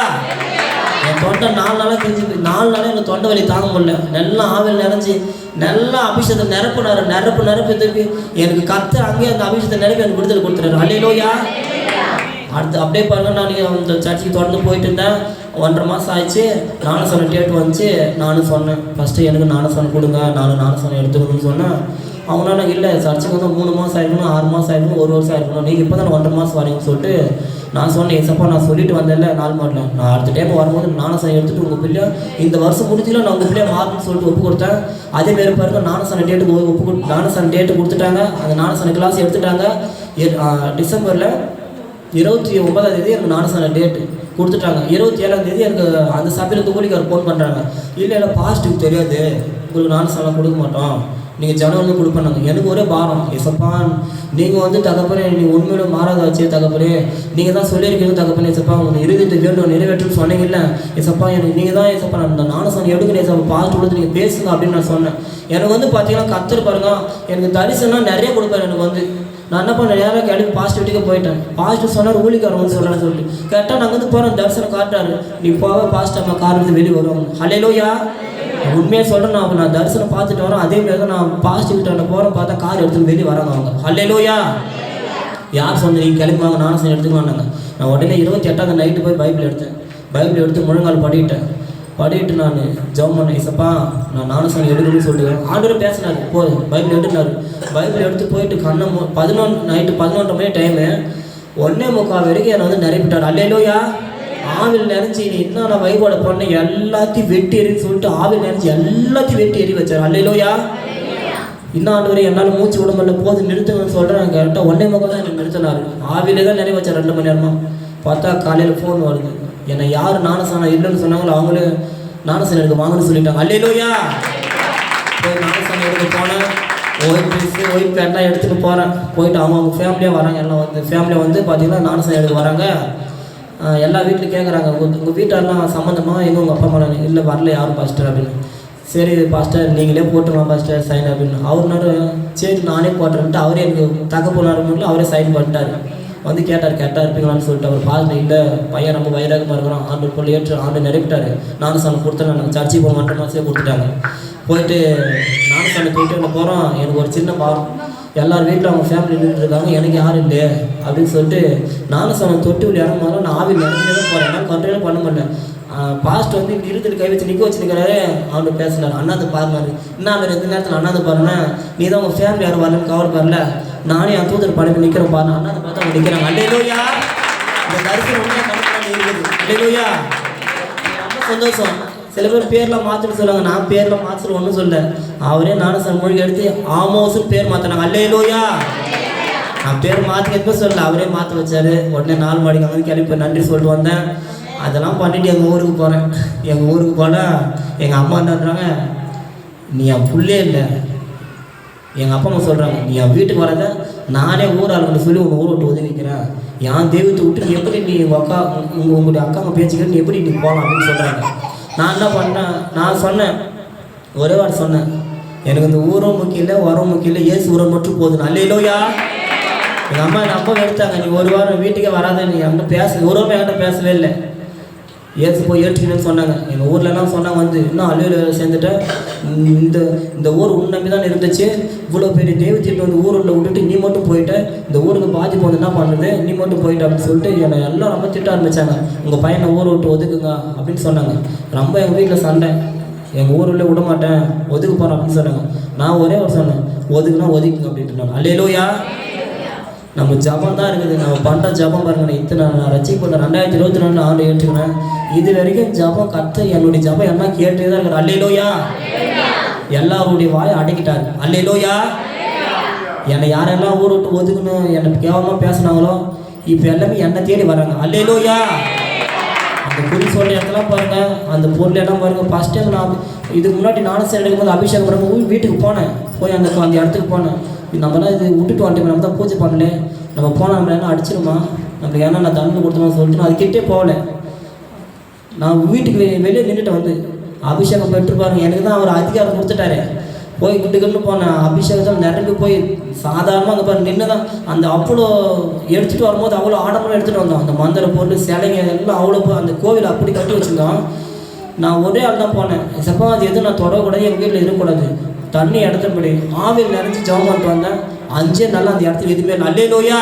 என் தொண்டை 4 நாளாக கிழிஞ்சு 4 நாளாக எனக்கு தொண்டை வலி தாங்க முடியல. நல்லா ஆவில் நிறைஞ்சி நல்லா அபிஷேகத்தை நிரப்பு திருப்பி எனக்கு கற்று அங்கேயே அந்த அபிஷேகத்தை நிரப்பி எனக்கு விடுதலை கொடுத்துறாரு. அல்லேலூயா, அடுத்து அப்படியே பாருங்கள், நான் அந்த சர்ச்சுக்கு தொடர்ந்து போயிட்டு இருந்தேன். 1.5 மாதம் ஆயிடுச்சு. ஞானஸ்நானம் டேட் வந்துச்சு. நானும் சொன்னேன், ஃபஸ்ட்டு எனக்கு ஞானஸ்நானம் கொடுங்க, நானும் ஞானஸ்நானம் எடுத்துக்கணும்னு சொன்னேன். அவங்களால இல்லை, சர்ச்சுக்கு வந்து 3 மாதம் ஆகிருக்கணும், 6 மாதம் ஆகிருக்கணும், 1 வருஷம் ஆகிருக்கணும், நீங்கள் இப்போ தான் 1.5 மாதம் வரீங்கன்னு சொல்லிட்டு நான் சொன்னேன். ஏசப்பா, நான் சொல்லிட்டு வந்தேன்ல 4 மாதத்தில், நான் அடுத்த டைம் வரும்போது ஞானஸ்நானம் எடுத்துகிட்டு உங்கள் பிள்ளைய இந்த வருஷம் முடிஞ்சில நான் உங்கள் பிள்ளைய மாறணும்னு சொல்லிட்டு ஒப்பு கொடுத்தேன். அதேமாரி பாருங்க, ஞானஸ்நானம் டேட்டுக்கு ஞானஸ்நானம் டேட்டு கொடுத்துட்டாங்க. அந்த ஞானஸ்நானம் கிளாஸ் எடுத்துட்டாங்க. டிசம்பரில் 29ஆம் தேதி எனக்கு ஞானஸ்நானம் டேட்டு கொடுத்துட்டாங்க. 27ஆம் தேதி எனக்கு அந்த சபையில் துக்குலிக்கார் ஃபோன் பண்ணுறாங்க, இல்லை பாஸ்ட்டுக்கு தெரியாது, உங்களுக்கு ஞானஸ்நானம் கொடுக்க மாட்டோம், நீங்கள் ஜனவரி கொடுப்பாங்க. எனக்கு ஒரே பாரம், ஏசப்பா நீங்கள் வந்து தகப்பனே, நீங்கள் உண்மையில மாறாதாச்சு தகப்பனே, நீங்கள் தான் சொல்லியிருக்கீங்க தகப்பனே, ஏசப்பா உங்கள் இறுதியத்தை வேண்டும் நிறைவேற்றுன்னு சொன்னீங்க இல்லை ஏசப்பா, எனக்கு நீங்கள் தான் ஏசப்பா நான் அந்த ஞானஸ்நானம் எடுக்கணும் ஏசப்பா, பாஸ்ட் கொடுத்து நீங்கள் பேசுங்க அப்படின்னு நான் சொன்னேன். எனக்கு வந்து பார்த்தீங்கன்னா கர்த்தர் பாருங்க, எனக்கு தரிசனம் நிறைய கொடுப்பாரு. எனக்கு வந்து நான் என்ன பண்ணேன், நேராக கிளம்பி பாஸ்ட் வீட்டுக்கு போயிட்டேன். பாஸ்ட்டு சொன்னார் ஊழிக்காரன் வந்து சொல்லலாம்னு சொல்லிட்டு கேட்டால் நாங்கள் வந்து போகிறோம், தரிசனம் காட்டுறாரு, நீ போக பாஸ்ட் அம்மா காரணத்து வெளியே வருவாங்க. அல்லேலூயா, உண்மையாக சொல்கிறேன், நான் தரிசனம் பார்த்துட்டு வரேன். அதே மாதிரி தான் நான் பாஸ்ட் கிட்ட போகிறேன், பார்த்தா கார் எடுத்துன்னு வெளியே வராங்க அவங்க. ஹல்லேலூயா. யார் சொன்ன நீங்கள் கிளம்புவாங்க, நானும் சொன்ன எடுத்துக்கலான்னாங்க. நான் உடனே 28ஆம் நைட்டு போய் பைபிள் எடுத்து முழங்கால் படிட்டு நான் ஜெபம் பண்ணேன். இசப்பா நானும் சொன்ன எடுக்கணும்னு சொல்லிட்டு ஆண்டவரே பேசினார். பைபிள் எடுத்துனார். பைபிள் எடுத்து போயிட்டு நைட்டு 11 மணி டைமு 1:45 வரைக்கும் என்னை வந்து நிரப்பிட்டார். அல்லேலூயா. ஆவில் நினைச்சி நீ என்ன வைபோட பண்ண எல்லாத்தையும் வெட்டி எறின்னு சொல்லிட்டு ஆவில் நினைச்சி எல்லாத்தையும் வெட்டி எறி வச்சார். அல்லேலூயா. இன்னும் ஆண்டவரே என்னால் மூச்சு விட முடியல, போது நிறுத்துங்கன்னு சொல்கிறேன். கரெக்டாக 1:45 தான் என்னை நிறுத்தினார். ஆவிலே தான் நிறைய வச்சார் 2 மணி நேரமாக. பார்த்தா காலையில் ஃபோன் வருது. என்னை யார் ஞானஸ்நானம் இல்லைன்னு சொன்னாங்களோ அவங்களே ஞானஸ்நானம் எடுக்க வாங்கன்னு சொல்லிட்டாங்க. அல்லேலூயா. போய் ஞானஸ்நானம் எடுக்க போனேன். ஒயிட் பேண்ட்லாம் எடுத்துகிட்டு போகிறேன். போயிட்டு அவங்க ஃபேமிலியாக வராங்க. எல்லாம் வந்து ஃபேமிலியாக வந்து பார்த்தீங்கன்னா ஞானஸ்நானம் எடுக்க வராங்க. எல்லா வீட்டிலும் கேட்குறாங்க, உங்கள் வீட்டெல்லாம் சம்மந்தமாக எங்கே உங்கள் அப்பா அம்மா இல்லை வரல யாரும் பாஸ்டர் அப்படின்னு. சரி பாஸ்டர் நீங்களே போட்டுருலாம் பாஸ்டர் சைன் அப்படின்னு. அவர்னாரு சரி நானே போட்டுறேன்ட்டு அவரே எனக்கு தகப்பனார் அவரே சைன் பண்ணிட்டார். வந்து கேட்டார் இருப்பீங்களான்னு சொல்லிட்டு. அவர் பாஸ்டர் இல்லை பையன் ரொம்ப வைராகமாக இருக்கிறோம், ஆண்டு பொருள் ஏற்று ஆண்டு நிரப்பிட்டார். நானும் சாணம் கொடுத்தேன். நாங்கள் சர்ச்சைக்கு போக 2 மாதத்தையே கொடுத்துட்டாங்க. போயிட்டு நானும் சாணம் போயிட்டு என்ன போகிறோம். எனக்கு ஒரு சின்ன பாவம், எல்லார் வீட்டில் அவங்க ஃபேமிலி நின்றுட்டு இருக்காங்க, எனக்கு யாரும் இல்லையே அப்படின்னு சொல்லிட்டு நானும் சாணம் தொட்டி இறங்கும் போது நான் ஆவில் நினைக்கிட்டே தான் போகிறேன். என்னால் கண்ட்ரோலே பண்ண முடியல. பாஸ்ட் வந்து இப்படி இருந்துட்டு கை வச்சு நிற்க வச்சுருக்கிறாரு. அவனுக்கு பேசினார். அண்ணாந்து பாருனாரு. என்ன அவர் எந்த நேரத்தில் அண்ணாந்து பாருன்னா நீ தான் உங்கள் ஃபேமிலி யாரும் வரலன்னு கவர் வரல, நானே என் தூதர் படைப்பு நிற்கிறேன் பாருங்க. அண்ணாந்து பார்த்தா அவங்க நிற்கிறாங்க. அல்லேலூயா. இந்த தரிசனம் உண்மையாக கணக்கு இருக்குது. அல்லேலூயா. ரொம்ப சந்தோஷம். சில பேர் பேர்லாம் மாற்றிட்டு சொல்லுவாங்க. நான் பேர்லாம் மாற்ற ஒன்றும் சொல்ல. அவரே நானும் சார் மொழி எடுத்து ஆமோஸ்ன்னு பேர் மாற்றினாங்க. அல்லேலூயா. நான் பேர் மாற்றி எப்போ சொல்லல, அவரே மாற்ற வச்சார். உடனே 4 மணிக்கு வந்து கிளம்பி நன்றி சொல்லிட்டு வந்தேன். அதெல்லாம் பண்ணிவிட்டு எங்கள் ஊருக்கு போகிறேன். எங்கள் ஊருக்கு போனால் எங்கள் அம்மா என்னன்றாங்க, நீ என் புள்ளே இல்லை. எங்கள் அப்பா அம்மா சொல்கிறாங்க, நீ என் வீட்டுக்கு வரத நானே ஊராளுன்னு சொல்லி உங்கள் ஊரை விட்டு ஒதுக்கி வைக்கிறேன். என் தெய்வத்தை விட்டு நீ எப்படி நீ உங்களுடைய அக்காங்க பேச்சுக்கிற நீ எப்படி நீ போகலாம் அப்படின்னு சொல்கிறாங்க. நான் என்ன பண்ணேன், நான் சொன்னேன் ஒரே வாரம் சொன்னேன், எனக்கு இந்த ஊரும் முக்கியம் இல்லை உரம் முக்கியம் இல்லை, ஏசு ஊரை மட்டும் போதும். அல்லேலூயா. எங்கள் அம்மா என் அப்பா எடுத்தாங்க, நீ ஒரு வாரம் வீட்டுக்கே வராத, நீ என்கிட்ட பேச ஒருவமே என்கிட்ட பேசவே இல்லை. ஏசு போய் ஏற்றுக்கணும்னு சொன்னாங்க. எங்கள் ஊர்லலாம் சொன்னாங்க வந்து இன்னும் அலுவலகம் சேர்ந்துட்டேன். இந்த ஊர் உன் நம்பி தான் இருந்துச்சு. இவ்வளோ பெரிய தெய்வத்திட்டு வந்து ஊரில் விட்டுட்டு நீ மட்டும் போயிட்ட, இந்த ஊருக்கு பாதிப்பு வந்து என்ன பண்ணுறது, நீ மட்டும் போயிட்ட அப்படின்னு சொல்லிட்டு என்னை எல்லாம் ரொம்ப திட்ட ஆரம்பித்தாங்க. உங்கள் பையனை ஊரை விட்டு ஒதுக்குங்க அப்படின்னு சொன்னாங்க. ரொம்ப எங்கள் வீட்டில் சண்டை. எங்கள் ஊரில் விட மாட்டேன், ஒதுக்கு போகிறேன் அப்படின்னு சொன்னாங்க. நான் ஒரே ஒரு சொன்னேன், ஒதுக்குனா ஒதுக்குங்க அப்படின்ட்டு நான். அல்லேலூயா. நம்ம ஜபம் தான் இருக்குது. நம்ம பண்ணுற ஜபம் பாருங்க. இத்தனை நான் ரசிக்கப்பட்ட 2024 ஆண்டு ஏற்றுக்கிறேன். இது வரைக்கும் ஜபம் என்னுடைய ஜபம் எல்லாம் கேட்டே தான் இருக்கிற. அல்லேலூயா. எல்லாருடைய வாயை அடக்கிட்டாரு. அல்லேலூயா. என்னை யாரெல்லாம் ஊரை விட்டு ஒதுக்கணும் என்னை கேவலமாக பேசினாங்களோ இப்போ எல்லாமே என்னை தேடி வராங்க. அல்லேலூயா. அந்த குறி சொல்கிற இடத்துல பாருங்கள், அந்த பொருள் இடம் பாருங்கள். ஃபஸ்ட் டைம் நான் இதுக்கு முன்னாடி நானும் சரி எடுக்கும்போது அபிஷேகம் பண்ணும்போது வீட்டுக்கு போனேன். போய் அந்த இடத்துக்கு போனேன். நம்மளாம் இது விட்டுட்டு வந்துட்டு நம்ம தான் பூஜை பண்ணல, நம்ம போனால் நம்மள என்ன அடிச்சிருமா, நம்மளுக்கு ஏன்னா நான் தண்ணி கொடுத்தோம்னு சொல்லிட்டு நான் அதுக்கிட்டே போகல. நான் வீட்டுக்கு வெளியே நின்றுட்டு வந்து அபிஷேகம் பெற்றுப்பாருங்க. எனக்கு தான் அவர் அதிகாரம் கொடுத்துட்டாரு. போய் கிட்டுக்கிட்டு போனேன். அபிஷேகத்தில் நிரம்பி போய் சாதாரணமாக அங்கே பாரு நின்று தான் அந்த அவ்வளோ எடுத்துகிட்டு வரும்போது அவ்வளோ ஆடம்பரம் எடுத்துகிட்டு வந்தோம். அந்த மந்திர பொருள் சிலைங்க எல்லாம் அவ்வளோ அந்த கோவில் அப்படி கட்டி வச்சுருந்தோம். நான் ஒரே ஆள் தான் போனேன். சப்பா அது எதுவும் நான் தொடக்கூடாது, எங்கள் வீட்டில் இருக்கக்கூடாது. தண்ணி இடத்துப்படி ஆவில் நிறைஞ்சி ஜெபம் பண்ணிட்டு வந்தேன். 5 நாள் அந்த இடத்துல எதுவுமே இல்லை. அல்லேலூயா.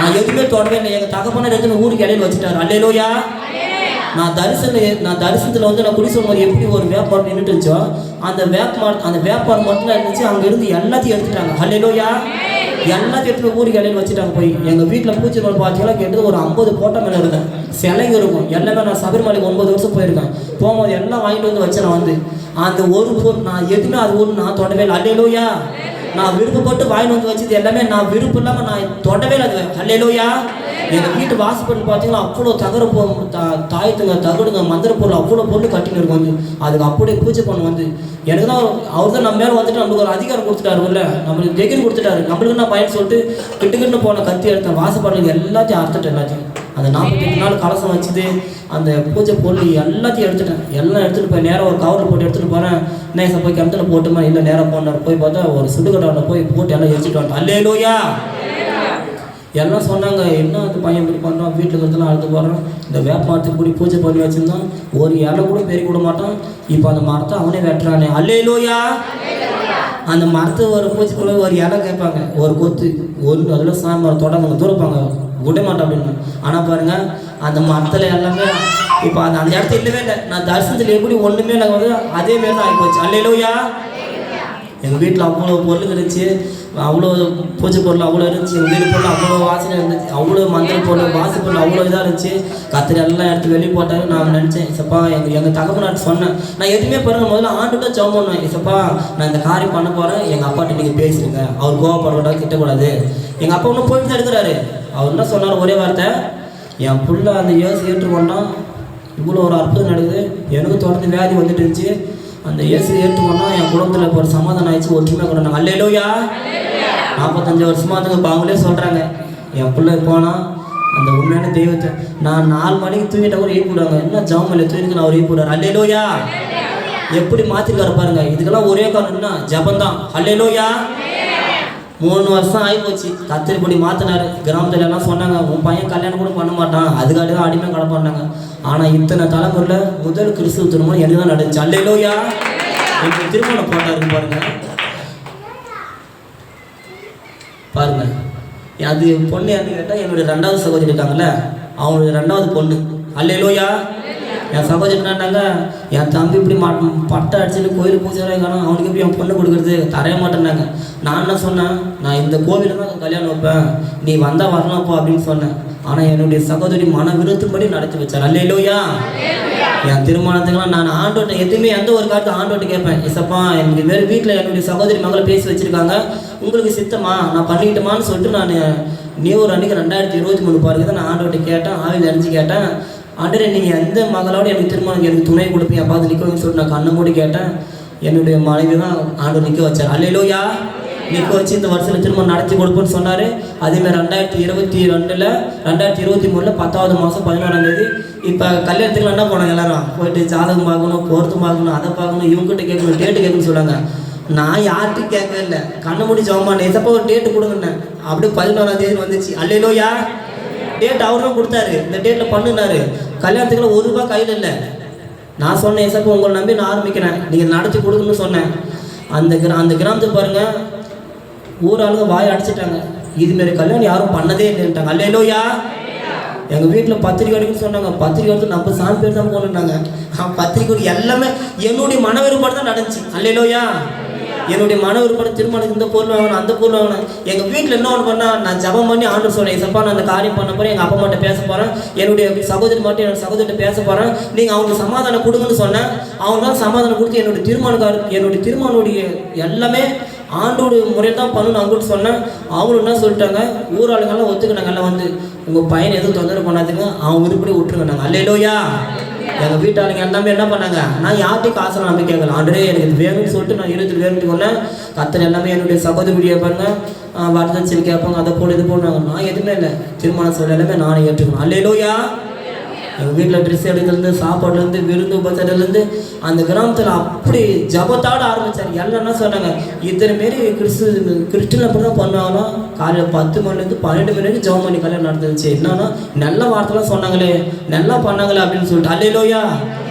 நான் எதுவுமே தொடவே இல்லை. எங்கள் தகப்பனார் எதுன்னு ஊருக்கு இடையில வச்சுட்டாரு. அல்லேலூயா. நான் தரிசனத்தில் வந்து நான் குடி சொல்லும்போது எப்படி ஒரு வேப்பாடு நின்றுட்டு இருந்துச்சோ அந்த வேப்பாடு மட்டும் இருந்துச்சு. அவங்க இருந்து எல்லாத்தையும் எடுத்துட்டாங்க. அல்லேலூயா. எல்லாத்தையும் எடுத்து ஊருக்கு இடையில வச்சுட்டாங்க. போய் எங்கள் வீட்டில் பூச்சி பார்த்தீங்கன்னா கேட்டது ஒரு 50 போட்டோ மேலே இருக்கேன். சிலைங்க இருக்கும் எல்லாமே. நான் சபரிமலைக்கு 9 வருஷம் போயிருக்கேன். போகும்போது எல்லாம் வாங்கிட்டு வந்து வச்சேன். நான் வந்து அந்த ஒரு பொருள் நான் எதுவுமே அது ஒன்று நான் தொடவே இல்லை. அல்லேலூயா. நான் விருப்பப்பட்டு வாங்கிட்டு வந்து வச்சது எல்லாமே நான் விருப்பம் இல்லாமல் நான் தொடவே இல்லை. அது அல்லேலூயா. எங்கள் வீட்டு வாசப்பட்டு பார்த்தீங்கன்னா அவ்வளோ தாயத்துங்க தகடுங்க மந்திர பொருள் அவ்வளோ பொருள் கட்டின்னு இருக்கும். வந்து அதுக்கு அப்படியே பூஜை பண்ண வந்து எனக்கு தான் அவர் தான் நம்ம மேலே வந்துட்டு நம்மளுக்கு ஒரு அதிகாரம் கொடுத்துட்டாரு. இல்லை நம்மளுக்கு டிகிரி கொடுத்துட்டாரு. நம்மளுக்கு நான் பயன் சொல்லிட்டு கிட்டுக்கிட்டு போன கத்தி எடுத்தேன். வாசப்பாடு எல்லாத்தையும் அறுத்துட்டேன். எல்லாத்தையும் அந்த 48 நாள் கலசம் வச்சுது அந்த பூஜை பொருள் எல்லாத்தையும் எடுத்துட்டேன். எல்லாம் எடுத்துகிட்டு போய் நேராக ஒரு கவரில் போட்டு எடுத்துகிட்டு போகிறேன். நேசம் போய் கிணத்துல போட்டுமா இல்லை நேராக போனார். போய் பார்த்தா ஒரு சுடுகடாவில் போய் போட்டு எல்லாம் எரிச்சிட்டு வந்துட்டேன். அல்லேலூயா. எல்லாம் சொன்னாங்க, என்ன அந்த பையன் இப்படி பண்ணுறான், வீட்டில் இருக்கிறதுலாம் அழுது போடுறான், இந்த வேப்ப மரத்துக்கு கூடி பூஜை பண்ணி வச்சுருந்தான், ஒரு இலை கூட பெருக்கி விட மாட்டான், இப்போ அந்த மரத்தை அவனே வெட்டுறானே. அல்லேலூயா. அந்த மரத்தை ஒரு பூஜை கூட ஒரு இலை கேட்பாங்க, ஒரு கொத்து ஒன்று அதில் சாம்பார் தொடங்க தூரப்பாங்க, விட மாட்டோம் அப்படின்னு. ஆனால் பாருங்கள், அந்த மரத்தில் எல்லாமே இப்போ அந்த இடத்துல இல்லவே இல்லை. நான் தரிசனத்தில் எப்படி ஒன்றுமே இல்லை வந்து அதேமாரி தான் ஆகிப்போச்சு. அல்லேலூயா. எங்கள் வீட்டில் அவ்வளோ பொருள் இருந்துச்சு, அவ்வளோ பூஜை பொருள் அவ்வளோ இருந்துச்சு, எங்கள் வீடு பொருள் அவ்வளோ வாசனை இருந்துச்சு, அவ்வளோ மந்திர பொருள் வாசு பொருள் அவ்வளோ இதாக இருந்துச்சு. கத்திரி எல்லாம் எடுத்து வெளியே போட்டாரு. நான் நினச்சேன், இசப்பா எங்கள் தகப்பனாட்டு சொன்னேன், நான் எதுவுமே பாருங்க முதல்ல ஆண்டுகிட்ட ஜெபம் பண்ணுவேன், இசப்பா நான் இந்த காரியம் பண்ண போகிறேன், எங்கள் அப்பாட்ட நீங்கள் பேசுறீங்க, அவர் கோவப்படக்கூடாது, திட்டக்கூடாது. எங்கள் அப்பா ஒன்றும் போயிட்டு தான் எடுக்கிறாரு. அவர் என்ன சொன்னார் ஒரே வார்த்தை, என் புள்ள அந்த இயேசு ஏற்றுக்கொண்டான், இவ்வளோ ஒரு அற்புதம் நடக்குது, எனக்கு தொடர்ந்து வியாதி வந்துட்டு இருந்துச்சு, அந்த இயேசு ஏற்றுக்கொண்டா என் குடும்பத்தில் இப்போ ஒரு சமாதானம் ஆயிடுச்சு, ஒற்றுமை கொண்டாங்க. அல்லேலூயா. 45 வருஷமா அதுங்க அவங்களே சொல்கிறாங்க, என் பிள்ளை போனால் அந்த உண்மையான தெய்வத்தை நான் 4 மணிக்கு தூங்கிட்ட கூட ஈடுபடுவாங்க, என்ன ஜாமல்ல தூங்கிட்டு நான் அவர் ஈடுபடுவார். அல்லேலூயா. எப்படி மாற்றிருக்காரு பாருங்க. இதுக்கெல்லாம் ஒரே காரணம்னா ஜபந்தான். அல்லேலூயா. 3 வருஷம் ஆகிப்போச்சு, கத்திரிப்பொடி மாற்றினாரு. கிராமத்துல எல்லாம் சொன்னாங்க, உன் பையன் கல்யாணம் கூட பண்ண மாட்டான், அதுக்காக தான் அடிமை கிடப்பான்னாங்க. ஆனால் இத்தனை தலைமுறையில் முதல் கிறிஸ்துவ திருமணம் எனக்கு தான் நடந்துச்சு. அல்லேலூயா. எனக்கு திருமணம் போட்டாருக்கு பாருங்க. பாருங்க, அது பொண்ணு யாருன்னு கேட்டால் என்னுடைய 2வது சகோதரி இருக்காங்கல்ல, அவங்களுடைய 2வது பொண்ணு. அல்லேலூயா. என் சகோதரி என்னன்னாங்க, என் தம்பி இப்படி பட்டை அடிச்சுட்டு கோயிலுக்கு பூஜை காணும், அவனுக்கு எப்படி என் பொண்ணு கொடுக்குறது, தரைய மாட்டேன்னாங்க. நான் என்ன சொன்னேன், நான் இந்த கோவிலில் தான் கல்யாணம் வைப்பேன், நீ வந்தால் வரலாம் போ அப்படின்னு சொன்னேன். ஆனால் என்னுடைய சகோதரி மன விருப்பப்படி நடத்தி வச்சார். அல்லேலூயா. என் திருமணத்துக்கெல்லாம் நான் ஆண்டோட்ட எதுவுமே எந்த ஒரு காலத்தை ஆண்டோட்ட கேட்பேன், இசப்பா எனக்கு வேறு வீட்டில் என்னுடைய சகோதரி மகளை பேசி வச்சுருக்காங்க, உங்களுக்கு சித்தமா நான் பண்ணிக்கிட்டோமான்னு சொல்லிட்டு நான் நியூ ஒரு அன்றைக்கி 2023 பாருங்க தான் நான் ஆண்டோட்ட கேட்டேன், ஆவியில் அறிஞ்சு கேட்டேன், ஆண்டரே நீங்கள் எந்த மகளோட எனக்கு திருமணம் எனக்கு துணை கொடுப்பீங்க பார்த்து நிற்க வைன்னு சொல்லிட்டு நான் கண்ணை மூடி கேட்டேன். என்னுடைய மனைவி தான் ஆண்டவர் நிற்க வச்சார். அல்லேலூயா. நிற்க வச்சு இந்த வருஷத்தில் திருமணம் நடத்தி கொடுப்பேன்னு சொன்னார். அதேமாதிரி 2022 2023 10வது மாதம் 11ஆம் தேதி இப்போ கல்யாணத்துக்குலாம் என்ன போனாங்க, எல்லாரும் போயிட்டு ஜாதகம் பார்க்கணும், பொருத்தம் பார்க்கணும், அதை பார்க்கணும், இவங்ககிட்ட கேட்கணும், டேட்டு கேட்கணும்னு சொல்லுவாங்க. நான் யார்கிட்டையும் கேட்கவே இல்லை, கண்ணை மூடி ஜெபம் எதப்போ ஒரு டேட்டு கொடுங்கண்ணேன். அப்படியே 11ஆம் தேதி வந்துச்சு. அல்லேலூயா. டேட் அவர் தான் கொடுத்தாரு, இந்த டேட்டில் பண்ணுனாரு. கல்யாணத்துக்குலாம் ₹1 கையில் இல்லை. நான் சொன்னேன், ஏசப்பா உங்களை நம்பி நான் ஆரம்பிக்கிறேன், நீங்கள் நடத்தி கொடுக்குன்னு சொன்னேன். அந்த கிராமத்துக்கு பாருங்கள், ஊர் ஆளுங்க வாய் அடிச்சிட்டாங்க, இதுமாரி கல்யாணம் யாரும் பண்ணதே இல்லைன்ட்டாங்க. அல்லேலூயா. எங்கள் வீட்டில் பத்திரிக்கை அடிக்கணும்னு சொன்னாங்க, பத்திரிக்கை எடுத்து நம்ம சாமி பேர் தான் போகணுன்னாங்க. பத்திரிக்கை எல்லாமே என்னுடைய மன வேறுபாடு தான் நடந்துச்சு. அல்லேலூயா. என்னுடைய மன விருப்பம் திருமணத்துக்கு இந்த பொருள் வாங்கணும், அந்த பொருள் வாங்கணும். எங்கள் வீட்டில் என்ன ஒன்று பண்ணால், நான் ஜபம் பண்ணி ஆண்டவர் சொன்னேன், இசப்பா நான் அந்த காரியம் பண்ண போகிறேன், எங்கள் அப்பா மட்டும் பேச போகிறேன், என்னுடைய சகோதரி மட்டும் என்னோட சகோதரிட்ட பேச போகிறேன், நீங்கள் அவங்களுக்கு சமாதானம் கொடுங்கன்னு சொன்னேன். அவங்க தான் சமாதானம் கொடுத்து என்னுடைய திருமணனுடைய எல்லாமே ஆண்டோட முறையை தான் பண்ணணும் அவங்கள்ட்ட சொன்னேன். அவங்களும் என்ன சொல்லிட்டாங்க, ஊராளுங்கெல்லாம் ஒத்துக்கினாங்க, எல்லாம் வந்து உங்கள் பையனை எதுவும் தொந்தரவு பண்ணாதுங்க, அவங்க விருப்பப்படி விட்டுருங்க. அல்லேலூயா. எங்கள் வீட்டாளுங்க எல்லாமே என்ன பண்ணாங்க, நான் யார்கிட்டையும் காசெல்லாம் நம்பி கேட்கலாம், ஆண்டரே எனக்கு இது வேணும்னு சொல்லிட்டு நான் 20 வேணும்னு சொன்னேன். கத்தர் எல்லாமே என்னுடைய சகோதரி கேட்பாங்க, வரதட்சணை கேட்பாங்க, அதை போடு இது போடுவாங்க. நான் எதுவுமே இல்லை, திருமணம் சொல்ல எல்லாமே நானே ஏற்றுக்கணும். அல்லேலூயா. எங்கள் வீட்டில் ட்ரெஸ் எடுக்கிறதுலேருந்து, சாப்பாடுலேருந்து, விருந்து உபச்சாரத்துலேருந்து அந்த கிராமத்தில் அப்படி ஜபத்தோடு ஆரம்பித்தார். எல்லாம் என்ன சொன்னாங்க, இத்தனை மாரி கிறிஸ்டின் அப்படி தான் பண்ணுவாங்களோ, காலையில் 10 மணிலேருந்து 12 மணி வரைக்கும் ஜபம் பண்ணி கல்யாணம் நடந்துச்சு. என்னன்னா நல்ல வார்த்தைலாம் சொன்னாங்களே, நல்லா பண்ணாங்களே அப்படின்னு சொல்லிட்டு. அல்லேலூயா.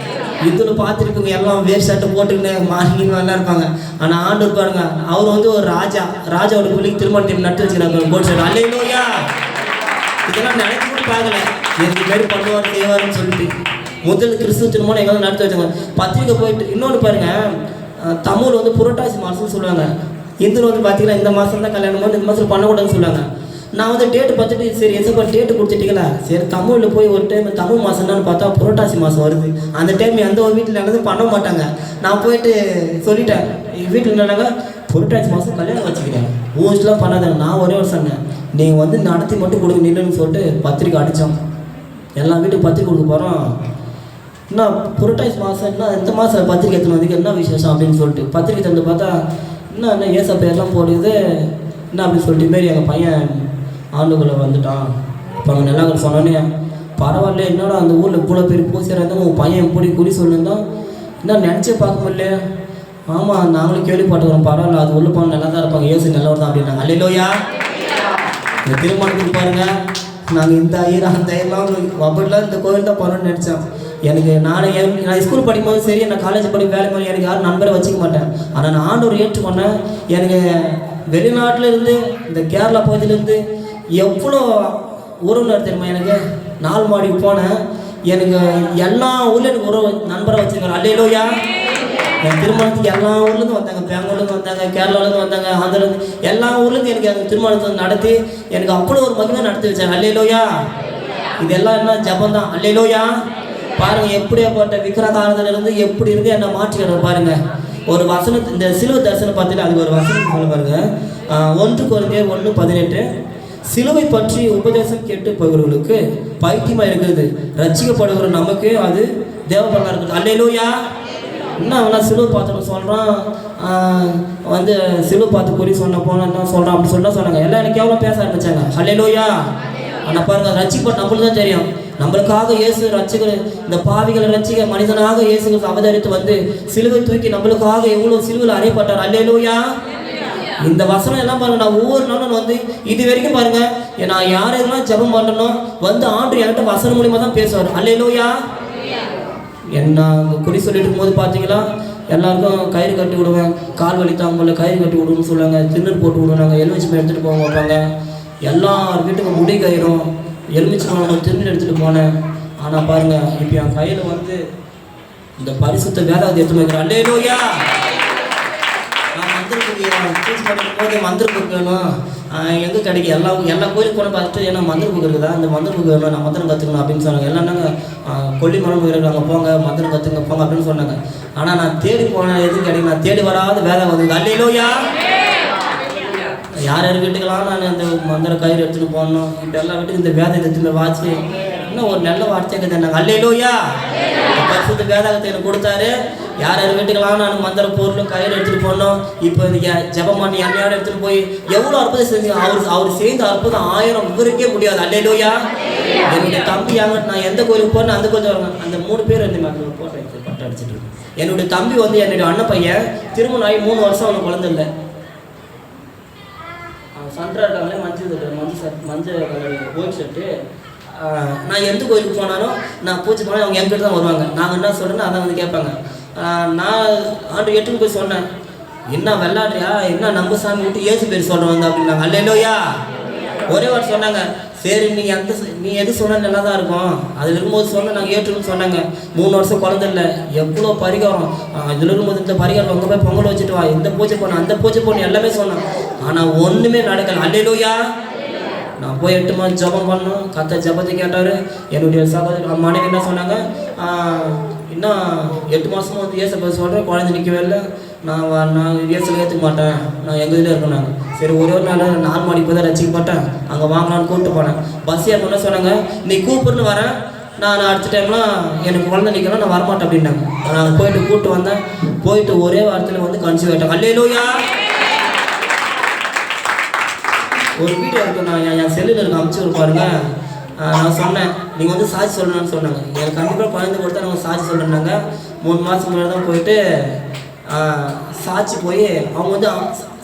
இதில் பார்த்துருக்குங்க எல்லாம் வேர் சட்டை போட்டுக்கின்னு மாறிங்க எல்லாம் இருப்பாங்க. ஆனால் ஆண்டவர் பாருங்க, அவர் வந்து ஒரு ராஜாவோட பிள்ளைக்கு திருமணத்தை நட்டு வச்சுக்கிறாங்க போட்டு சொல்லிட்டு. அல்லேலூயா. இதெல்லாம் நினைச்சு கூட பார்க்கல, எனக்கு மாரி பண்ணுவார் செய்வார்னு சொல்லிட்டு முதல் கிறிஸ்துவ திருமணம் எங்கேயாவது நடத்தி வச்சாங்க. பத்திரிக்கை போயிட்டு இன்னொன்று பாருங்கள், தமிழ் வந்து புரட்டாசி மாதம்னு சொல்லுவாங்க, இந்தில் வந்து பார்த்தீங்கன்னா இந்த மாதம் தான் கல்யாணம் பண்ணி இந்த மாதம் பண்ணக்கூடாதுன்னு சொல்லுவாங்க. நான் வந்து டேட்டு பார்த்துட்டு சரி எசப்பா டேட்டு கொடுத்துட்டீங்களா, சரி தமிழில் போய் ஒரு டைம் தமிழ் மாதம்னு பார்த்தா புரட்டாசி மாதம் வருது. அந்த டைம் எந்த ஒரு வீட்டில் நடந்து பண்ண மாட்டாங்க. நான் போயிட்டு சொல்லிட்டேன், வீட்டில் என்னன்னாங்க புரட்டாசி மாதம் கல்யாணம் வச்சுக்கிறேன், ஊஞ்சலாம் பண்ணாதாங்க. நான் ஒரே ஒரு சொன்னேன், நீங்கள் வந்து நடத்தி மட்டும் கொடுங்க நில்லுன்னு சொல்லிட்டு பத்திரிக்கை அடித்தோம். எல்லா வீட்டுக்கு பத்திரிக்கை கொடுக்க போகிறோம். என்ன புரட்டாசி மாதம், என்ன இந்த மாதம் பத்திரிக்கை எடுத்துன்னு வந்தீங்க, என்ன விசேஷம் அப்படின்னு சொல்லிட்டு பத்திரிக்கை தந்து பார்த்தா என்ன ஏச பேர்லாம் போடுது என்ன அப்படின்னு சொல்லிட்டு மாரி எங்கள் பையன் ஆண்டுக்குள்ளே வந்துட்டான். இப்போ அவங்க நல்லா சொன்னோன்னே பரவாயில்ல, என்னடா அந்த ஊரில் இவ்வளோ பேர் பூசிறாங்க, உங்கள் பையன் எப்படி குறி சொல்லியிருந்தான், என்ன நினச்சே பார்க்க முடியல. ஆமாம் நாங்களும் கேள்விப்பட்டுக்கிறோம், பரவாயில்ல அது உள்ள போன நல்லா தான் இருப்பாங்க, ஏசு நல்லவர் தான் அப்படின்னாங்க. அல்லேலூயா. இந்த திருமணத்துக்கு பாருங்கள், நாங்கள் இந்த ஐயர் அந்த ஐயர்லாம் அப்படிலாம் இந்த கோவில் தான் போகணும்னு நினச்சோம். எனக்கு நான் ஸ்கூல் படிக்கும்போது சரி, நான் காலேஜ் படிக்கும் வேலை மாதிரி எனக்கு யாரும் நண்பரை வச்சுக்க மாட்டேன். ஆனால் நான் ஆண்டவர் ஏற்றுக்கொண்டேன். எனக்கு வெளிநாட்டில் இருந்து இந்த கேரளா பகுதியிலேருந்து எவ்வளோ உறவினர் தெரியுமா, எனக்கு 4 மாடிக்கு போனேன். எனக்கு எல்லா ஊர்லேயும் எனக்கு உறவு நண்பரை வச்சுருக்காரு. அல்லேலூயா. என் திருமணத்துக்கு எல்லா ஊர்லேருந்து வந்தாங்க, பெங்களூர்லேருந்து வந்தாங்க, கேரளாவிலேருந்து வந்தாங்க, ஆந்திராலேருந்து, எல்லா ஊர்லேருந்து எனக்கு திருமணத்தை நடத்தி எனக்கு அவ்வளோ ஒரு மகிமை நடத்தி வச்சாங்க. அல்லேலூயா. இதெல்லாம் என்ன ஜபம் தான். அல்லேலூயா. பாருங்கள், எப்படியாப்பட்ட விக்கிரகாரத்திலிருந்து எப்படி இருந்து என்னை மாற்றிக்கிறார் பாருங்கள். ஒரு வசனத்து இந்த சிலுவை தரிசனம் பார்த்துட்டு அதுக்கு ஒரு வசனம் சொல்ல பாருங்க. 1 கொரிந்தியர் 1:18, சிலுவை பற்றி உபதேசம் கேட்டு போகிறவர்களுக்கு பைத்தியமாக இருக்கிறது, ரட்சிக்கப்படுகிற நமக்கு அது தேவபலனாக இருக்குது. அல்லேலூயா. என்ன அவனா சிலுவை பார்த்துட்டு சொல்கிறான், வந்து சிலுவை பார்த்து குறி சொன்ன போன என்ன சொல்கிறான் அப்படி சொன்னாங்க. எல்லாம் எனக்கு எவ்வளோ பேச ஆரம்பித்தாங்க. அல்லேலூயா. ஆனால் பாருங்கள், ரட்சிக்கப்பட்ட நம்மளுக்கு தான் தெரியும். நம்மளுக்காக இயேசு ரட்சிக்கிற இந்த பாவிகளை ரட்சிக்க மனிதனாக இயேசுக்கு அவதரித்து வந்து சிலுவை தூக்கி நம்மளுக்காக எவ்வளோ சிலுவையில் அறையப்பட்டார். அல்லேலூயா. இந்த வசனம் எல்லாம் பாருங்க, நான் ஒவ்வொரு நாளும் வந்து இது வரைக்கும் பாருங்க, நான் யாரெல்லாம் ஜெபம் பண்ணணும் வந்து ஆண்டு என்கிட்ட வசனம் மூலியமா தான் பேசுவார். அல்லேலூயா. என்ன குறி சொல்லிட்டு இருக்கும்போது பார்த்தீங்களா, எல்லாருக்கும் கயிறு கட்டி விடுவேன், கால் வலி தாங்கல கயிறு கட்டி விடுன்னு சொல்லுவாங்க, திண்ணூர் போட்டு விடுவாங்க, எலுமிச்சை எடுத்துகிட்டு போக வைப்பாங்க. எல்லார் வீட்டுக்கும் முடி கயிறும் எலுமிச்சை திருநீர் எடுத்துகிட்டு போனேன். ஆனால் பாருங்கள், இப்போ என் கையில் வந்து இந்த பரிசுத்த வேதாகத்தை எடுத்து வைக்கிறேன். அல்லேலூயா. நான் மந்திரத்துக்கு பூஜை பண்ணும்போது மந்திர புக் வேணும், எங்கே கிடைக்கும் எல்லா கோயிலுக்கு போன பார்த்துட்டு ஏன்னா மந்திர புக் இருக்குதா, அந்த மந்திர புக் வேணும், நான் மந்திரம் கற்றுக்கணும் அப்படின்னு சொன்னாங்க. எல்லாம்னாங்க கொல்லி மரம் இருக்கிறாங்க, போங்க மந்திரம் கற்றுங்க போங்க அப்படின்னு சொன்னாங்க. ஆனால் நான் தேடி போனேன், எதுவும் கிடைக்கும், நான் தேடி வராத வேதம் வந்து. அல்லேலூயா. யார் யார் வீட்டுக்கெல்லாம் நான் அந்த மந்திர கயிறு எடுத்துகிட்டு போடணும், இப்போ எல்லா வீட்டுக்கு இந்த வேதத்தை எடுத்துகிட்டு வாட்சி இன்னும் ஒரு நல்ல வார்த்தையாக தானே. அல்லேலூயா. பரிசுத்த வேதாகத்தை எனக்கு கொடுத்தாரு. யார் யார் வீட்டுக்கெல்லாம் நான் மந்திர பொருளும் கயிறு எடுத்துகிட்டு போடணும். இப்போ ஜெபம் பண்ணி எண்ணையோடு எடுத்துகிட்டு போய் எவ்வளோ அற்புதம் செஞ்சு அவர் செய்த அற்புதம் 1000 விவரிக்கவே முடியாது. அல்லேலூயா. என்னுடைய தம்பி நான் எந்த கோயிலுக்கு போனேன் அந்த கோயில் அந்த 3 பேர் வந்து மக்கள் போட்டேன் பட்டம் அடிச்சுட்டு இருக்கேன். என்னுடைய தம்பி வந்து என்னுடைய அண்ணன் பையன் திருமணம் ஆகி 3 வருஷம் அவனுக்கு குழந்தை இல்லை. சண்டை இருக்காங்களே மஞ்சள் கலர் ஒயிட் ஷர்ட்டு. நான் எந்த கோயிலுக்கு போனாலும் நான் பூஜை போனால் அவங்க எங்கிட்ட தான் வருவாங்க. நாங்கள் என்ன சொல்கிறேன்னா அதான் வந்து கேட்பாங்க. நான் ஆண்டு 8 போய் சொன்னேன், என்ன விளையாடுறியா, என்ன நம்ம சாமி விட்டு ஏசு பேர் சொல்கிறேன் வந்து அப்படின்னாங்க. அல்லேலூயா. ஒரே வாரம் சொன்னாங்க, சரி நீ எது சொன்ன நல்லா தான் இருக்கும், அதில் இருக்கும்போது சொன்ன நாங்கள் ஏற்றுன்னு சொன்னாங்க. 3 வருஷம் குழந்தை இல்லை, எவ்வளோ பரிகாரம் இதில் இருக்கும்போது இந்த பரிகாரம் அங்கே போய் பொங்கல் வச்சுட்டு வா, இந்த பூஜை போன அந்த பூஜை போன எல்லாமே சொன்னேன். ஆனால் ஒன்றுமே நடக்கலை. அல்லேலூயா. நான் போய் 8 மாதம் ஜபம் பண்ணோம். கத்த ஜபத்தை கேட்டார். என்னுடைய சகோதரி மனைவி என்ன சொன்னாங்க, இன்னும் 8 மாதமும் வந்து ஏச போய் சொல்கிறேன், குழந்தை நிற்கவே இல்லை, நான் ஏசல் ஏற்றுக்க மாட்டேன், நான் எங்கள் இதில் இருக்கேன். சரி ஒரே ஒரு நாள் 4 மாடி போய் தான் ரசிக்கப்பட்டேன், அங்கே வாங்கலான்னு கூப்பிட்டு போனேன். பஸ் ஏற என்ன சொன்னாங்க, நீ கூப்பிடுன்னு வரேன், நான் அடுத்த டைம்லாம் எனக்கு குழந்தை நிற்கலாம், நான் வரமாட்டேன் அப்படின்னாங்க. நான் போயிட்டு கூப்பிட்டு வந்தேன். போயிட்டு ஒரே வாரத்தில் வந்து கன்சீவ் ஆகிட்டேன். அல்லேலூயா. ஒரு வீடியோ இருக்கு, நான் என் செல்லில் இருக்க அனுப்பிச்சு பாருங்க. நான் சொன்னேன், நீங்கள் வந்து சாட்சி சொல்லணும்னு சொன்னாங்க. எனக்கு கண்டிப்பாக குழந்தை கொடுத்தா நாங்கள் சாட்சி சொல்கிறேன்னாங்க. 3 மாதத்துக்கு முன்னாடி தான் போயிட்டு சாட்சி போய் அவங்க வந்து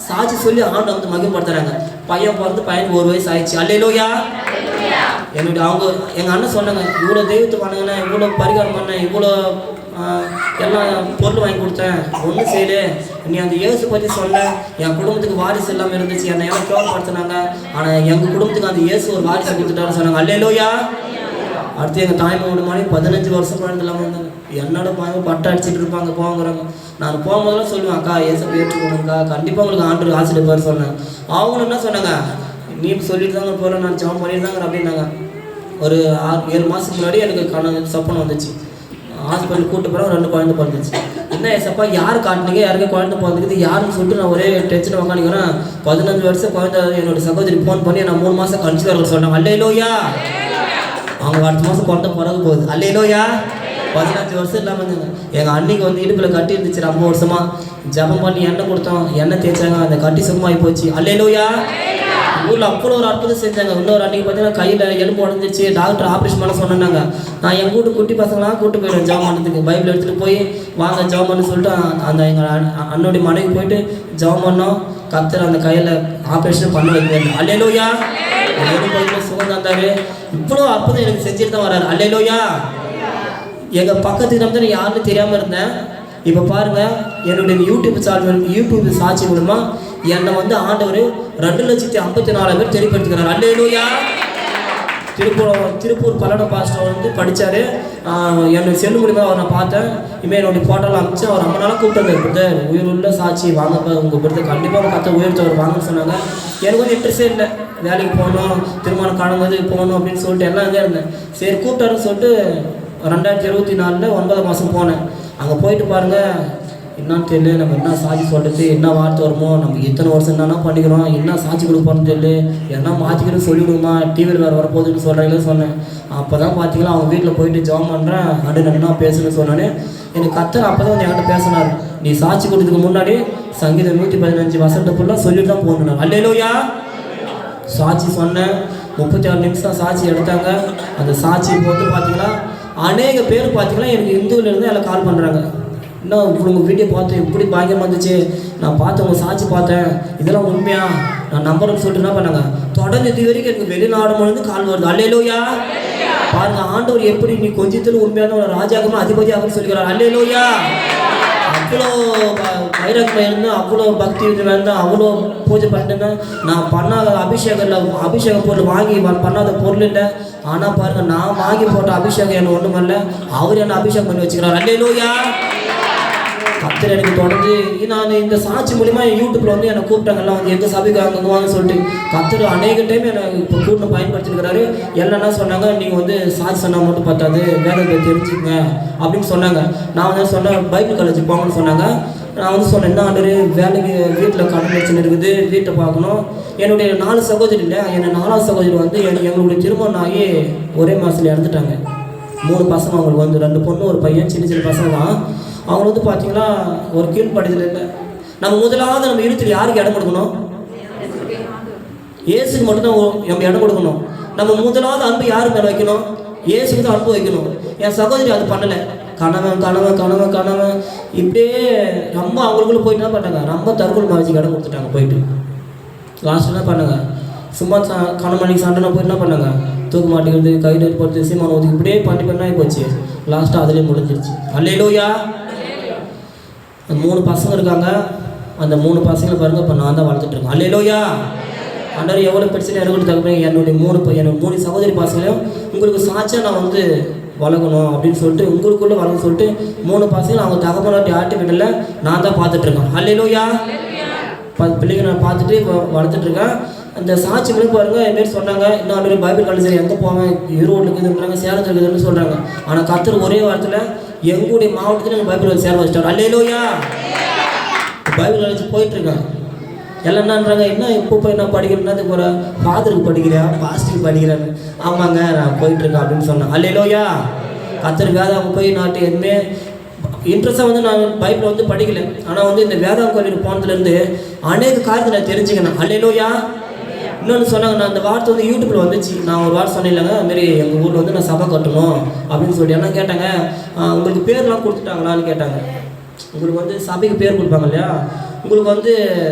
சாட்சி சொல்லி ஆண்டை வந்து மகிமைப்படுத்துறாங்க. பையன் பிறந்து பையனுக்கு 1 வயசு ஆயிடுச்சு. அல்லேலூயா. என்னுடைய எங்கள் அண்ணன் சொன்னாங்க, இவ்வளோ தெய்வத்தை பண்ணுங்கண்ணே, இவ்வளோ பரிகாரம் பண்ணேன், இவ்வளோ எல்லாம் பொருள் வாங்கி கொடுத்தேன், ஒன்றும் செய்யல, நீ அந்த இயேசு பற்றி சொன்ன, என் குடும்பத்துக்கு வாரிசு இல்லாமல் இருந்துச்சு, என்னை எல்லாம் கேவலப்படுத்தினாங்க, ஆனால் எங்கள் குடும்பத்துக்கு அந்த இயேசு ஒரு வாரிசு கொடுத்துட்டாருன்னு சொன்னாங்க. அல்லேலூயா. அடுத்து எங்கள் தாய்மாவோட மாதிரி 15 வருஷம் குழந்தை இல்லாமல் இருந்தாங்க. என்னோட பாயமாக பட்டை அடிச்சுட்டு இருப்பாங்க போங்கிறாங்க. நான் போகும்போதெல்லாம் சொல்லுவேன், அக்கா ஏசப்பை ஏற்றுக்கோங்கக்கா, கண்டிப்பாக உங்களுக்கு ஆண்டு ஆசிரியப்பார் சொன்னேன். அவங்களும் என்ன சொன்னாங்க, நீ சொல்லிட்டு தாங்க போகிறேன், நான் ஜெபம் பண்ணிட்டு தாங்க அப்படின்னாங்க. ஒரு 7 மாதத்துக்கு முன்னாடி எனக்கு சொப்பனம் வந்துச்சு. ஹாஸ்பிட்டல் கூப்பிட்டு போகிறோம், 2 குழந்தை பிறந்துச்சு. என்ன ஏசப்பா யார் காட்டினீங்க, யாருக்கே குழந்தை பிறந்துக்குது யாருன்னு சொல்லிட்டு நான் ஒரே டென்ஷன் உட்காந்துக்கிறேன். 15 வருஷம் குழந்தை என்னோட சகோதரி ஃபோன் பண்ணி நான் 3 மாதம் கன்சீவ் ஆக சொன்னாங்க. அல்லேலூயா. அவங்க அடுத்த மாதம் குழந்தை பிறகு போகுது. அல்லேலூயா. 15 வருஷம் இல்லாமல் இருந்தாங்க. எங்கள் அன்னைக்கு வந்து இடுப்பில் கட்டி இருந்துச்சு 50 வருஷமா. ஜபம் பண்ணி எண்ணெய் கொடுத்தோம், எண்ணெய் தேய்ச்சாங்க, அந்த கட்டி சுகமாகி போச்சு. அல்லேலூயா. ஊரில் அவ்வளோ ஒரு அற்புதம் செஞ்சாங்க. இன்னொரு அன்றைக்கி பார்த்தீங்கன்னா கையில் எலும்பு உடஞ்சிச்சு, டாக்டர் ஆப்ரேஷன் பண்ண சொன்னாங்க. நான் எங்கள் வீட்டு குட்டி பசங்களாம் கூப்பிட்டு போயிடுவேன் ஜெபம் பண்ணதுக்கு. பைபிள் எடுத்துகிட்டு போய் வாங்க ஜெபம் பண்ணு சொல்லிட்டு அந்த எங்கள் அண்ணனுடைய மனைவி போயிட்டு ஜெபம் பண்ணோம். கர்த்தர் அந்த கையில் ஆப்ரேஷன் பண்ண வைக்கிறாரு. அல்லேலூயா. எலும்பு சுகம் தந்தாரு. இவ்வளோ அற்புதம் எனக்கு செஞ்சுட்டு தான் வர்றாரு. அல்லேலூயா. எங்கள் பக்கத்துக்கு தான் யாருன்னு தெரியாமல் இருந்தேன். இப்போ பாருங்கள், என்னுடைய யூடியூப் சாட்சி மூலமாக என்னை வந்து ஆண்டவர் 2,54,000 பேர் தெரிவிப்படுத்துக்கிறார். அல்லேலூயா. திருப்பூர் பல்லட பாஸ்டர் வந்து படித்தார். என்னுடைய செல்லு மூலிமா அவர் நான் பார்த்தேன். இனிமேல் என்னுடைய ஃபோட்டோலாம் அனுப்பிச்சு அவர் ரொம்ப நாளாக கூப்பிட்டு பிரதர் உயிருள்ள சாட்சி வாங்கப்போ உங்கள் பிரதர் கண்டிப்பாக கற்று உயர்த்தவர் வாங்கன்னு சொன்னாங்க. எனக்கு வந்து இன்ட்ரெஸ்டே இல்லை. வேலைக்கு போகணும், திருமணம் காணும்போது போகணும் அப்படின்னு சொல்லிட்டு எல்லாம் இங்கே இருந்தேன். சரி கூப்பிட்டாருன்னு சொல்லிட்டு 2024 9 மாதம் போனேன். அங்கே போயிட்டு பாருங்கள், என்னன்னு தெரியல, நம்ம என்ன சாட்சி சொல்கிறது, என்ன வார்த்தை வருமோ, நம்ம இத்தனை வருஷம் என்னென்ன பண்ணிக்கிறோம், என்ன சாட்சி கொடுப்போம்னு தெரியல, என்ன மாற்றிக்கிறேன்னு சொல்லிவிடுமா, டிவியில் வேறு வரப்போகுதுன்னு சொல்கிறீங்களே சொன்னேன். அப்போ தான் பார்த்தீங்கன்னா அவங்க வீட்டில் போயிட்டு ஜாம் பண்ணுறேன். என்ன பேசுன்னு சொன்னானே எனக்கு கர்த்தர் அப்போ தான் வந்து என்கிட்ட பேசினார். நீ சாட்சி கொடுத்ததுக்கு முன்னாடி சங்கீதம் 115 வசனத்துக்குள்ளே சொல்லிட்டு தான் போகணும். அல்லேலூயா. சாட்சி சொன்னேன். 36 நிமிஷம் சாட்சி எடுத்தாங்க. அந்த சாட்சி போட்டு பார்த்தீங்கன்னா அநேக பேர் பார்த்தீங்கன்னா எனக்கு இந்துவிலேருந்து எல்லாம் கால் பண்ணுறாங்க. இன்னும் உங்கள் வீடியோ பார்த்தேன், எப்படி பயங்கரமாக இருந்துச்சு, நான் பார்த்தேன், உங்கள் சாட்சி பார்த்தேன், இதெல்லாம் உண்மையா, நான் நம்புறேன்னு சொல்லிட்டு என்ன பண்ணாங்க தொடர்ந்து இது வரைக்கும் எனக்கு வெளிநாடுலேருந்து கால் வருது. அல்லேலூயா. பாருங்க, ஆண்டவர் எப்படி நீ கொஞ்சத்தில் உண்மையான ஒரு ராஜாகமாக அதிபதியாகன்னு சொல்லிக்கிறார். அல்லேலூயா. அவ்வளோ வைரக்கில் இருந்தேன், அவ்வளோ பக்தி இருந்தேன், அவ்வளோ பூஜை பண்ணிட்டேன். நான் பண்ணாத அபிஷேக பொருள் வாங்கி பண்ணாத பொருள் இல்லை. ஆனால் பாருங்கள், நான் வாங்கி போட்ட அபிஷேகம் என்ன ஒன்றும் பண்ணல, அவர் என்ன அபிஷேகம் பண்ணி வச்சுக்கிறார். அல்லேலூயா. கர்த்தர் எனக்கு தொடர்ந்து நான் இந்த சாட்சி மூலிமா யூடியூப்பில் வந்து என்னை கூப்பிட்டாங்கல்லாம் வந்து எங்கள் சபைக்கு அங்கே வாங்க சொல்லிட்டு கர்த்தர் அநேக டைம் என்னை இப்போ கூட்டு பயன்படுத்திருக்கிறாரு. என்னென்னா சொன்னாங்க, நீங்கள் வந்து சாட்சி சொன்னால் மட்டும் பார்த்தாது, வேதத்தை தெரிஞ்சுங்க அப்படின்னு சொன்னாங்க. நான் வந்து சொன்னேன் பைபிள் காலேஜ் போங்கன்னு சொன்னாங்க. நான் வந்து சொன்னேன், என்ன ஆண்டரு வேலைக்கு வீட்டில் கடன் பிரச்சனை இருக்குது, வீட்டை பார்க்கணும். என்னுடைய 4 சகோதரி இல்லை, என்னை 4ஆவது சகோதரி வந்து எங்களுடைய திருமணம் ஆகி ஒரே மாதத்தில் இறந்துட்டாங்க. 3 பசங்க அவங்களுக்கு வந்து 2 பொண்ணு 1 பையன், சின்ன சின்ன பசங்க தான். அவங்க வந்து பார்த்தீங்கன்னா ஒரு கீழ்ப்படிதல் இல்லை. நம்ம முதலாவது நம்ம இருத்தில் யாருக்கு இடம் கொடுக்கணும்? இயேசுக்கு மட்டும்தான் நம்ம இடம் கொடுக்கணும். நம்ம முதலாவது அன்பு யாருக்கு மேலே வைக்கணும்? இயேசுக்கு தான் அன்பு வைக்கணும். என் சகோதரி அது பண்ணலை. கணவன் இப்படியே ரொம்ப அவங்களுக்குள்ள போயிட்டு என்ன பண்ணாங்க, ரொம்ப தற்கொலை மகிழ்ச்சி இடம் கொடுத்துட்டாங்க. போயிட்டு லாஸ்ட் என்ன பண்ணாங்க, சும்மா கணவனுக்கு சண்டைனா போய் என்ன பண்ணாங்க, தூக்க மாட்டேங்கிறது, கையில் போட்டு சீமான ஊற்றி இப்படியே பண்ணி போச்சு. லாஸ்ட்டாக அதிலே முடிஞ்சிருச்சு. அல்லேலூயா. அந்த 3 பசங்க இருக்காங்க. அந்த 3 பசங்களை பாருங்கள், இப்போ நான் தான் வளர்த்துட்ருக்கேன். அல்லேலூயா. ஆண்டவர் எவ்வளோ பிரச்சனை இருக்கட்டும் தகப்பனே, என்னுடைய 3 சகோதரி பசங்களையும் உங்களுக்கு சாட்சியாக நான் வந்து வளர்க்கணும் அப்படின்னு சொல்லிட்டு உங்களுக்குள்ளே வளர்க்க சொல்லிட்டு 3 பசங்களும் அவங்க தகப்பனாட்டி ஆட்டுக்கிட்டல நான் தான் பார்த்துட்ருக்கேன். அல்லேலூயா. பிள்ளைங்க நான் பார்த்துட்டு இப்போ வளர்த்துட்ருக்கேன். அந்த சாட்சி மூலம் பாருங்கள், என்மாரி சொன்னாங்க, இன்னும் பைபிள் காலேஜ் எங்கே போவேன், ஈரோடு இருக்குதுன்றாங்க, சேலத்தில் இருக்குதுன்னு சொல்கிறாங்க. ஆனால் கர்த்தர் ஒரே வாரத்தில் எங்களுடைய மாவட்டத்தில் எங்கள் பைபிள் காலேஜ் சேர வச்சிட்டார். அல்லேலூயா. பைபிள் காலேஜ் போயிட்டுருக்கேன். எல்லாம் என்னன்றாங்க, என்ன இப்போ போய் என்ன படிக்கிறேன்னா போகிற ஃபாதருக்கு படிக்கிறேன், பாஸ்டருக்கு படிக்கிறேன்னு. ஆமாங்க நான் போயிட்டுருக்கேன் அப்படின்னு சொன்னேன். அல்லேலூயா. கர்த்தர் வேதாங்க போய் நாட்டு எதுவுமே இன்ட்ரெஸ்ட்டாக வந்து நான் பைபிள் வந்து படிக்கல. ஆனால் வந்து இந்த வேதாங்க கோயிலுக்கு போனதுலேருந்து அநேக காரியத்தை நான் தெரிஞ்சுக்கினேன். அல்லேலூயா. இன்னொன்று சொன்னாங்க, நான் அந்த வார்த்தை வந்து யூடியூப்பில் வந்துச்சு. நான் ஒரு வார்த்தை சொன்னேன் இல்லைங்க, அதுமாரி எங்கள் ஊரில் வந்து நான் சபை கட்டணும் அப்படின்னு சொல்லிட்டு என்ன கேட்டாங்க, உங்களுக்கு பேர்லாம் கொடுத்துட்டாங்களான்னு கேட்டாங்க. உங்களுக்கு வந்து சபைக்கு பேர் கொடுப்பாங்க இல்லையா, உங்களுக்கு வந்து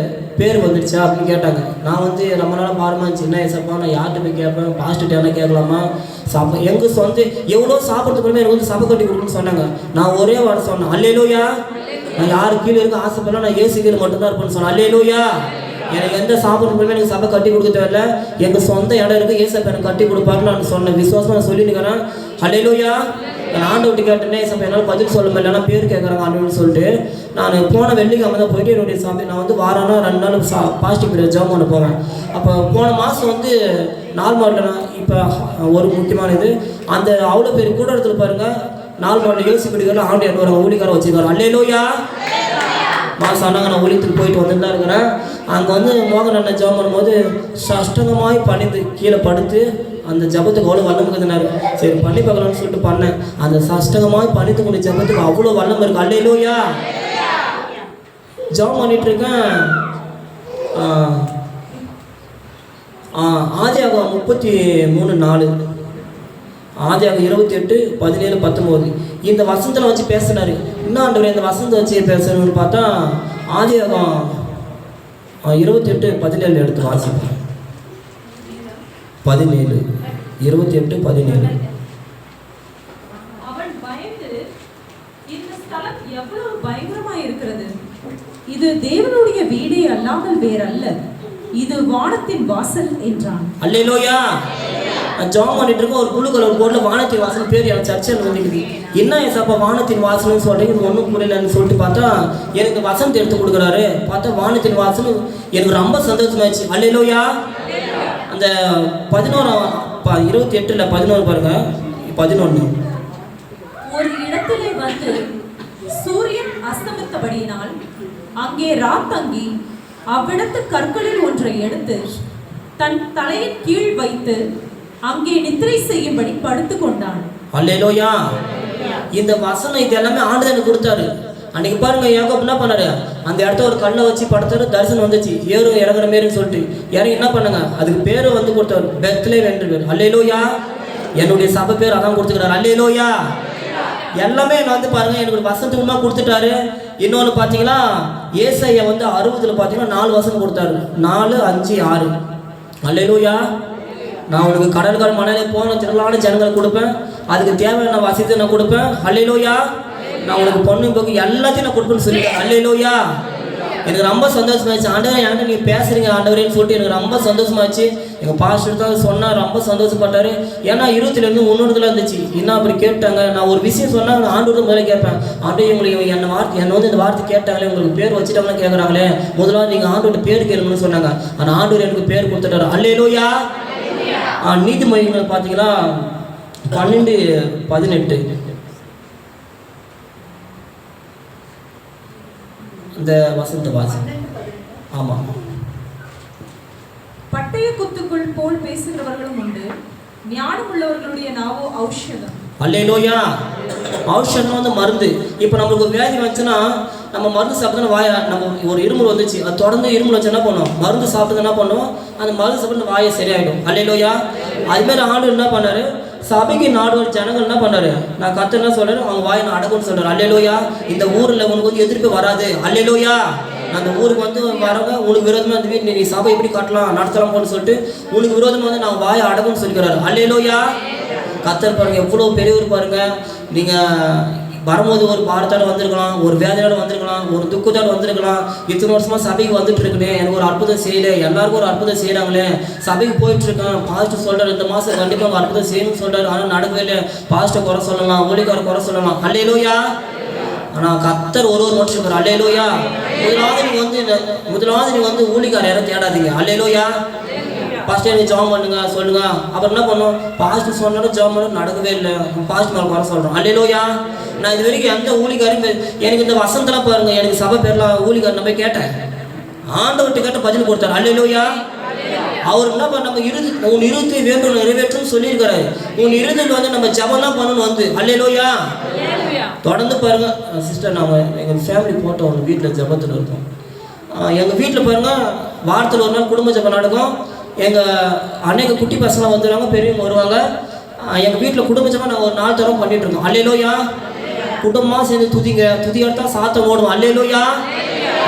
பேர் வந்துடுச்சா அப்படின்னு கேட்டாங்க. நான் வந்து ரொம்ப நாளாக பாரமாக சின்ன ஏசப்பா, நான் யார்கிட்ட போய் கேட்பேன், பாஸ்ட்டு என்ன கேட்கலாமா, சபை எங்கள் சொந்த எவ்வளோ சாப்பிட்றதுக்குமே எனக்கு வந்து சபை கட்டி கொடுக்குன்னு சொன்னாங்க. நான் ஒரே வார்த்தை சொன்னேன், அல்லேலூயா. நான் யாரு கீழே இருக்க ஆசைப்படலாம், நான் ஏசு கீழே மட்டும்தான் இருப்பேன்னு சொன்னேன். அல்லேலூயா. எனக்கு எந்த சாப்பிட்றதுக்குமே எனக்கு சபை கட்டி கொடுக்க தேவையில்ல, எங்கள் சொந்த இடம் இருக்குது, ஏசப்பா எனக்கு கட்டி கொடுப்பாருன்னு நான் சொன்னேன். விசுவாசமாக நான் சொல்லிட்டுக்கிறேன். அல்லேலூயா. நான் ஆண்டவர்கிட்ட கேட்டேன்னே ஏசப்பா என்னால் பதில் சொல்ல முடியலன்னா பேர் கேட்குறாங்க அப்படின்னு சொல்லிட்டு நான் போன வெள்ளிக்கிழமை தான் போயிட்டு என்னுடைய சபை நான் வந்து வாரம்னா 2 நாள் பாசிட்டிவ் பீரியட் ஜாம் பண்ண போவேன். அப்போ போன மாதம் வந்து 4 மாடல் இப்போ ஒரு முக்கியமான இது அந்த அவ்வளோ பேர் கூட இடத்துல பாருங்கள், 4 மாடல் யோசிப்பிடிக்கிற ஆண்டு என்ன ஒரு ஊழிக்கார வச்சுருக்காரு. அல்லேலூயா. மாதம் ஆனாங்க நான் ஊழியத்துக்கு போயிட்டு வந்துட்டு தான் இருக்கிறேன். அங்கே வந்து மோகன் அண்ணன் ஜாம் பண்ணும்போது சஷ்டங்கமாய் பணிந்து கீழே படுத்து அந்த ஜபத்துக்கு அவ்வளோ வல்லம் இருக்குதுனாரு. சரி பண்ணி பார்க்கலாம்னு சொல்லிட்டு பண்ணேன். அந்த சஷ்டகமாக பண்ணிட்டு கூடிய ஜபத்துக்கு அவ்வளோ வல்லம் இருக்குது. அல்லேலூயா. ஜபம் பண்ணிட்டு இருக்கேன். ஆதியாகமம் 33:4, ஆதியாகமம் 28:17-19 இந்த வசனத்தில் வச்சு பேசினாரு. என்ன ஆண்டவரே இந்த வசனத்தை வச்சு பேசணும்னு பார்த்தா ஆதியாகமம் 28:17 எடுத்து வாசிப்போம். 17, 28:17. அவன் பயந்து, இந்த ஸ்தலம் எவ்வளவு பயங்கரமாய் இருக்கிறது, இது தேவனுடைய வீடே அல்லாமல் வேறல்ல, இது வானத்தின் வாசல் என்றான். அல்லேலூயா. ஜாம் பண்ணிட்டு இருக்க ஒரு புளு கலர் போர்டில் வானத்தின் வாசல் பேர் என் சர்ச்சில் வந்துக்குது. என்ன ஏசாப்பா வானத்தின் வாசல்னு சொல்கிறீங்க, இது ஒன்றும் புரியலன்னு சொல்லிட்டு பார்த்தா எனக்கு வசனத்தை எடுத்து கொடுக்குறாரு. பார்த்தா வானத்தின் வாசல் எனக்கு ரொம்ப சந்தோஷமாயிடுச்சு. அல்லேலூயா. அந்த 28:11 பாருங்க. 11 ஒரு இடத்திலே வந்து சூரியன் அஸ்தமித்தபடியினால் அங்கே ராத்தங்கி அவ்விடத்து கற்களில் ஒன்றை எடுத்து தன் தலையின் கீழ் வைத்து அங்கே நித்திரை செய்யும்படி படுத்து கொண்டான். அல்லேலூயா. இந்த வசனம் இது எல்லாமே ஆண்டவனுக்கு கொடுத்தாரு. அன்னைக்கு பாருங்க யாக்கோபு என்ன பண்ணாரு, அந்த இடத்த ஒரு கல்லை வச்சு படுத்தாரு. தரிசனம் வந்துச்சு, ஏறும் இறங்குற மாரின்னு சொல்லிட்டு யாரும் என்ன பண்ணுங்க அதுக்கு பேரு வந்து கொடுத்தாரு, பெத்லேஹேம் என்று பேர். அல்லேலூயா. என்னுடைய சபை பேர் அதான் கொடுத்துக்கிறாரு. அல்லேலூயா. எல்லாமே நான் வந்து பாருங்க எனக்கு ஒரு வசனத்துக்குமா கொடுத்துட்டாரு. இன்னொன்று பார்த்தீங்கன்னா ஏசாயா வந்து 60 பார்த்தீங்கன்னா 4 வசனம் கொடுத்தாரு. 4, 5, 6. அல்லேலூயா. நான் உனக்கு கடல்கால் மணலே போன திரளான ஜனங்களை கொடுப்பேன், அதுக்கு தேவையான வசதியை நான் கொடுப்பேன். அல்லேலூயா. நான் உனக்கு பொண்ணு போக்கு எல்லாத்தையும் நான் கொடுப்பேன்னு சொல்லிட்டேன். அல்லேலூயா. எனக்கு ரொம்ப சந்தோஷமாச்சு. ஆண்டவரே என்கிட்ட நீங்கள் பேசுகிறீங்க ஆண்டவரேன்னு சொல்லிட்டு எனக்கு ரொம்ப சந்தோஷமாச்சு. எங்கள் பாஸ்டர் தான் சொன்னால் ரொம்ப சந்தோஷப்பட்டார். ஏன்னா 20லேருந்து 1 இருந்துச்சு. என்ன அப்படி கேட்டாங்க, நான் ஒரு விஷயம் சொன்னால் ஆண்டவர் முதல்ல கேட்பேன். ஆண்டவரே உங்களுக்கு என்னை வந்து இந்த வார்த்தை கேட்டாங்களே, உங்களுக்கு பேர் வச்சுட்டாங்கன்னு கேட்குறாங்களே, முதலாவது நீங்கள் ஆண்டோட பேர் கேளுங்கன்னு சொன்னாங்க. ஆனால் ஆண்டவர் எனக்கு பேர் கொடுத்துட்டாரு. அல்லேலூயா. நீதிமொழிகள் பார்த்தீங்கன்னா 12:18 இந்த வசனத்தை வாசி. ஆமாம். பட்டய குத்துக்குள் போல் பேசுகிறவர்களும் உண்டு, ஞானம் உள்ளவர்களுடைய நாவோ ஔஷதம். அல்லேலூயா. ஔஷதம் வந்து மருந்து. இப்போ நம்மளுக்கு ஒரு வியாதி வந்துச்சுன்னா நம்ம மருந்து சாப்பிட்டோன்னா வாயை நம்ம ஒரு இருமல் வந்துச்சு, அது தொடர்ந்து இருமல் வச்சு என்ன பண்ணுவோம், மருந்து சாப்பிட்டு என்ன பண்ணுவோம், அந்த மருந்து சாப்பிட்டு வாயை சரியாயிடும். அல்லேலூயா. அதுமாரி ஆண்டவர் என்ன பண்ணாரு, சபைக்கு நாடுவர் ஜனங்கள் என்ன பண்ணாரு, நான் கர்த்தர் என்ன சொல்றாரு, அவங்க வாயை நான் அடக்கும்னு சொல்றாரு. அல்லேலூயா. இந்த ஊரில் உனக்கு வந்து எதிர்ப்பு வராது. அல்லேலூயா. அந்த ஊருக்கு வந்து வரவங்க உனக்கு விரோதமாக அந்த வீட்டு நீ சபை எப்படி கட்டலாம் நடத்தலாம் போன்னு சொல்லிட்டு உனக்கு விரோதமாக வந்து நான் வாயை அடக்கும்னு சொல்லிக்கிறாரு. அல்லேலூயா. கர்த்தர் பாருங்க எவ்வளோ பெரியவர் பாருங்க. நீங்கள் வரும்போது ஒரு பாரத்தோட வந்திருக்கலாம், ஒரு வேதனையோட வந்திருக்கலாம், ஒரு துக்கத்தோடு வந்திருக்கலாம். இத்தனை வருஷமாக சபைக்கு வந்துட்டு இருக்குனே, எனக்கு ஒரு அற்புதம் செய்யலை, எல்லாருக்கும் ஒரு அற்புதம் செய்கிறாங்களே, சபைக்கு போயிட்டு இருக்கேன், பாஸ்டர் சொல்கிறார் இந்த மாதம் கண்டிப்பாக ஒரு அற்புதம் செய்யணும்னு சொல்கிறார், ஆனால் நடக்கவே இல்லை, பாஸ்டர் குறை சொல்லலாம், ஊழியக்கார குறை சொல்லலாம். அல்லேலூயா. ஆனால் கர்த்தர் ஒரு மட்டும் இருக்கார். அல்லேலூயா. முதலாவது நீ வந்து ஊழியக்கார யாரும் தேடாதீங்க. அல்லேலூயா. பாஸ்டர் நீ ஜாம் பண்ணுங்க சொல்லுங்க. அப்புறம் என்ன பண்ணுவோம், பாஸ்டர் சொன்னாலும் ஜாம் பண்ண நடக்கவே இல்லை, பாஸ்டர் மேலே குறை சொல்கிறோம். அல்லேலூயா. நான் இது வரைக்கும் எந்த ஊழிகாரும் எனக்கு இந்த வசந்தெல்லாம் பாருங்க, எனக்கு சபை பேர்லாம் ஊழிகார் நம்ம கேட்டேன், ஆண்டவர்கிட்ட கேட்ட பதில் கொடுத்தாரு. அல்லேலூயா. அவர் என்ன பண்ண நம்ம உன் இருதயத்தை வேண்டும் நிறைவேற்றும் சொல்லியிருக்காரு. உன் இருதயத்தில் வந்து நம்ம ஜபம்லாம் பண்ணணும் வந்து. அல்லேலூயா. தொடர்ந்து பாருங்க சிஸ்டர், நாங்கள் எங்கள் ஃபேமிலி போட்டோம் ஒன்று வீட்டில் ஜபத்தில் இருக்கோம். எங்கள் வீட்டில் பாருங்க வாரத்தில் ஒரு நாள் குடும்ப ஜபம் நடக்கும். எங்கள் அன்னைக்கு குட்டி பசங்களாம் வந்துடுவாங்க, பெரியவங்க வருவாங்க. எங்கள் வீட்டில் குடும்ப ஜபம் நாங்கள் ஒரு 4 தரம் பண்ணிட்டு இருக்கோம். அல்லேலூயா. குடும்பமாக சேர்ந்து துதிங்க, துதி எடுத்தா சாத்தம் ஓடும். அல்லேலூயா.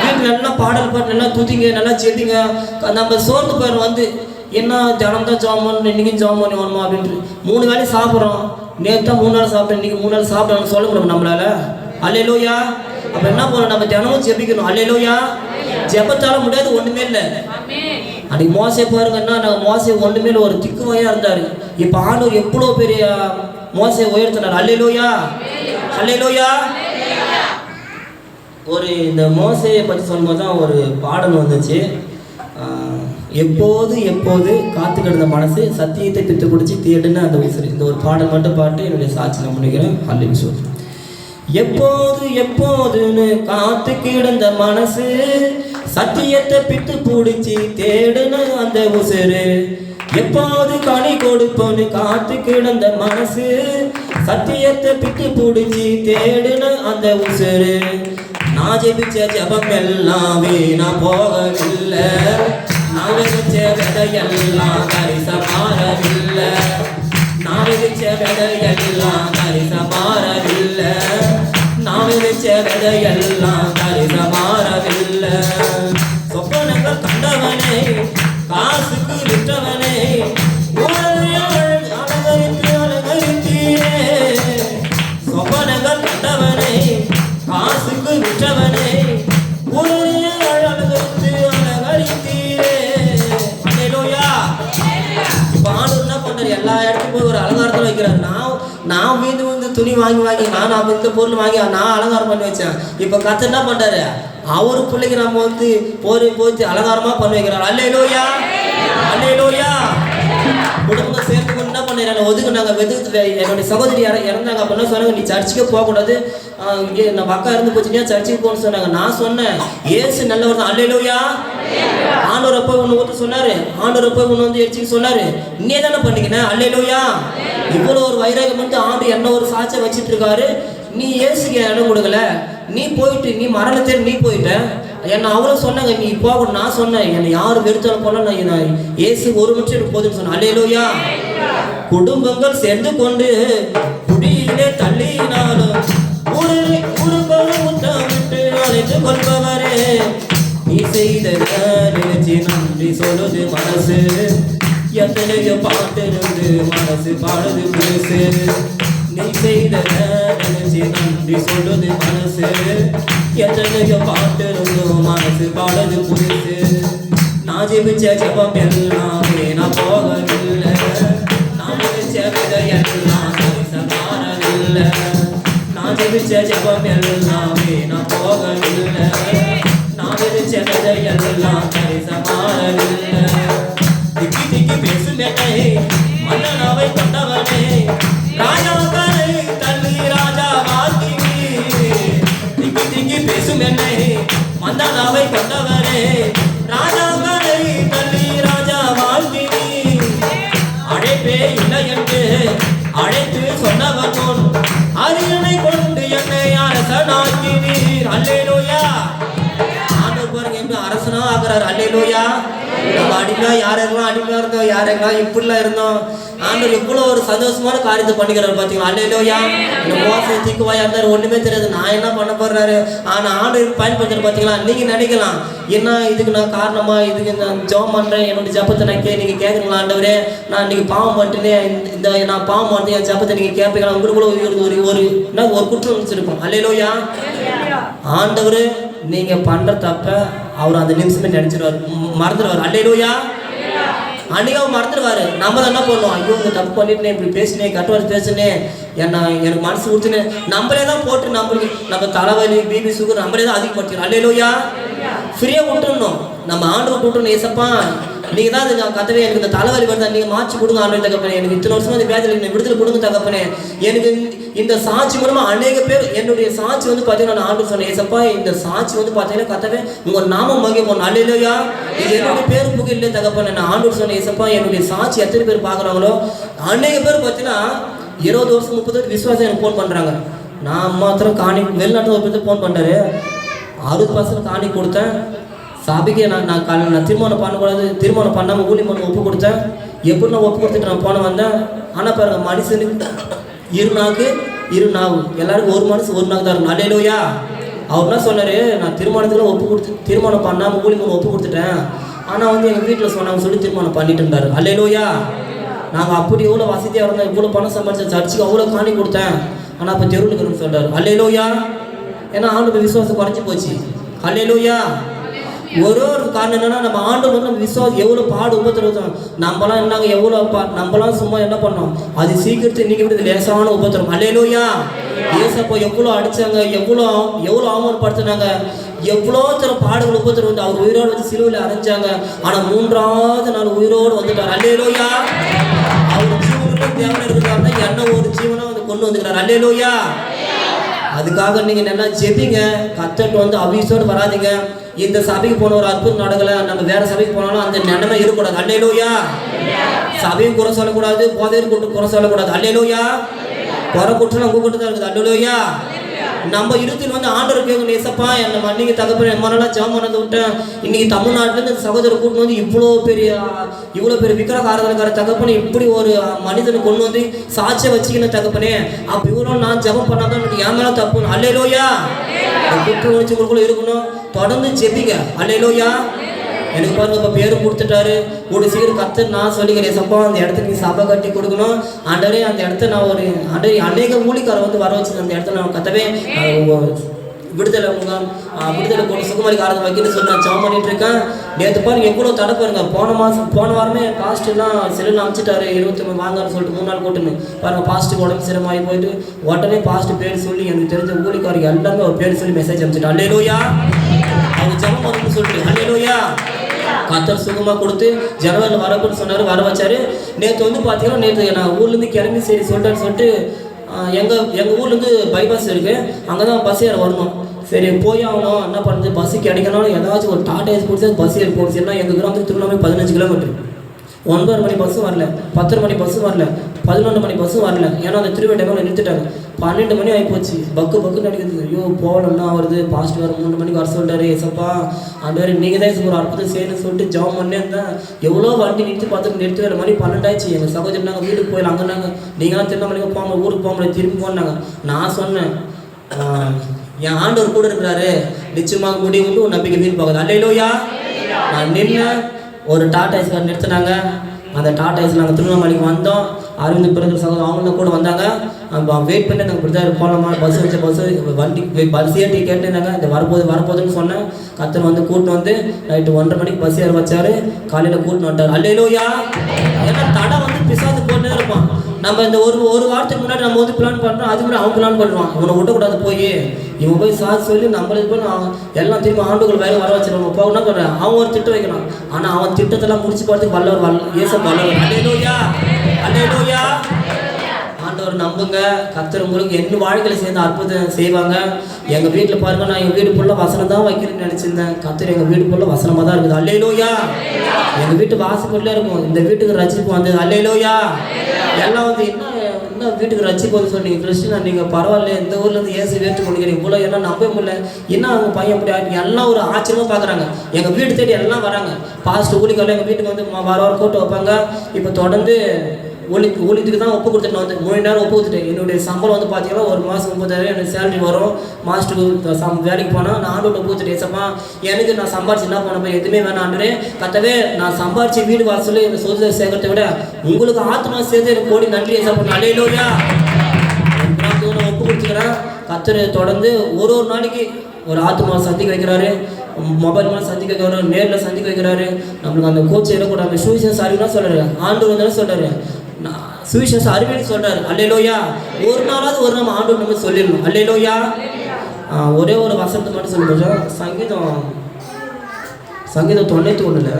வீட்டில் நல்லா பாடல் பாட்டு நல்லா துதிங்க, நல்லா செதிங்க. நம்ம சோர்ந்து போயிடும் வந்து என்ன தினம் தான் ஜாம் பண்ணணும், இன்றைக்கும் ஜாம் பண்ணி வரணுமா அப்படின்ட்டு 3 வேலையும் சாப்பிட்றோம். நேற்று தான் 3 நாள் சாப்பிட்டேன், இன்றைக்கி 3 நாள் சாப்பிடணும்னு சொல்ல முடியும் நம்மளால. அல்லேலூயா. அப்போ என்ன பண்ணணும், நம்ம தினமும் ஜெபிக்கணும். அல்லேலூயா. ஜெபத்தால் முடியாது ஒன்றுமே இல்லை. அன்றைக்கி மோசே பாருங்கன்னா நாங்கள் மோசே ஒன்றுமே இல்லை, ஒரு திக்குவையாக இருந்தார். இப்போ ஆண்டவர் எவ்வளோ பெரிய மோசே உயர்த்தினார். அல்லேலூயா. அல்லேலூயா. ஒரு இந்த மோசையை பற்றி சொல்லும்போது தான் ஒரு பாடல் வந்துச்சு, எப்போது எப்போது காத்து கிடந்த மனசு சத்தியத்தை பித்து பிடிச்சி தேடுன்னு அந்த உசுறு. இந்த ஒரு பாடல் மட்டும் பாட்டு என்னுடைய சாட்சி நான் முடிக்கிறேன். அல்லேலூயா. எப்போது எப்போதுன்னு காத்து கிடந்த மனசு சத்தியத்தை பித்து பிடிச்சி தேடுன்னு அந்த உசுறு. எப்போது கனி கொடுப்போன்னு காத்து கிடந்த மனசு சத்தியத்தை பித்து பிடிச்சி தேடுன்னு அந்த உசுறு. நான் ஜெபிச்ச ஜபம் எல்லாம் வீணா போகவில்லை, நான் வச்ச விதையெல்லாம் தரிச மாறவில்லை. நான் விதைச்ச விதையெல்லாம் தரிச மாறவில்லை. நான் விதைச்ச விதையெல்லாம் தரிச மாறவில்லை. சொப்பனங்கள் கண்டவனே, காசுக்கு விட்டவனே, அலங்கரித்து அலங்கரித்தீரே. சொப்பனங்கள் கண்டவனே, காசுக்கு விட்டவனே, அலங்கரித்து அலங்கரித்தீரே. அல்லேலூயா. இப்போ ஆண்டவர் என்ன பண்றாரு? எல்லா இடத்துக்கும் போய் ஒரு அலங்காரத்தில் வைக்கிறாரு. நான் வீந்து துணி வாங்கி நான் இந்த பொருள் வாங்கி நான் அலங்காரம் பண்ணி வச்சேன். இப்போ கர்த்தர் என்ன பண்றாரு? அவரு பிள்ளைக்கு நம்ம போச்சு அலங்காரமா பண்ணி வைக்கிறார். அல்லேலூயா, அல்லேலூயா. குடும்பம் சேர்த்து கொண்டு என்ன பண்ணிடுறாங்க? ஒதுக்குனாங்க. என்னுடைய சகோதரி இறந்தாங்க அப்படின்னா சொன்னாங்க, நீ சர்ச்சுக்கே போகக்கூடாது, இங்கே நம்ம அக்கா இருந்து போச்சுன்னா சர்ச்சுக்கு போகணும்னு சொன்னாங்க. நான் சொன்னேன், ஏசு நல்லவர் தான். அல்லேலூயா. ஆண்டவரை போய் ஒன்று ஊற்று சொன்னாரு, ஆண்டவரை போய் ஒன்று வந்து எரிச்சிக்க சொன்னாரு, நீ தானே பண்ணிக்கினேன். அல்லேலூயா. இவ்வளோ ஒரு வைராகம் வந்து ஆண்டு என்ன ஒரு சாட்சியை வச்சுட்டு இருக்காரு. நீ ஏசுக்கு இடம் கொடுக்கல, நீ போயிட்டு நீ மரணத்தை நீ போயிட்ட. என்னை அவ்வளோ சொன்னாங்க, நீ போகணும். நான் சொன்னேன், என்னை யாரும் வெறுத்தாலும் போல நான் ஏசு ஒரு நிமிஷம் எனக்கு போதுன்னு சொன்னேன். அல்லேலூயா. குடும்பங்கள் சேர்ந்து கொண்டு குடியிலே தள்ளினாலும் விட்டு அழைத்து கொள்பவரே, நீ செய்த நிகழ்ச்சி நன்றி சொல்லுது மனசு. எத்தனையோ பாட்டு இருந்து மனசு பாடுது புதுசு. நீ செய்த நிகழ்ச்சி நன்றி சொல்லுது மனசு. எத்தனையோ பாட்டு இருந்தும் மனசு பாடுது புதுசு. நான் ஜெபிச்ச ஜெபம் எல்லாமே நான் போகவில்லை. நான் ஜெபிச்ச விதையெல்லாம் மாறவில்லை. நான் ஜெபிச்ச ஜெபம் எல்லாமே நான் போகவில்லை. நான் விதைச்ச விதையெல்லாம் மாறவில்லை. திக்கி திக்கி பேசும் என்னை மன்னனாவை கொண்டவனே, ராஜாக்களை தள்ளி ராஜா வாழ்த்தி. திக்கி திக்கி பேசும் என்னை மன்னனாவை கொண்டவனே, ராஜாக்களை தள்ளி ராஜா வாழ்த்தி. அழைப்பே இல்லை என்று அழைத்து சொன்னவன் முன் அரியணை கொண்டு என்னை அரசனாக்கினீர். அல்லேலூயா. ஆண்டவர் பாருங்க எப்படி அரசனா ஆகிறார். அல்லேலூயா. நம்ம அடிமையா யாரெல்லாம் அடிமையா இருந்தோம், யாரெல்லாம் இப்படிலாம் இருந்தோம், ஆண்டவர் எவ்வளோ ஒரு சந்தோஷமான காரியத்தை பண்ணிக்கிறாரு பார்த்தீங்களா. அல்லேலூயா. இந்த மோசம் திக்குவாயா இருந்தார், ஒன்றுமே தெரியாது, நான் என்ன பண்ண போடுறாரு. ஆனால் ஆண்டவர் பயன்படுத்துறது பார்த்தீங்களா. நீங்கள் நினைக்கலாம், என்ன இதுக்கு நான் காரணமா, இதுக்கு நான் ஜெபம் பண்ணுறேன், என்னுடைய ஜபத்தை நான் நீங்கள் கேட்குறீங்களா? ஆண்டவரே, நான் இன்றைக்கி பாவம் பண்ணிட்டேனே, இந்த நான் பாவம் பண்ணி என் ஜபத்தை நீங்கள் கேட்பீங்களா? உங்களுக்குள்ள ஒரு குற்றம் இருக்கும். அல்லேலூயா. ஆண்டவர் நீங்கள் பண்ணுற தப்ப அவர் அந்த நிமிஷமே நினைச்சிருவார், மறந்துடுவார். அல்லேலூயா. அன்றைக்கி அவன் மறந்துடுவார். நம்ம தான் என்ன பண்ணுவோம், ஐயோ இந்த தப்பு பண்ணிட்டு இப்படி பேசினேன், கட்டுவார் பேசுனேன், எனக்கு மனசு கொடுத்துனேன், நம்மளே தான் போட்டு நம்ம தலைவலி பிபி சுகர் நம்மளே தான் அதிகப்படுத்திடும். அல்லேலூயா. ஃப்ரீயாக விட்டுருணும், நம்ம ஆண்டு விட்டுணும். ஏசப்பா நீங்கள் தான் அது கத்தவே எனக்கு இந்த தலைவலி வருதா, நீங்கள் மாற்றி கொடுங்க ஆண்டு தகப்பனே, எனக்கு இத்தனை வருஷமா இந்த வேதனை விடுதலை கொடுங்க தகப்பனே. எனக்கு இந்த சாட்சி மூலமாக அநேக பேர் என்னுடைய சாட்சி வந்து பார்த்தீங்கன்னா நான் ஆண்டு சொன்னேன், ஏசப்பா இந்த சாட்சி வந்து பார்த்தீங்கன்னா கத்தவே உங்கள் நாமம் மகிமை போகணும். அல்லேலூயா. இது என்னுடைய பேர் புகழ் தகப்பனே, நான் ஆண்டு சொன்னேன், ஏசப்பா என்னுடைய சாட்சி எத்தனை பேர் பார்க்குறாங்களோ அநேக பேர் பார்த்தீங்கன்னா 20 வருஷம் 30 வருஷம் விசுவாசம் எனக்கு ஃபோன் பண்ணுறாங்க. நான் மாத்திரம் காணி வெளிநாட்டில் ஒரு பேர் ஃபோன் பண்ணுறாரு, 60% காணி கொடுத்தேன். சபைக்கு நான் திருமணம் பண்ணக்கூடாது, திருமணம் பண்ணாமல் ஊழியம் ஒப்பு கொடுத்தேன். எப்படி நான் ஒப்பு கொடுத்துட்டு நான் போன வந்தேன். ஆனால் பாருங்கள், மனுஷனுக்கு இருநாக்கு இருநாவு, எல்லாருக்கும் ஒரு மனசு ஒரு நாக்கு தான் இருக்கும். அல்லேலூயா. அவர் என்ன சொன்னார், நான் திருமணத்தில் திருமணம் பண்ணாமல் ஊழியம் ஒப்பு கொடுத்துட்டேன், ஆனால் வந்து எங்கள் வீட்டில் சொன்னாங்க சொல்லி திருமணம் பண்ணிட்டு இருந்தார். அல்லேலூயா. நாங்கள் அப்படி எவ்வளோ வசதியாக இருந்தோம், இவ்வளோ பணம் சம்பாதிச்சேன், சர்ச்சுக்கு அவ்வளோ காணி கொடுத்தேன், ஆனால் அப்போ தெருவில் இருக்கிறோன்னு சொல்கிறார். அல்லேலூயா. ஏன்னா ஆண்டு விசுவாசம் குறைஞ்சி போச்சு. அல்லேலூயா. ஒரு காரணம் என்னன்னா, நம்ம ஆண்டு வந்து நம்ம விசுவாசம் எவ்வளோ பாடு உபத்திரம். நம்மளாம் என்னங்க எவ்வளோ நம்மளாம் சும்மா என்ன பண்ணோம், அது சீக்கிரத்தை நீங்க விட லேசான உபத்திரம். அல்லேலூயா. ஏசப்போ எவ்வளோ அடிச்சாங்க, எவ்வளோ அவமானப்படுத்தினாங்க, எவ்வளோ தர பாடுகள் உபத்திரம் வந்து அவர் உயிரோடு வந்து சிலுவையில் அரைஞ்சாங்க. ஆனால் 3ஆவது நாள் உயிரோடு வந்துட்டார். அல்லேலூயா. அவர் ஜீவனும் தேவனை இருக்கிறாருன்னா என்ன ஒரு ஜீவனை வந்து கொண்டு வந்துக்கிறார். அல்லேலூயா. அதுக்காக நீங்கள் நல்லா ஜெபிங்க, கத்தட்டு வந்து அபிஷோடு வராதிங்க. இந்த சபைக்கு போன ஒரு அற்புதம் நடக்கலை, நம்ம வேற சபைக்கு போனாலும் அந்த நிலைமை இருக்கக்கூடாது. அல்லேலூயா. சபையும் குறை சொல்லக்கூடாது, போதையும் குறை சொல்லக்கூடாது. அல்லேலூயா. குறை குற்றம் உங்க கூட்டு தான் இருக்குது. அல்லேலூயா. நம்ம இருத்தில் வந்து ஆண்டவர் கேட்கணும், ஏசப்பா என்னை மன்னிங்க தகப்பனே, ரொம்ப நாளாக ஜெபம் பண்ணதை விட்டேன். இன்னைக்கு தமிழ்நாட்டிலேருந்து சகோதரர் கூட்டு வந்து இவ்வளோ பெரிய விக்கிரக ஆராதனைக்கார தகப்பனே, இப்படி ஒரு மனிதனை கொண்டு வந்து சாட்சியை வச்சுக்கணும் தகப்பனே. அப்போ இவ்வளோ நான் ஜெபம் பண்ணாதான் எனக்கு என் மேலே தப்பு. அல்லேலூயா. குற்ற உணர்ச்சி உங்களுக்குள்ள இருக்கணும். தொடர்ந்து ஜெபிங்க. அல்லேலூயா. எனக்கு பாருங்க இப்போ பேரும் கொடுத்துட்டாரு. ஒரு சீக்கிரம் கர்த்தர் நான் சொல்லிக்கிறேன், சப்பா அந்த இடத்துல நீ சபை கட்டி கொடுக்கணும் ஆண்டவரே. அந்த இடத்த நான் ஒரு அநேக ஊழிக்காரை வந்து வர வச்சு அந்த இடத்துல நான் கத்தவே விடுதலை கொண்டு சுகுமாரிக்கு ஆரம்பம் வைக்கணும்னு சொல்லி நான் ஜெபம் பண்ணிட்டு இருக்கேன். நேற்று பாருங்க எவ்வளோ தடை பாருங்க. போன வாரமே பாஸ்ட்லாம் செல்லில் அனுப்பிச்சிட்டாரு 23 வாங்கன்னு சொல்லிட்டு 3 நாள் கூட்டுன்னு பாருங்க. பாஸ்ட்டுக்கு உடம்பு சிரமமாகி போயிட்டு உடனே பாஸ்ட் பேர் சொல்லி எனக்கு தெரிஞ்ச ஊழிக்காரருக்கு எல்லாமே அவர் பேர் சொல்லி மெசேஜ் அனுப்பிச்சிட்டு அல்லேலூயா. அவங்க ஜெபம் பண்ணணும்னு சொல்லிட்டு அல்லேலூயா. கர்த்தர் சுகமாக கொடுத்து ஜனவரியில் வரப்புன்னு சொன்னார், வர வச்சாரு. நேற்று வந்து பார்த்தீங்கன்னா நேற்று நான் ஊர்லேருந்து கிளம்பி சரி சொல்லிட்டு எங்கள் ஊர்லேருந்து பைபாஸ் இருக்குது, அங்கே தான் பஸ் ஏற வரணும். சரி போய் ஆகணும், என்ன பண்ணுறது, பஸ்ஸு கிடைக்கணும். ஏதாச்சும் ஒரு டாடா ஏசி பிடிச்சி பஸ் ஏறி போகணும். சரினா எங்கள் கிராமத்துக்கு திருவண்ணாமலை 15 கிலோமீட்டர். 9 மணி பஸ்ஸும் வரல, 10 மணி பஸ்ஸும் வரல, 11 மணி பஸ்ஸும் வரல. ஏன்னா அந்த திருவேட்டையில் நிறுத்திட்டாங்க. 12 மணி ஆகி போச்சு. பக்கு நினைக்கிறது. ஐயோ போகணும்னா வருது. பாஸ்ட் வேறு 3 மணிக்கு வர சொல்லிட்டாரு. ஏசப்பா அந்த வேறு நீங்கள் தான் ஒரு அற்புதம் செய்யணும்னு சொல்லிட்டு ஜாம் பண்ணே இருந்தேன். எவ்வளோ வண்டி நிறுத்தி வேறு மணி 12 ஆயிடுச்சு. எங்கள் சகோதரி நாங்கள் வீட்டுக்கு போயிடலாம். அங்கேனாங்க நீங்களாம் திருவண்ணாமலைக்கு போகாமல் ஊருக்கு போக முடியாது, திரும்பி போனாங்க. நான் சொன்னேன் என் ஆண்டவர் கூட இருக்கிறாரு, நிச்சயமாக முடிவு வந்து ஒரு நம்பிக்கை வீடு போகுது. அல்லேலூயா. நான் நின்று ஒரு டாடா ஏஸ்கார் நிறுத்தினாங்க. அந்த டாடா ஏஸில் நாங்கள் திருவண்ணாமலைக்கு வந்தோம். அரவிந்த் பிறகு சகோதரர் அவங்களும் கூட வந்தாங்க. வெயிட் பண்ணி நாங்கள் இப்படி தான் போகலாமா, பஸ் வண்டி பஸ் ஏற்றி கேட்டுருந்தாங்க. இந்த வரப்போகுதுன்னு சொன்னேன். கர்த்தர் வந்து கூட்டின்னு வந்து நைட்டு 1:30 மணிக்கு பஸ் ஏற வச்சாரு. காலையில் கூட்டின்னு வந்துட்டார். அல்லேலூயா. ஏன்னா தடை வந்து பிசாசு போட்டுனே இருப்பான். நம்ம இந்த ஒரு வாரத்துக்கு முன்னாடி நம்ம வந்து பிளான் பண்ணுறோம், அதுக்கு முன்னாடி அவன் பிளான் பண்ணுவான். இவனை விட்டக்கூடாது, இவன் போய் சாதி சொல்லி நம்மளுக்கு போய் எல்லாம் திரும்ப ஆண்டுகள் வேலை வர வச்சு நம்ம போக என்ன பண்ணுறேன். அவன் ஒரு திட்டம் வைக்கிறான். ஆனால் அவன் திட்டத்தெல்லாம் முடிச்சு போகிறதுக்கு வல்லவர் அல்லேலூயா. அல்லேலூயா. ஆண்டவர் நம்புங்க. கர்த்தர் உங்களுக்கு என்ன வாழ்க்கையில் சேர்ந்து அற்புதம் செய்வாங்க. எங்கள் வீட்டில் பாருங்க, நான் எங்கள் வீடு ஃபுல்லாக வசனம் தான் வைக்கிறேன்னு நினச்சிருந்தேன். கர்த்தர் எங்கள் வீடு ஃபுல்லாக வசனமாக தான் இருக்குது. அல்லேலூயா. எங்கள் வீட்டு வாசப்படிலே இருக்கும். இந்த வீட்டுக்கு ரட்சிப்பு வந்தது. அல்லேலூயா. எல்லாம் வந்து என்ன வீட்டுக்கு ரட்சிப்பு வந்து சொன்னீங்க கிறிஸ்டினா, நீங்கள் பரவாயில்ல இந்த ஊர்லேருந்து ஏசி வேட்டு கொண்டுக்கிறீங்க இவ்வளோ, ஏன்னா நம்ப முடியல, என்ன அவங்க பையன் அப்படி ஆகிட்டு எல்லாம் ஒரு ஆச்சரியமாக பார்க்குறாங்க. எங்கள் வீடு தேடி எல்லாம் வராங்க. பாஸ்ட் ஊழிக்கால எங்கள் வீட்டுக்கு வந்து வார கூட்டு வைப்பாங்க. இப்போ தொடர்ந்து ஊழியத்துக்கு தான் ஒப்பு கொடுத்துட்டு வந்து 3 நேரம் ஒப்பு கொடுத்துட்டேன். என்னுடைய சம்பளம் வந்து பார்த்தீங்கன்னா ஒரு மாதம் 30,000 எனக்கு சேலரி வரும். மாஸ்டருக்கு வேலைக்கு போனால் நான் ஆண்டோட கொடுத்துட்டு ஏசப்பா எனக்கு நான் சம்பாரிச்சு என்ன பண்ண போய் எதுவுமே வேணான்றே. கத்தவே நான் சம்பாரிச்சு வீடு வர சொல்லி இந்த சொத்தை சேர்க்கறத விட உங்களுக்கு ஆத்மா சேர்த்து எனக்கு கோடி நன்றி ஏசப்பா. அல்லேலூயா. நான் ஒப்பு கொடுத்துக்கிறேன். கத்தர் தொடர்ந்து ஒரு நாளைக்கு ஒரு ஆத்மா சந்திக்க வைக்கிறாரு. மொபைல் மூலம் சந்திக்க வைக்கிறாரு, நேரில் சந்திக்க வைக்கிறாரு. நம்மளுக்கு அந்த கோச்சை இடக்கூடாது. சுவிசேஷ அறிவுனா சொல்கிறாரு, ஆண்டு வந்து சொல்கிறாரு, சுவிசேஷ அறிவுன்னு சொல்கிறாரு. அல்லேலூயா. ஒரு நாளாவது நம்ம ஆண்டு நம்ம சொல்லிடணும். அல்லேலூயா. ஒரே ஒரு வசனத்தை மட்டும் சொல்லி போச்சோம். சங்கீதம் 91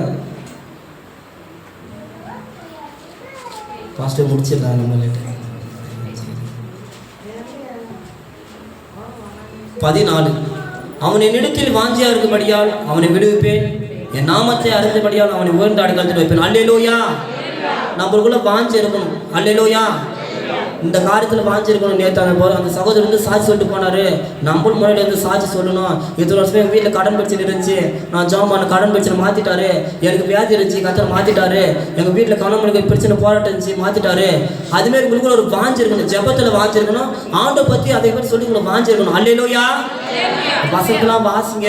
பாஸ்டர் முடிச்சிடலாம். நம்ம 14 அவன் என்னிடத்தில் வாஞ்சியா இருக்கும்படியால் அவனை விடுவிப்பேன், என் நாமத்தை அறிந்தபடியால் அவனை உயர்ந்த அடைக்கலத்தில் வைப்பேன். அல்லேலூயா. நம்மளுக்குள்ள வாஞ்சி இருக்கணும். அல்லேலூயா. இந்த காரியத்தில் வாஞ்சி இருக்கணும். நேற்று அந்த சகோதரர் வந்து சாட்சி சொல்லிட்டு போனார். நம்மளும் முன்னாடி வந்து சாட்சி சொல்லணும். இத்தனை வருஷமே எங்கள் வீட்டில் கடன் பிரச்சனை இருந்துச்சு, நான் ஜாமான கடன் பிரச்சனை மாற்றிட்டாரு. எனக்கு வியாதி இருந்துச்சு, கத்தர் மாற்றிட்டாரு. எங்கள் வீட்டில் கணவனுக்கு பிரச்சனை போராட்டம் இருந்துச்சு, மாற்றிட்டாரு. அதுமாரி உங்களுக்கு ஒரு வாஞ்சி இருக்கணும். ஜெபத்தில் வாஞ்சி இருக்கணும். ஆண்டை பற்றி அதை பற்றி சொல்லி உங்களுக்கு வாஞ்சி இருக்கணும். அல்லேலூயா. வசனத்தெல்லாம் வாசிங்க.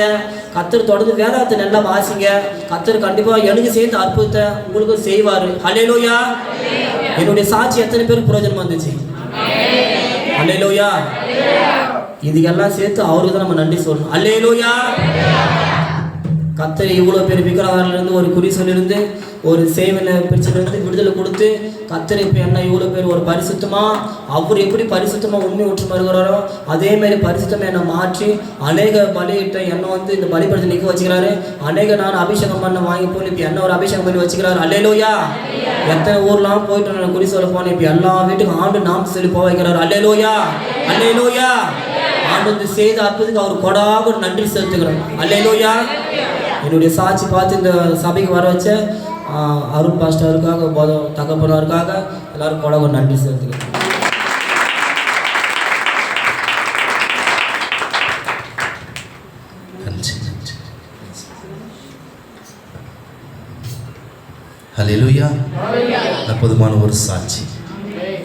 கத்தர் தொடர்ந்து வேதாத்தை நல்லா வாசிங்க. கத்தர் கண்டிப்பாக எனக்கு சேர்ந்த அற்புதத்தை உங்களுக்கு செய்வார். அல்லேலூயா. என்னுடைய சாட்சி எத்தனை பேருக்கு பிரயோஜனமா இருந்துச்சு? அல்லேலூயா. இதுக்கெல்லாம் சேர்த்து அவருக்கு தான் நம்ம நன்றி சொல்லணும். அல்லேலூயா. கத்தர் இவ்வளோ பேர் விக்கிரகாரிலிருந்து ஒரு குறி சொல்லியிருந்து ஒரு சேவனை பிரச்சனையிலிருந்து விடுதலை கொடுத்து கத்தர் இப்போ என்ன இவ்வளோ பேர் ஒரு பரிசுத்தமாக அவர் எப்படி பரிசுத்தமாக உண்மை ஊற்று வருகிறாரோ அதேமாரி பரிசுத்தமாக என்னை மாற்றி அநேக பலியிட்ட என்னை வந்து இந்த பலிபடுத்தி நிற்க வச்சுக்கிறாரு. அநேக நான் அபிஷேகம் பண்ண வாங்கி போய் இப்போ என்ன ஒரு அபிஷேகம் பண்ணி வச்சுக்கிறாரு. அல்லேலூயா. எத்தனை ஊர்லாம் போயிட்டு நான் குறி சொல்ல போனேன். இப்போ எல்லா வீட்டுக்கும் ஆண்டு நாம் சொல்லி போக வைக்கிறாரு. அல்லேலூயா. அல்லேலூயா. ஆண்டு வந்து செய்த அற்புதத்துக்கு அவர் கொடாக நன்றி செலுத்துக்கிறோம். அல்லேலூயா. என்னுடைய சாட்சி பார்த்து இந்த சபைக்கு வர வச்ச அருண் பாஸ்டருக்காக தகப்பனருக்காக எல்லாரும் கொடாக நன்றி செலுத்துக்கிறோம். அல்லேலூயா. அற்புதமான ஒரு சாட்சி.